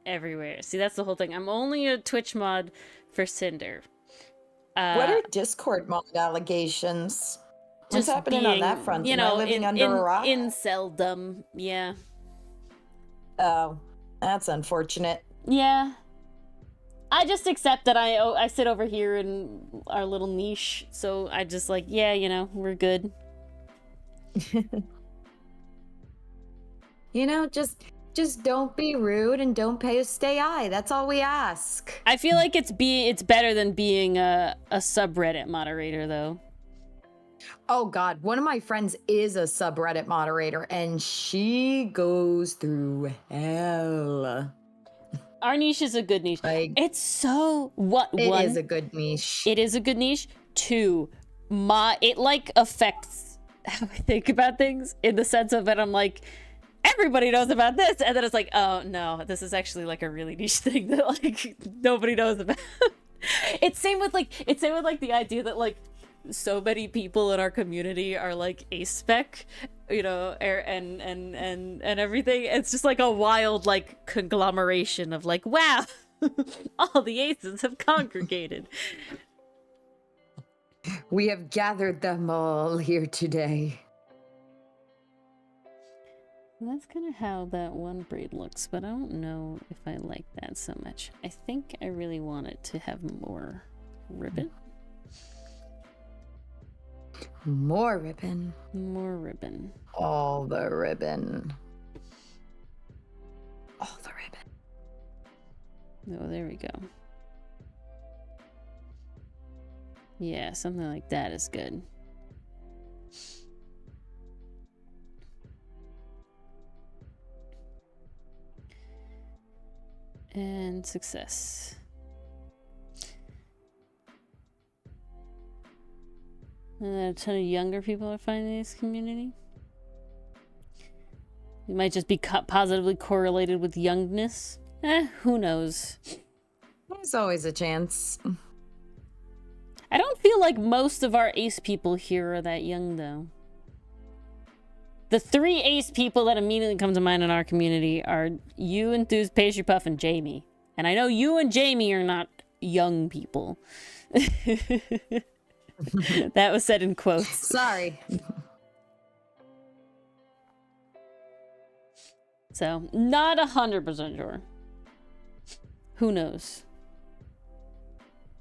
everywhere. See, that's the whole thing. I'm only a Twitch mod for Cinder. What are Discord mod allegations? What's happening on that front? You Am know, I living under a rock? Inceldom, yeah. Oh, that's unfortunate. Yeah. I just accept that I sit over here in our little niche, so I just like, yeah, you know, we're good. You know, just don't be rude and don't pay us stay high. That's all we ask. I feel like it's better than being a subreddit moderator, though. Oh God, one of my friends is a subreddit moderator, and she goes through hell. Our niche is a good niche. Like, it's so It is a good niche. It is a good niche. 2, it like affects how I think about things in the sense of that I'm like, everybody knows about this, and then it's like, oh no, this is actually like a really niche thing that like nobody knows about. It's same with like the idea that like so many people in our community are like ace spec, you know, and everything. It's just like a wild like conglomeration of like, wow, all the aces have congregated. We have gathered them all here today. That's kind of how that one braid looks, but I don't know if I like that so much. I think I really want it to have more ribbon. More ribbon. More ribbon. All the ribbon. All the ribbon. Oh, there we go. Yeah, something like that is good. And success. A ton of younger people are finding this community. It might just be positively correlated with youngness. Who knows? There's always a chance. I don't feel like most of our ace people here are that young, though. The 3 ace people that immediately come to mind in our community are you, Enthused, Pastry Puff, and Jamie. And I know you and Jamie are not young people. That was said in quotes. Sorry. So, not 100% sure. Who knows?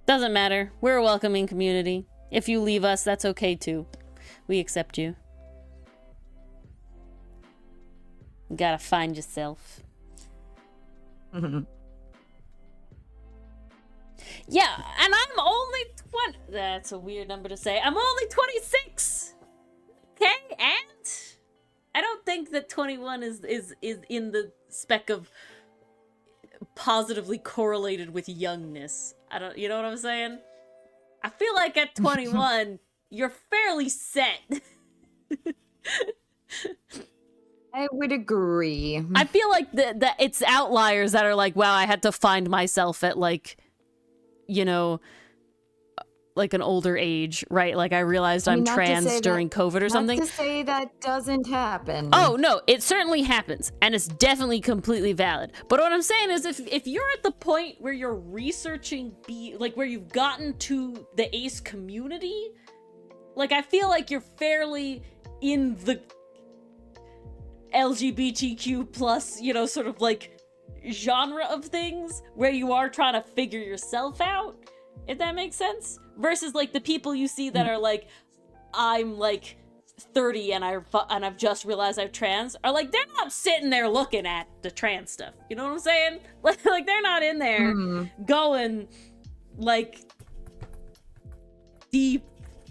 Doesn't matter. We're a welcoming community. If you leave us, that's okay too. We accept you. You gotta find yourself. Yeah, and I'm only 20. That's a weird number to say. I'm only 26. Okay, and I don't think that 21 is in the spec of positively correlated with youngness. I don't, you know what I'm saying? I feel like at 21, you're fairly set. I would agree. I feel like the it's outliers that are like, wow, I had to find myself at like, you know, like an older age, right? Like I realized I'm trans during COVID or something. Not to say that doesn't happen. Oh, no, it certainly happens. And it's definitely completely valid. But what I'm saying is if you're at the point where you're researching, like where you've gotten to the ace community, like I feel like you're fairly in the LGBTQ plus, you know, sort of like genre of things where you are trying to figure yourself out, if that makes sense. Versus like the people you see that are like, I'm like 30 and I've just realized I'm trans, are like, they're not sitting there looking at the trans stuff. You know what I'm saying? Like they're not in there going like deep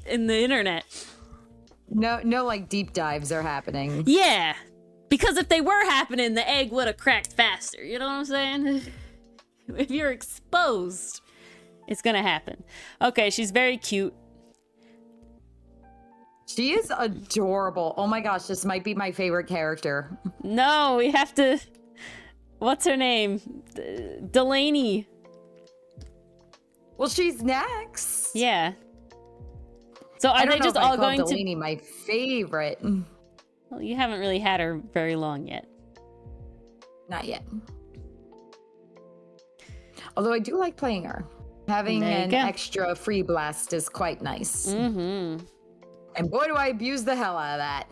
in the internet. No, like deep dives are happening. Yeah. Because if they were happening, the egg would have cracked faster. You know what I'm saying? If you're exposed, it's gonna happen. Okay, she's very cute. She is adorable. Oh my gosh, this might be my favorite character. No, we have to... What's her name? Delaney. Well, she's next. Yeah. So are they just all going Delaney my favorite. Well, you haven't really had her very long yet. Not yet. Although I do like playing her. Having an extra free blast is quite nice. Mm-hmm. And boy, do I abuse the hell out of that.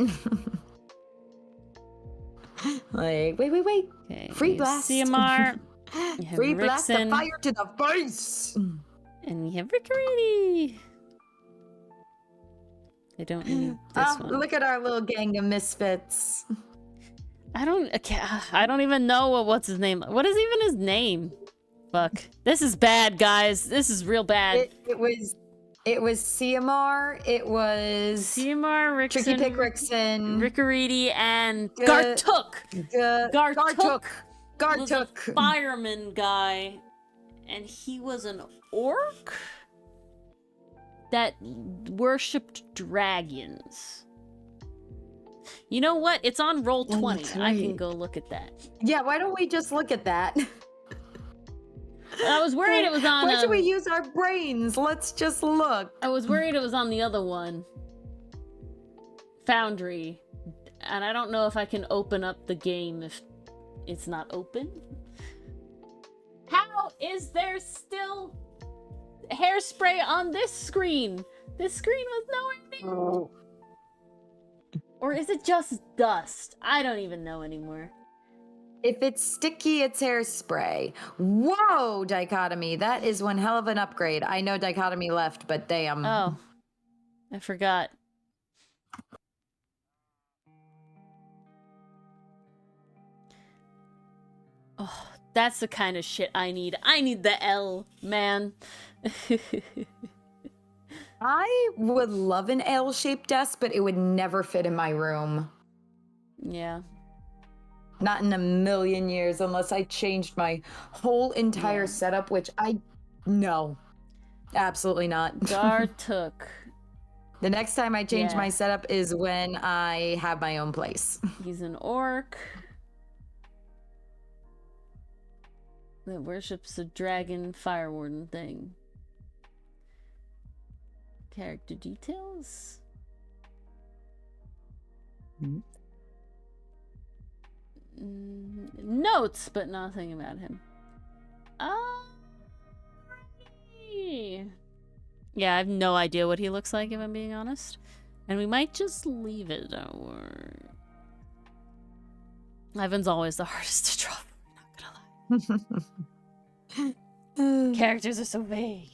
Like, wait. Okay, free blast. CMR. Free blast of fire to the face. And you have Rickery. I don't need this one. Look at our little gang of misfits. I don't even know what's his name. What is even his name? Fuck. This is bad, guys. This is real bad. It was CMR. It was CMR, Rickson, Tricky Pick Rickson, Rickery, and Gartuk. Gartuk was a fireman guy, and he was an orc that worshipped dragons. You know what? It's on Roll20. I can go look at that. Yeah, why don't we just look at that? I was worried it was on... Why should we use our brains? Let's just look. I was worried it was on the other one. Foundry. And I don't know if I can open up the game if it's not open. How is there still hairspray on this screen? This screen was nowhere near. Or is it just dust? I don't even know anymore. If it's sticky, it's hairspray. Whoa, Dichotomy. That is one hell of an upgrade. I know Dichotomy left, but damn. Oh, I forgot. Oh, that's the kind of shit I need. I need the L, man. I would love an L-shaped desk, but it would never fit in my room. Yeah. Not in a million years, unless I changed my whole entire setup, which no, absolutely not. Gartook. The next time I change my setup is when I have my own place. He's an orc that worships a dragon fire warden thing. Character details? Notes, but nothing about him. Yeah, I have no idea what he looks like, if I'm being honest. And we might just leave it. Ivan's always the hardest to draw. I'm not gonna lie. Characters are so vague.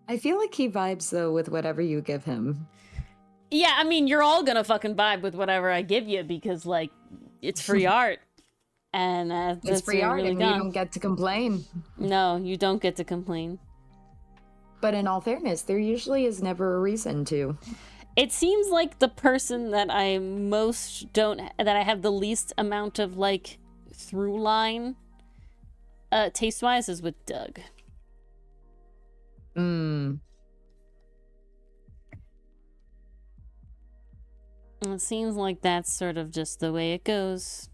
I feel like he vibes, though, with whatever you give him. Yeah, I mean, you're all gonna fucking vibe with whatever I give you because, like, it's free art. And it's free art, really and you don't get to complain. No, you don't get to complain. But in all fairness, there usually is never a reason to. It seems like the person that I have the least amount of, like, through line, taste-wise, is with Doug. It seems like that's sort of just the way it goes.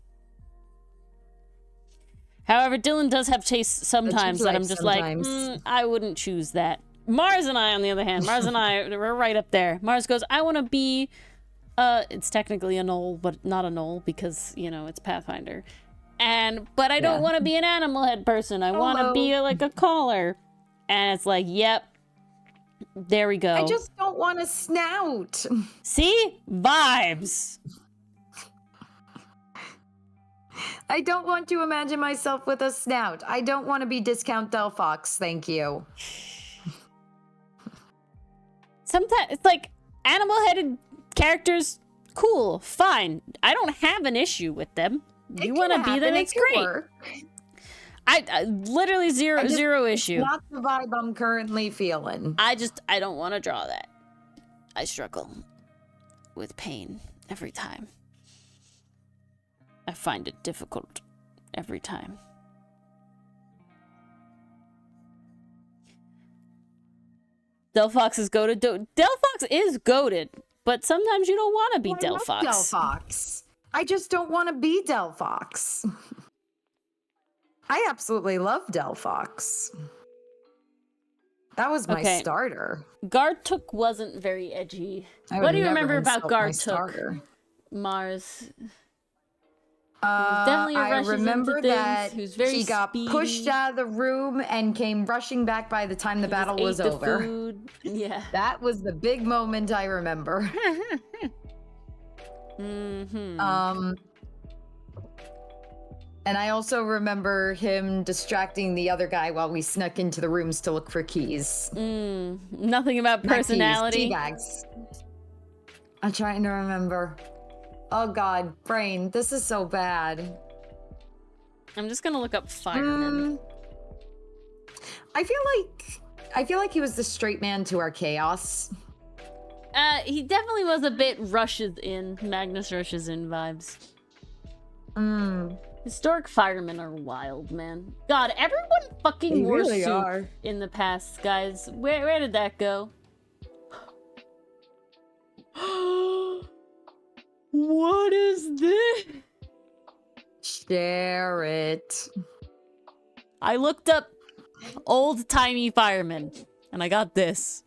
However, Dylan does have taste sometimes that I'm just sometimes. Like, I wouldn't choose that. Mars and I, on the other hand, we're right up there. Mars goes, I want to be, it's technically a gnoll, but not a gnoll because, you know, it's Pathfinder. But I don't want to be an animal head person. I want to be like a collar. And it's like, yep. There we go. I just don't want a snout. See? Vibes. I don't want to imagine myself with a snout. I don't want to be discount Delphox, thank you. Sometimes it's like animal-headed characters, cool, fine. I don't have an issue with them. You want to be them, it's great. Work. I literally zero issue. It's not the vibe I'm currently feeling. I don't want to draw that. I struggle with pain every time. I find it difficult every time. Delphox is goated. Delphox is goated, but sometimes you don't want to be Delphox. Delphox. I just don't want to be Delphox. I absolutely love Delphox. That was my starter. Gartook wasn't very edgy. What do you remember about Gartook? Mars. I remember that he got pushed out of the room and came rushing back by the time the battle was over. Food. Yeah. That was the big moment I remember. And I also remember him distracting the other guy while we snuck into the rooms to look for keys. Nothing about personality. Tea bags. I'm trying to remember. Oh god, brain, this is so bad. I'm just gonna look up fireman. I feel like he was the straight man to our chaos. He definitely was a bit Magnus rushes in vibes. Historic firemen are wild, man. God, everyone fucking wore suit in the past, guys. Where did that go? What is this? Share it. I looked up old-timey firemen, and I got this.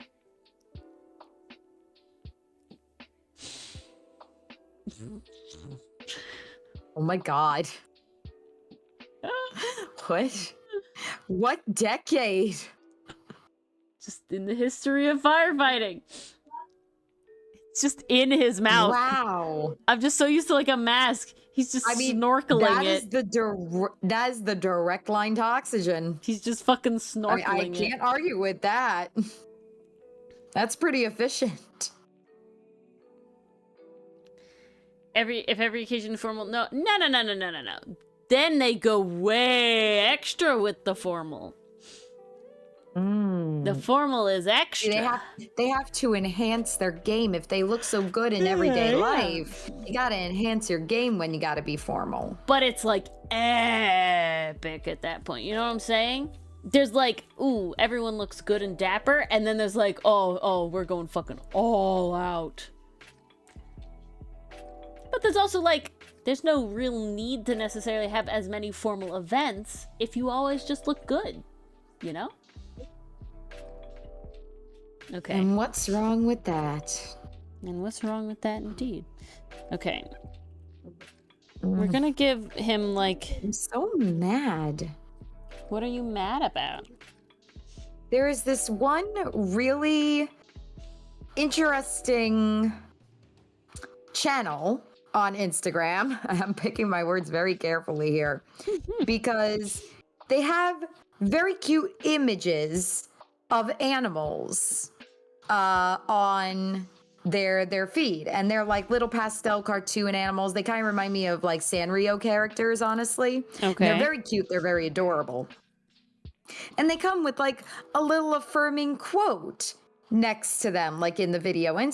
Oh my god. What decade? Just in the history of firefighting. It's just in his mouth. Wow. I'm just so used to like a mask. He's just snorkeling it. That is the direct line to oxygen. He's just fucking snorkeling I can't argue with that. That's pretty efficient. every occasion is formal. No. Then they go way extra with the formal. The formal is extra. They have to enhance their game. If they look so good in everyday life, you gotta enhance your game when you gotta be formal. But it's like epic at that point. You know what I'm saying? There's like, ooh, everyone looks good and dapper, and then there's like, oh, we're going fucking all out. But there's also like, there's no real need to necessarily have as many formal events if you always just look good, you know? Okay. And what's wrong with that? And what's wrong with that indeed? Okay. We're gonna give him like... I'm so mad. What are you mad about? There is this one really interesting channel on Instagram. I'm picking my words very carefully here because they have very cute images of animals on their feed, and they're like little pastel cartoon animals. They kind of remind me of like Sanrio characters, honestly. Okay. And they're very cute, they're very adorable, and they come with like a little affirming quote next to them, like in the video, and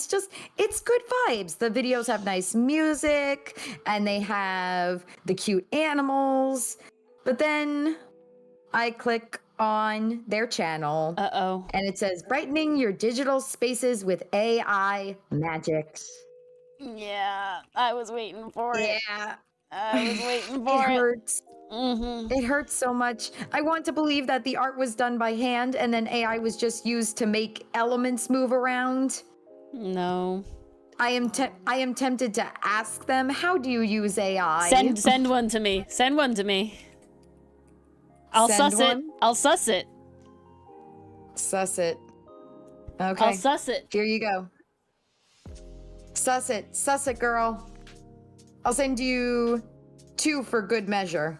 it's good vibes. The videos have nice music and they have the cute animals, but then I click on their channel. And it says, brightening your digital spaces with AI magics. Yeah, I was waiting for it. Yeah. I was waiting for it. It hurts. It hurts so much. I want to believe that the art was done by hand and then AI was just used to make elements move around. No. I am tempted to ask them, how do you use AI? Send one to me. Send one to me. I'll suss it. I'll suss it. Suss it. Okay. I'll suss it. Here you go. Suss it. Suss it, girl. I'll send you 2 for good measure.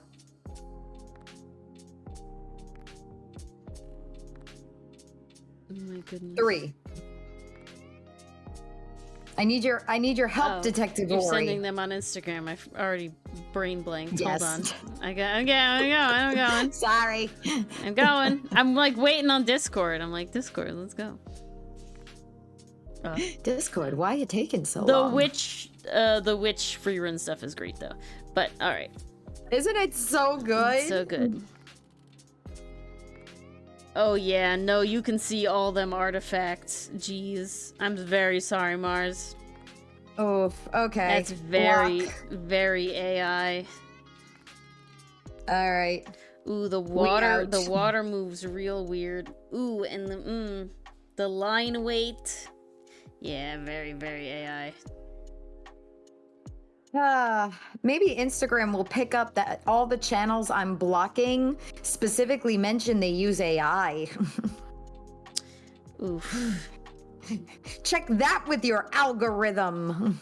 Oh my goodness. 3. I need your help, Detective Ori. You're sending them on Instagram. I've already brain blanked. Yes. Hold on. I'm going. Sorry. I'm going. I'm like waiting on Discord. I'm like, Discord, let's go. Discord, why are you taking so long? The witch free run stuff is great though. But all right. Isn't it so good? It's so good. Oh yeah, no, you can see all them artifacts. Jeez. I'm very sorry, Mars. Oof, okay. That's very AI. Alright. Ooh, the water moves real weird. Ooh, and the line weight. Yeah, very AI. Maybe Instagram will pick up that all the channels I'm blocking specifically mention they use AI. Oof. Check that with your algorithm.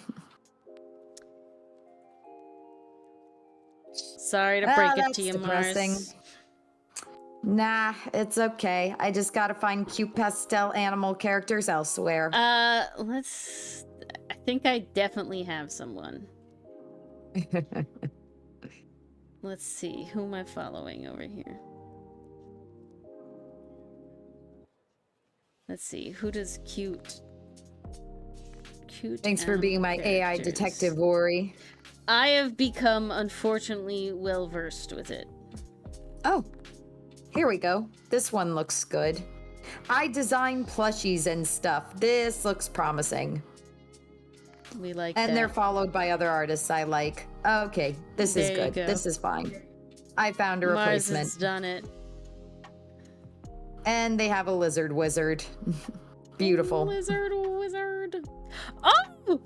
Sorry to break it to you, depressing. Mars. Nah, it's okay. I just gotta find cute pastel animal characters elsewhere. I think I definitely have someone. Let's see, who am I following over here? Let's see, who does cute Thanks for being my AI detective, Ori. I have become, unfortunately, well versed with it. Oh, here we go. This one looks good. I design plushies and stuff. This looks promising. We like and that. They're followed by other artists I like. Okay, this is good. Go. This is fine. I found a replacement. Mars has done it. And they have a lizard wizard. Beautiful. Lizard wizard. Oh!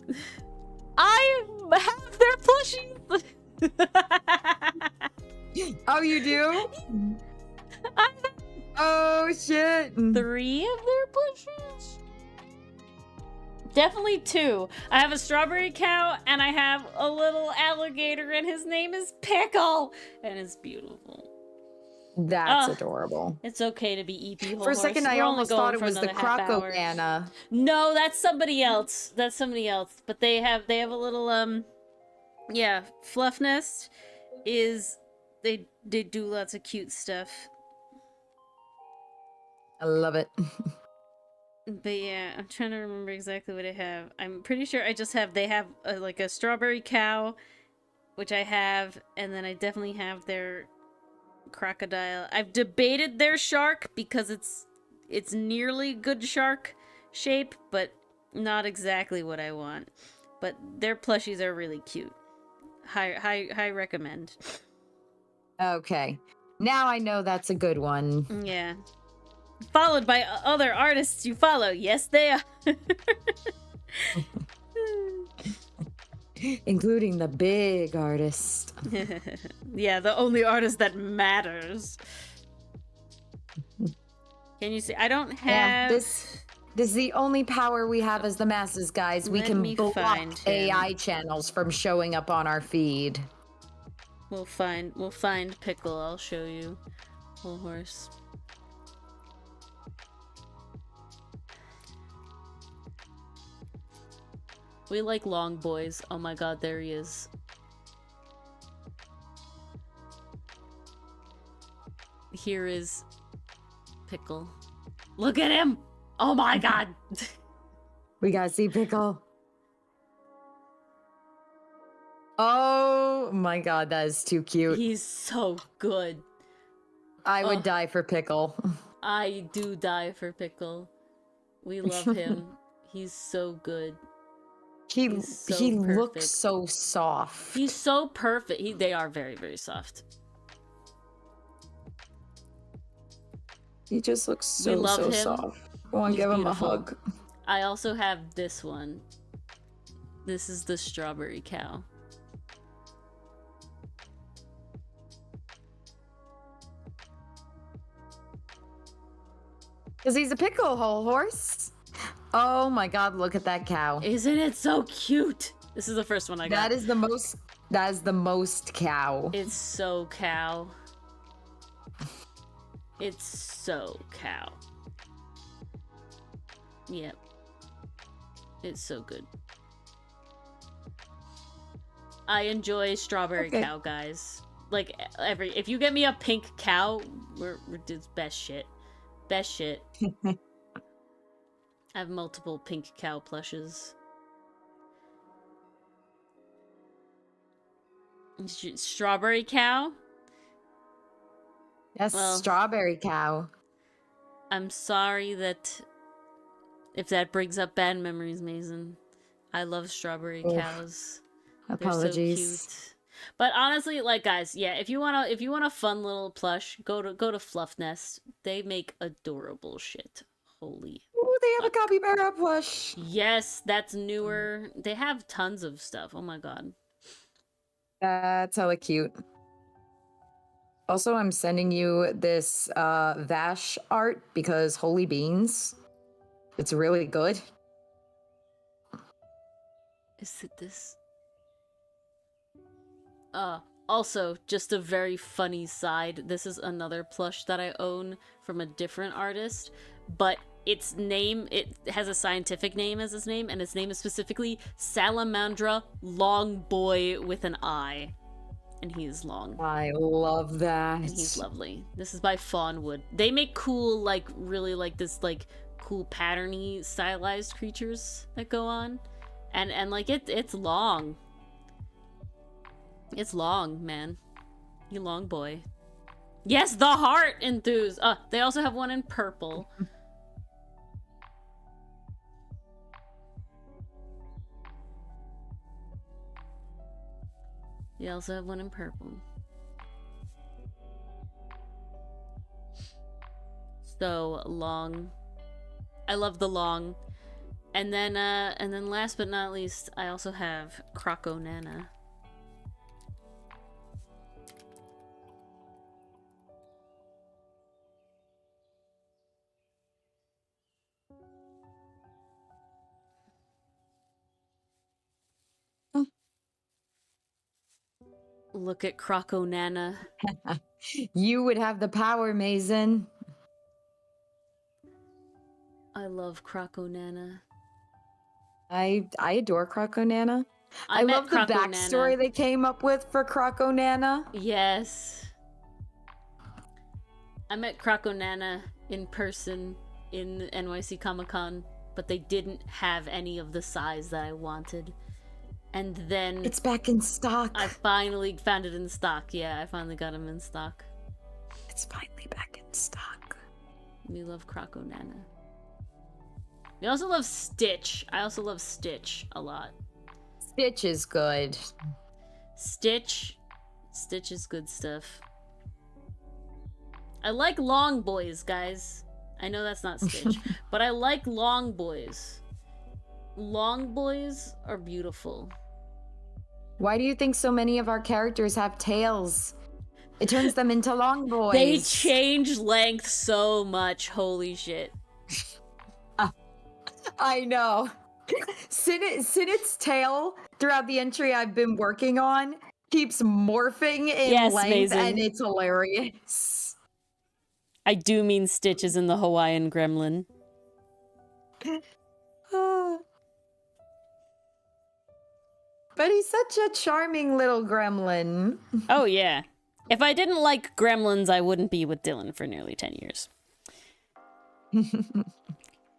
I have their plushies. Oh, you do? I have oh, shit. 3 of their plushies. Definitely 2. I have a strawberry cow and I have a little alligator and his name is Pickle and it's beautiful. That's adorable. It's okay to be EP For a second, I almost thought it was the Croco-Anna. No, that's somebody else. That's somebody else. But they have a little Yeah, Fluff Nest is they do lots of cute stuff. I love it. But yeah, I'm trying to remember exactly what I have. I'm pretty sure I just have they have like a strawberry cow, which I have, and then I definitely have their crocodile. I've debated their shark because it's nearly good shark shape, but not exactly what I want. But their plushies are really cute. High recommend. Okay. Now I know that's a good one. Yeah. Followed by other artists you follow. Yes, they are. Including the big artist. Yeah, the only artist that matters. Can you see? I don't have. Yeah, this is the only power we have as the masses, guys. We can block AI channels from showing up on our feed. We'll find Pickle. I'll show you. Whole horse. We like long boys. Oh my god, there he is. Here is Pickle. Look at him! Oh my god! We gotta see Pickle. Oh my god, that is too cute. He's so good. I would die for Pickle. I do die for Pickle. We love him. He's so good. He looks so soft. He's so perfect. They are very, very soft. He just looks so soft. I want to give him a hug. I also have this one. This is the strawberry cow. Because he's a pickle whole horse. Oh my god, look at that cow. Isn't it so cute? This is the first one I got. That is the most cow. It's so cow. It's so cow. Yep. It's so good. I enjoy strawberry cow, guys. Like, if you get me a pink cow, we're just best shit. Best shit. I have multiple pink cow plushes. Strawberry cow? Yes, well, strawberry cow. I'm sorry that if that brings up bad memories, Mason. I love strawberry cows. Apologies. They're so cute. But honestly, like, guys, yeah, if you want a fun little plush, go to Fluff Nest. They make adorable shit. Holy. Ooh, they have a capybara plush. Yes, that's newer. They have tons of stuff. Oh my god. That's hella cute. Also, I'm sending you this Vash art because holy beans. It's really good. Is it this? Also, just a very funny side. This is another plush that I own from a different artist, but its name, it has a scientific name as its name, and its name is specifically Salamandra Long Boy with an I. And he is long. I love that. And he's lovely. This is by Fawnwood. They make cool, like, really, like, this, like, cool patterny stylized creatures that go on. And like, it's long. It's long, man. You long boy. Yes, the heart enthused. They also have one in purple. They also have one in purple. So long. I love the long. And then last but not least, I also have Croco Nana. Look at Croco Nana. You would have the power, Mason. I love Croco Nana. I adore Croco Nana. I met love the Croco backstory Nana. they came up with for Croco Nana. Yes. I met Croco Nana in person in NYC Comic Con, but they didn't have any of the size that I wanted. And then It's back in stock. I finally found it in stock. Yeah, I finally got them in stock. It's finally back in stock. We love Croco Nana. We also love Stitch. I also love Stitch a lot. Stitch is good. Stitch is good stuff. I like long boys, guys. I know that's not Stitch, but I like long boys. Long boys are beautiful. Why do you think so many of our characters have tails? It turns them into long boys. They change length so much. Holy shit. I know. Sinit's tail throughout the entry I've been working on keeps morphing in length, Mason. and it's hilarious. I do mean Stitch is in the Hawaiian Gremlin. But he's such a charming little gremlin. Oh, yeah. If I didn't like gremlins, I wouldn't be with Dylan for nearly 10 years.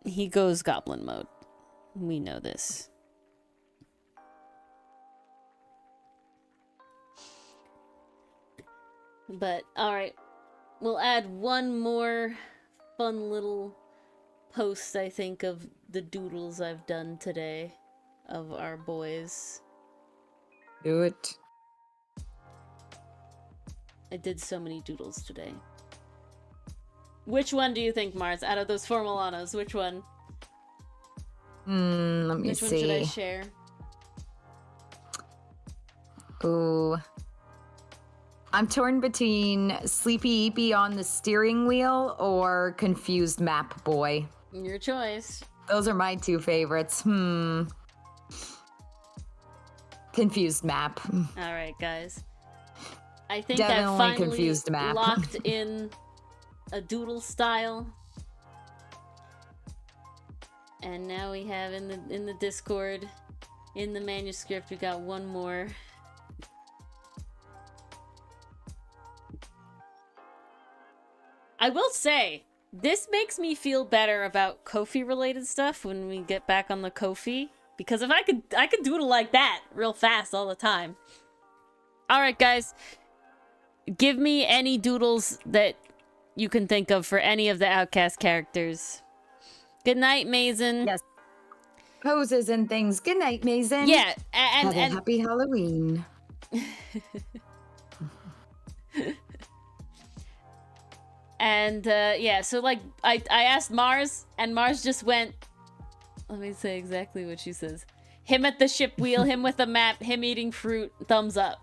He goes goblin mode. We know this. But, alright. We'll add one more fun little post, I think, of the doodles I've done today of our boys. Do it. I did so many doodles today. Which one do you think, Mars? Out of those four Milanos, which one? Let me Which see. one should I share? Ooh. I'm torn between Sleepy Eepy on the steering wheel or Confused Map Boy. Your choice. Those are my two favorites. Confused Map. Alright, guys. I think Definitely I finally Confused Map. locked in a doodle style. And now we have in the Discord, in the manuscript, we got one more. I will say, this makes me feel better about Ko-fi related stuff when we get back on the Ko-fi. Because if I could doodle like that real fast all the time. Alright, guys. Give me any doodles that you can think of for any of the Outcast characters. Good night, Mason. Yes. Poses and things. Good night, Mason. Yeah, and happy Halloween. And yeah, so like I asked Mars, and Mars just went. Let me say exactly what she says. Him at the ship wheel, him with a map, him eating fruit, thumbs up.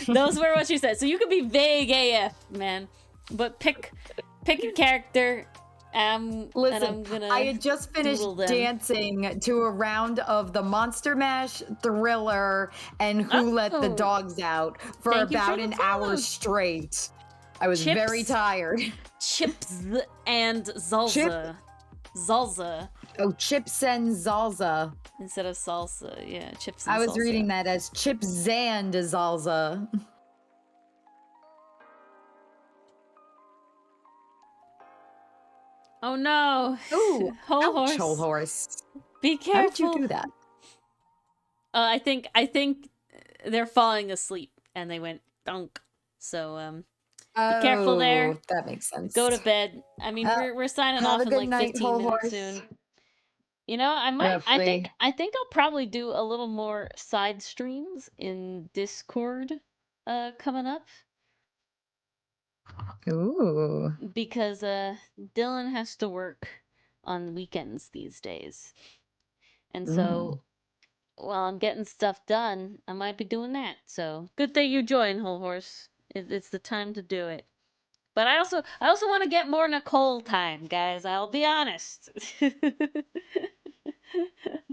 Those were what she said. So you could be vague AF, man. But pick a character. Listen, and I'm gonna I had just finished dancing to a round of the Monster Mash, Thriller, and Who Let the Dogs Out for about an hour straight. I was very tired. Chips and Zalza. Zalza. Oh, Chips and Zalza. Instead of salsa, yeah, chips and I was salsa. reading that as Chips and Zalza. Oh no! Ooh, whole horse. Whole horse. Be careful. How did you do that? I think they're falling asleep and they went dunk. So be careful there. That makes sense. Go to bed. I mean, we're signing off in like 15 minutes soon. You know, I think I'll probably do a little more side streams in Discord coming up. Ooh. Because Dylan has to work on weekends these days. And so while I'm getting stuff done, I might be doing that. So good that you joined, Whole Horse. It's the time to do it. But I also want to get more Nicole time, guys. I'll be honest.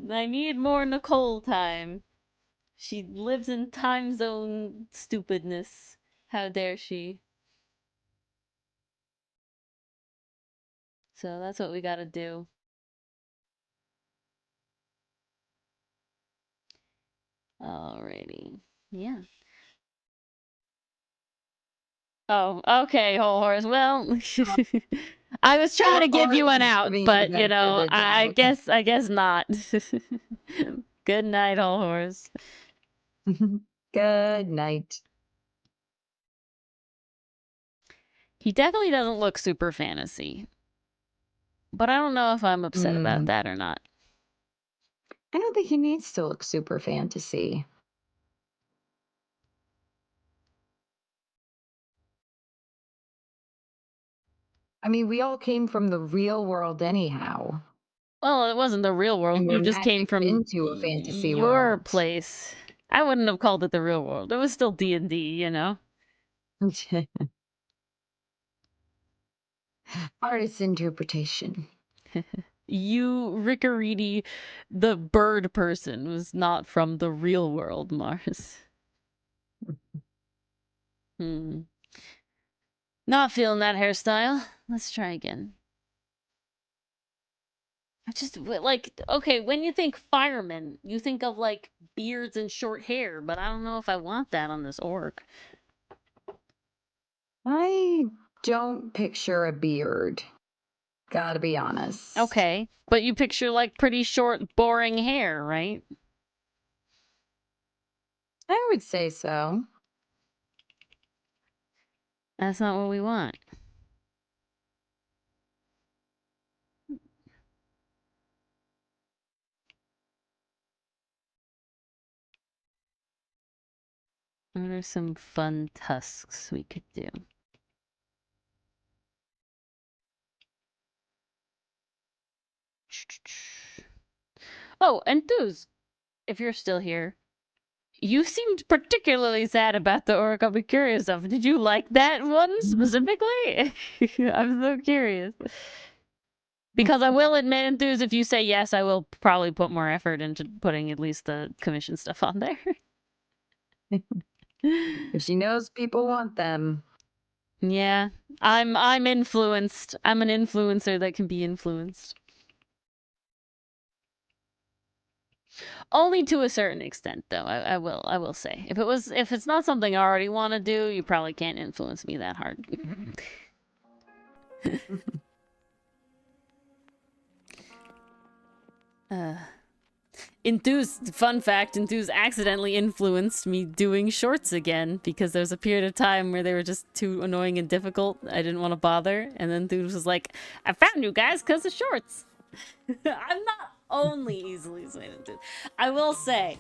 I need more Nicole time. She lives in time zone stupidness. How dare she? So that's what we gotta do. Alrighty. Yeah. Oh, okay, whole horse. Well, I was trying to give you an out, Giving the but you benefit of know, the I doubt. guess not. Good night, whole horse. Good night. He definitely doesn't look super fantasy, but I don't know if I'm upset about Mm, that or not. I don't think he needs to look super fantasy. I mean, we all came from the real world anyhow, Well, it wasn't the real and world. we're You just came magicked from into a fantasy your world. place. I wouldn't have called it the real world. It was still D&D, you know? Artist's interpretation. You, Rickariti, the bird person, was not from the real world, Mars. Hmm. Not feeling that hairstyle. Let's try again. I just, like, okay, when you think fireman, you think of, like, beards and short hair, but I don't know if I want that on this orc. I don't picture a beard. Gotta be honest. Okay, but you picture, like, pretty short, boring hair, right? I would say so. That's not what we want. What are some fun tusks we could do? Oh, Enthuse, if you're still here. You seemed particularly sad about the orc. I'll be curious of. Did you like that one specifically? I'm so curious. Because I will admit, Enthuse, if you say yes, I will probably put more effort into putting at least the commission stuff on there. If she knows people want them. Yeah, I'm influenced. I'm an influencer that can be influenced. Only to a certain extent, though. I will say, if it's not something I already want to do, you probably can't influence me that hard. Enthuse, fun fact, Enthuse accidentally influenced me doing shorts again because there was a period of time where they were just too annoying and difficult. I didn't want to bother, and then Enthuse was like, I found you guys because of shorts. I'm not only easily swayed, Enthuse. I will say,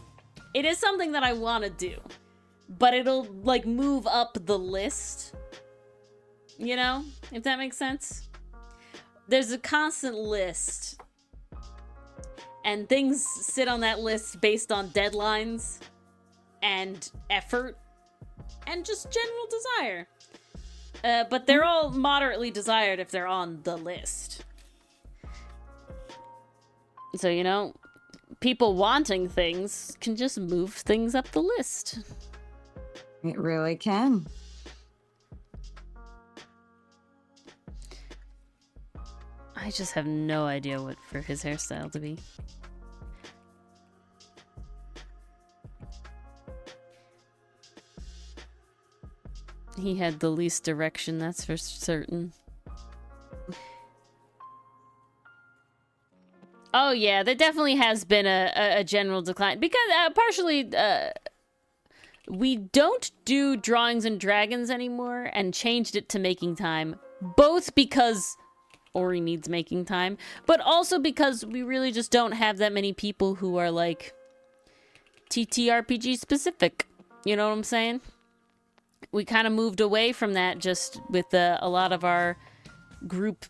it is something that I want to do, but it'll, like, move up the list. You know? If that makes sense? There's a constant list, and things sit on that list based on deadlines and effort and just general desire. But they're all moderately desired if they're on the list. So, you know, people wanting things can just move things up the list. It really can. I just have no idea what for his hairstyle to be. He had the least direction, that's for certain. Oh yeah, there definitely has been a general decline. Because, partially, we don't do Drawings and Dragons anymore and changed it to Making Time. Both because Ori needs making time, but also because we really just don't have that many people who are, like, TTRPG specific. You know what I'm saying? We kind of moved away from that just with a lot of our group,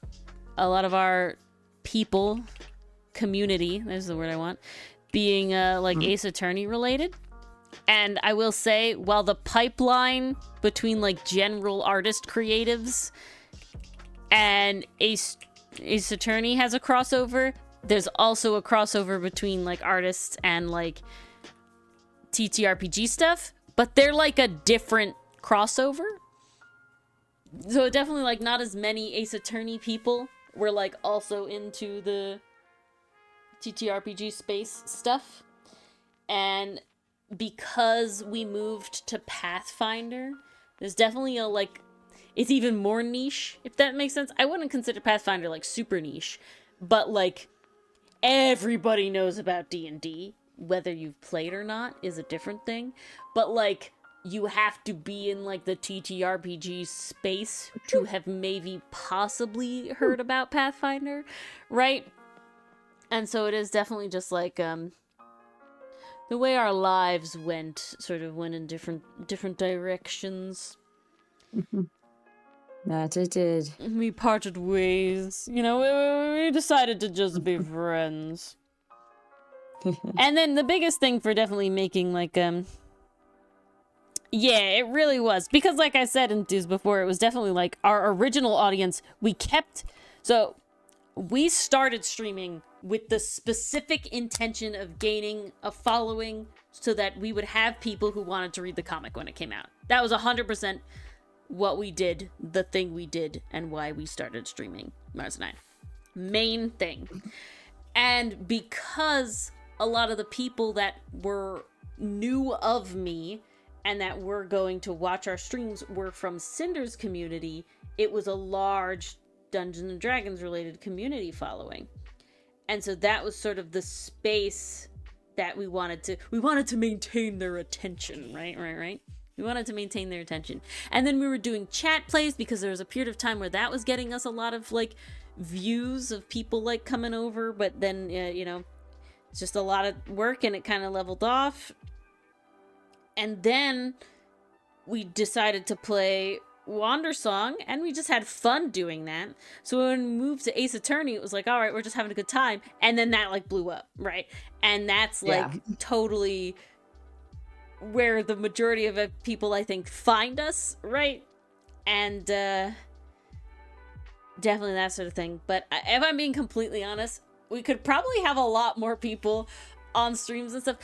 a lot of our people, community, there's the word I want, being, like, Ace Attorney related. And I will say, while the pipeline between, like, general artist creatives and Ace Attorney has a crossover, there's also a crossover between, like, artists and, like, TTRPG stuff, but they're, like, a different crossover. So definitely, like, not as many Ace Attorney people were, like, also into the TTRPG space stuff. And because we moved to Pathfinder, there's definitely a, like, it's even more niche, if that makes sense. I wouldn't consider Pathfinder, like, super niche, but, like, everybody knows about D&D. Whether you've played or not is a different thing. But, like, you have to be in, like, the TTRPG space to have maybe possibly heard about Pathfinder, right? And so it is definitely just, like, the way our lives went, sort of went in different directions. That it did. We parted ways. You know, we decided to just be friends. And then the biggest thing for definitely making, like, yeah, it really was. Because, like I said in Dues before, it was definitely, like, our original audience, so we started streaming with the specific intention of gaining a following so that we would have people who wanted to read the comic when it came out. That was 100% what we did, the thing we did, and why we started streaming Mars 9. Main thing. And because a lot of the people that were new of me and that were going to watch our streams were from Cinder's community, it was a large Dungeons and Dragons related community following. And so that was sort of the space that we wanted to maintain their attention, right? We wanted to maintain their attention. And then we were doing chat plays because there was a period of time where that was getting us a lot of, like, views of people, like, coming over, but then, you know, it's just a lot of work and it kind of leveled off. And then we decided to play Wandersong, and we just had fun doing that. So when we moved to Ace Attorney, it was like, all right, we're just having a good time. And then that, like, blew up, right? And that's, like, totally where the majority of people, I think, find us, right? And definitely that sort of thing. But if I'm being completely honest, we could probably have a lot more people on streams and stuff.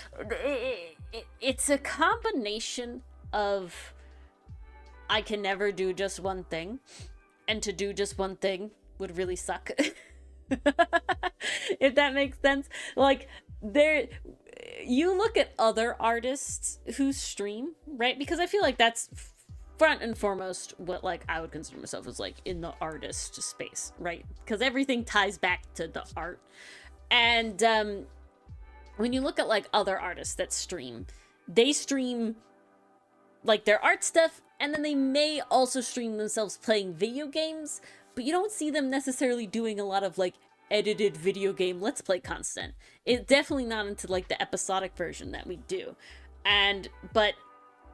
It's a combination of I can never do just one thing, and to do just one thing would really suck. If that makes sense. Like, you look at other artists who stream, right? Because I feel like that's front and foremost what, like, I would consider myself as, like, in the artist space, right? Because everything ties back to the art. And when you look at, like, other artists that stream, they stream, like, their art stuff, and then they may also stream themselves playing video games, but you don't see them necessarily doing a lot of, like, edited video game Let's Play content. It's definitely not into, like, the episodic version that we do. But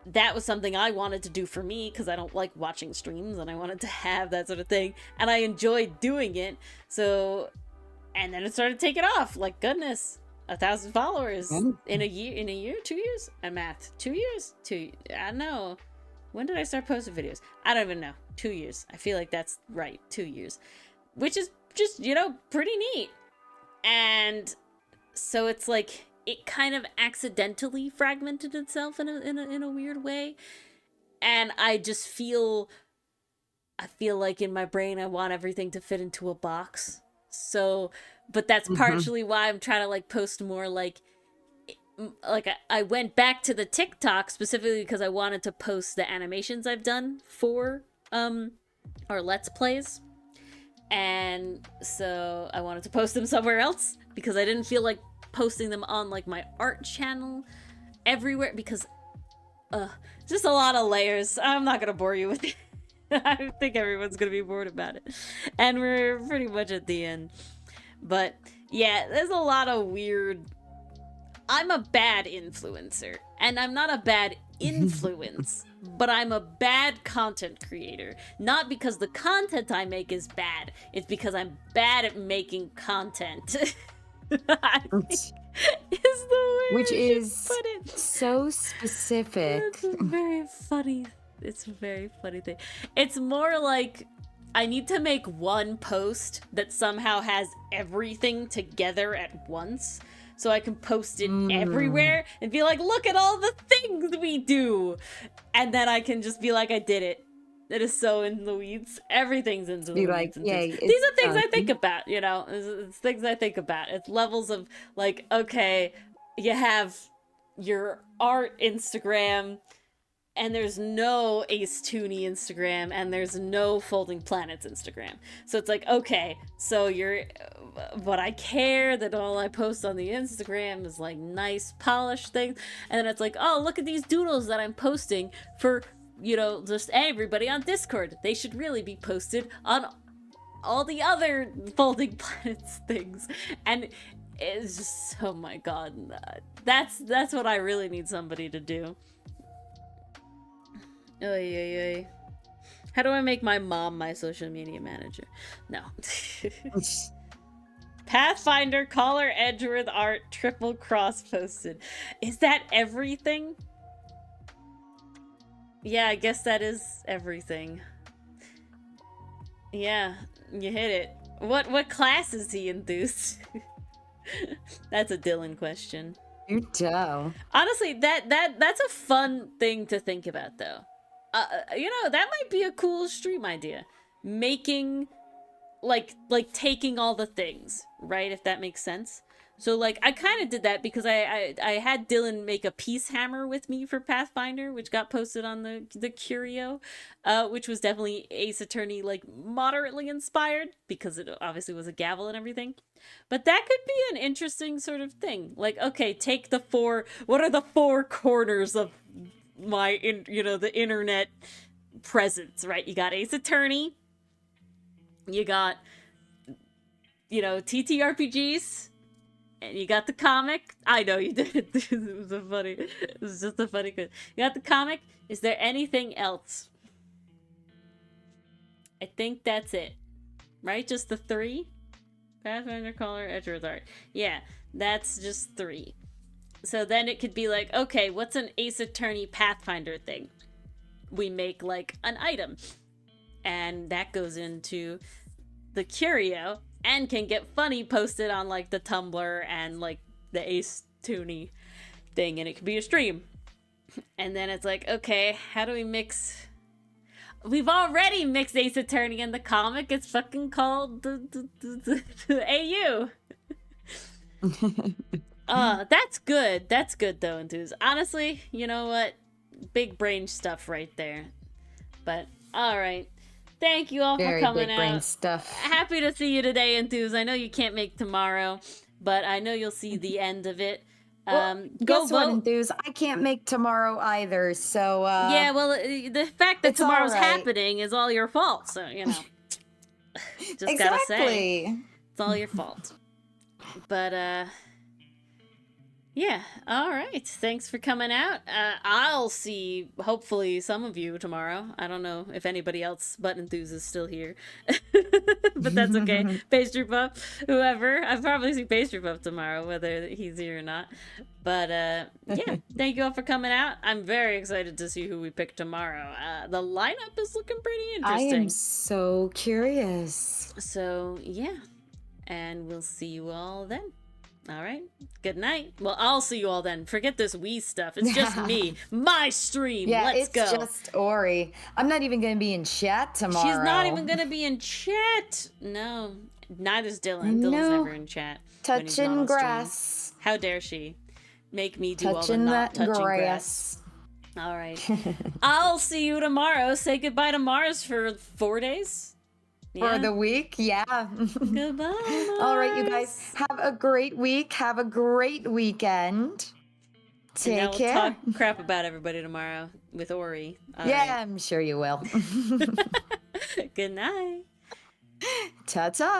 that was something I wanted to do for me, because I don't like watching streams, and I wanted to have that sort of thing, and I enjoyed doing it. So, and then it started taking off. Like, goodness, 1,000 followers in a year, 2 years? And math, 2 years? I don't know. When did I start posting videos? I don't even know. 2 years. I feel like that's right. 2 years. Which is just, you know, pretty neat. And so it's like, it kind of accidentally fragmented itself in a weird way. And I just feel like in my brain, I want everything to fit into a box. So, but that's partially why I'm trying to, like, post more, like I went back to the TikTok specifically because I wanted to post the animations I've done for our Let's Plays. And so I wanted to post them somewhere else because I didn't feel like posting them on, like, my art channel everywhere, because just a lot of layers. I'm not gonna bore you with it. I think everyone's gonna be bored about it, and we're pretty much at the end. But yeah, there's a lot of weird. I'm a bad influencer, and I'm not a bad influence, but I'm a bad content creator. Not because the content I make is bad, it's because I'm bad at making content. I think is the way Which is put it. so specific. It's a very funny. It's a very funny thing. It's more like I need to make one post that somehow has everything together at once, so I can post it everywhere and be like, look at all the things we do, and then I can just be like, I did it. It is so in the weeds. Everything's in the weeds. Like, yay, these are things I think about, you know? It's things I think about. It's levels of, like, okay, you have your art Instagram, and there's no Ace Tooney Instagram, and there's no Folding Planets Instagram. So it's like, okay, so but I care that all I post on the Instagram is like nice polished things, and then it's like, oh, look at these doodles that I'm posting for, just everybody on Discord. They should really be posted on all the other Folding Planets things. And it's just, oh my god, that's what I really need somebody to do. Oy, oy, oy. How do I make my mom my social media manager? No. Pathfinder, Caller Edgeworth art, triple cross posted. Is that everything? Yeah, I guess that is everything. Yeah, you hit it. What class is he enthused? That's a Dylan question. You do. Honestly, that's a fun thing to think about, though. That might be a cool stream idea. Making, like taking all the things, right? If that makes sense. So, like, I kind of did that because I had Dylan make a peace hammer with me for Pathfinder, which got posted on the Curio, which was definitely Ace Attorney, like, moderately inspired, because it obviously was a gavel and everything. But that could be an interesting sort of thing. Like, okay, take what are the 4 corners of my, the internet presence, right? You got Ace Attorney, you got, TTRPGs, and you got the comic. I know you did it. It was just a funny question. You got the comic. Is there anything else? I think that's it. Right? Just the 3? Pathfinder, Caller, Edgeworth art. Yeah, that's just 3. So then it could be like, okay, what's an Ace Attorney Pathfinder thing? We make, like, an item. And that goes into the Curio, and can get funny posted on, like, the Tumblr and, like, the Ace Tooney thing, and it could be a stream. And then it's like, okay, how do we mix... We've already mixed Ace Attorney in the comic. It's fucking called the AU. That's good. That's good, though, Enthuse. Honestly, you know what? Big brain stuff right there. But, alright. Thank you all for coming out. Brain stuff. Happy to see you today, Enthuse. I know you can't make tomorrow, but I know you'll see the end of it. Well, go guess vote. What, Enthuse? I can't make tomorrow either, so yeah, well, the fact that tomorrow's happening is all your fault, so, just exactly. gotta say, it's all your fault. But, yeah, all right. Thanks for coming out. I'll see, hopefully, some of you tomorrow. I don't know if anybody else but Enthuse is still here. But that's okay. Pastry Puff, whoever. I'll probably see Pastry Puff tomorrow, whether he's here or not. But, yeah, thank you all for coming out. I'm very excited to see who we pick tomorrow. The lineup is looking pretty interesting. I am so curious. So, yeah. And we'll see you all then. All right. Good night. Well, I'll see you all then. Forget this Wii stuff. It's just me. My stream. Yeah, Let's go. It's just Ori. I'm not even going to be in chat tomorrow. She's not even going to be in chat. No. Neither's Dylan. Dylan's never in chat. Touching grass. How dare she make me do all the not touching grass. All right. I'll see you tomorrow. Say goodbye to Mars for 4 days. Yeah. For the week, yeah. Goodbye, Mars. All right, you guys. Have a great week. Have a great weekend. Take care. We'll talk crap about everybody tomorrow with Ori. All right. I'm sure you will. Good night. Ta-ta.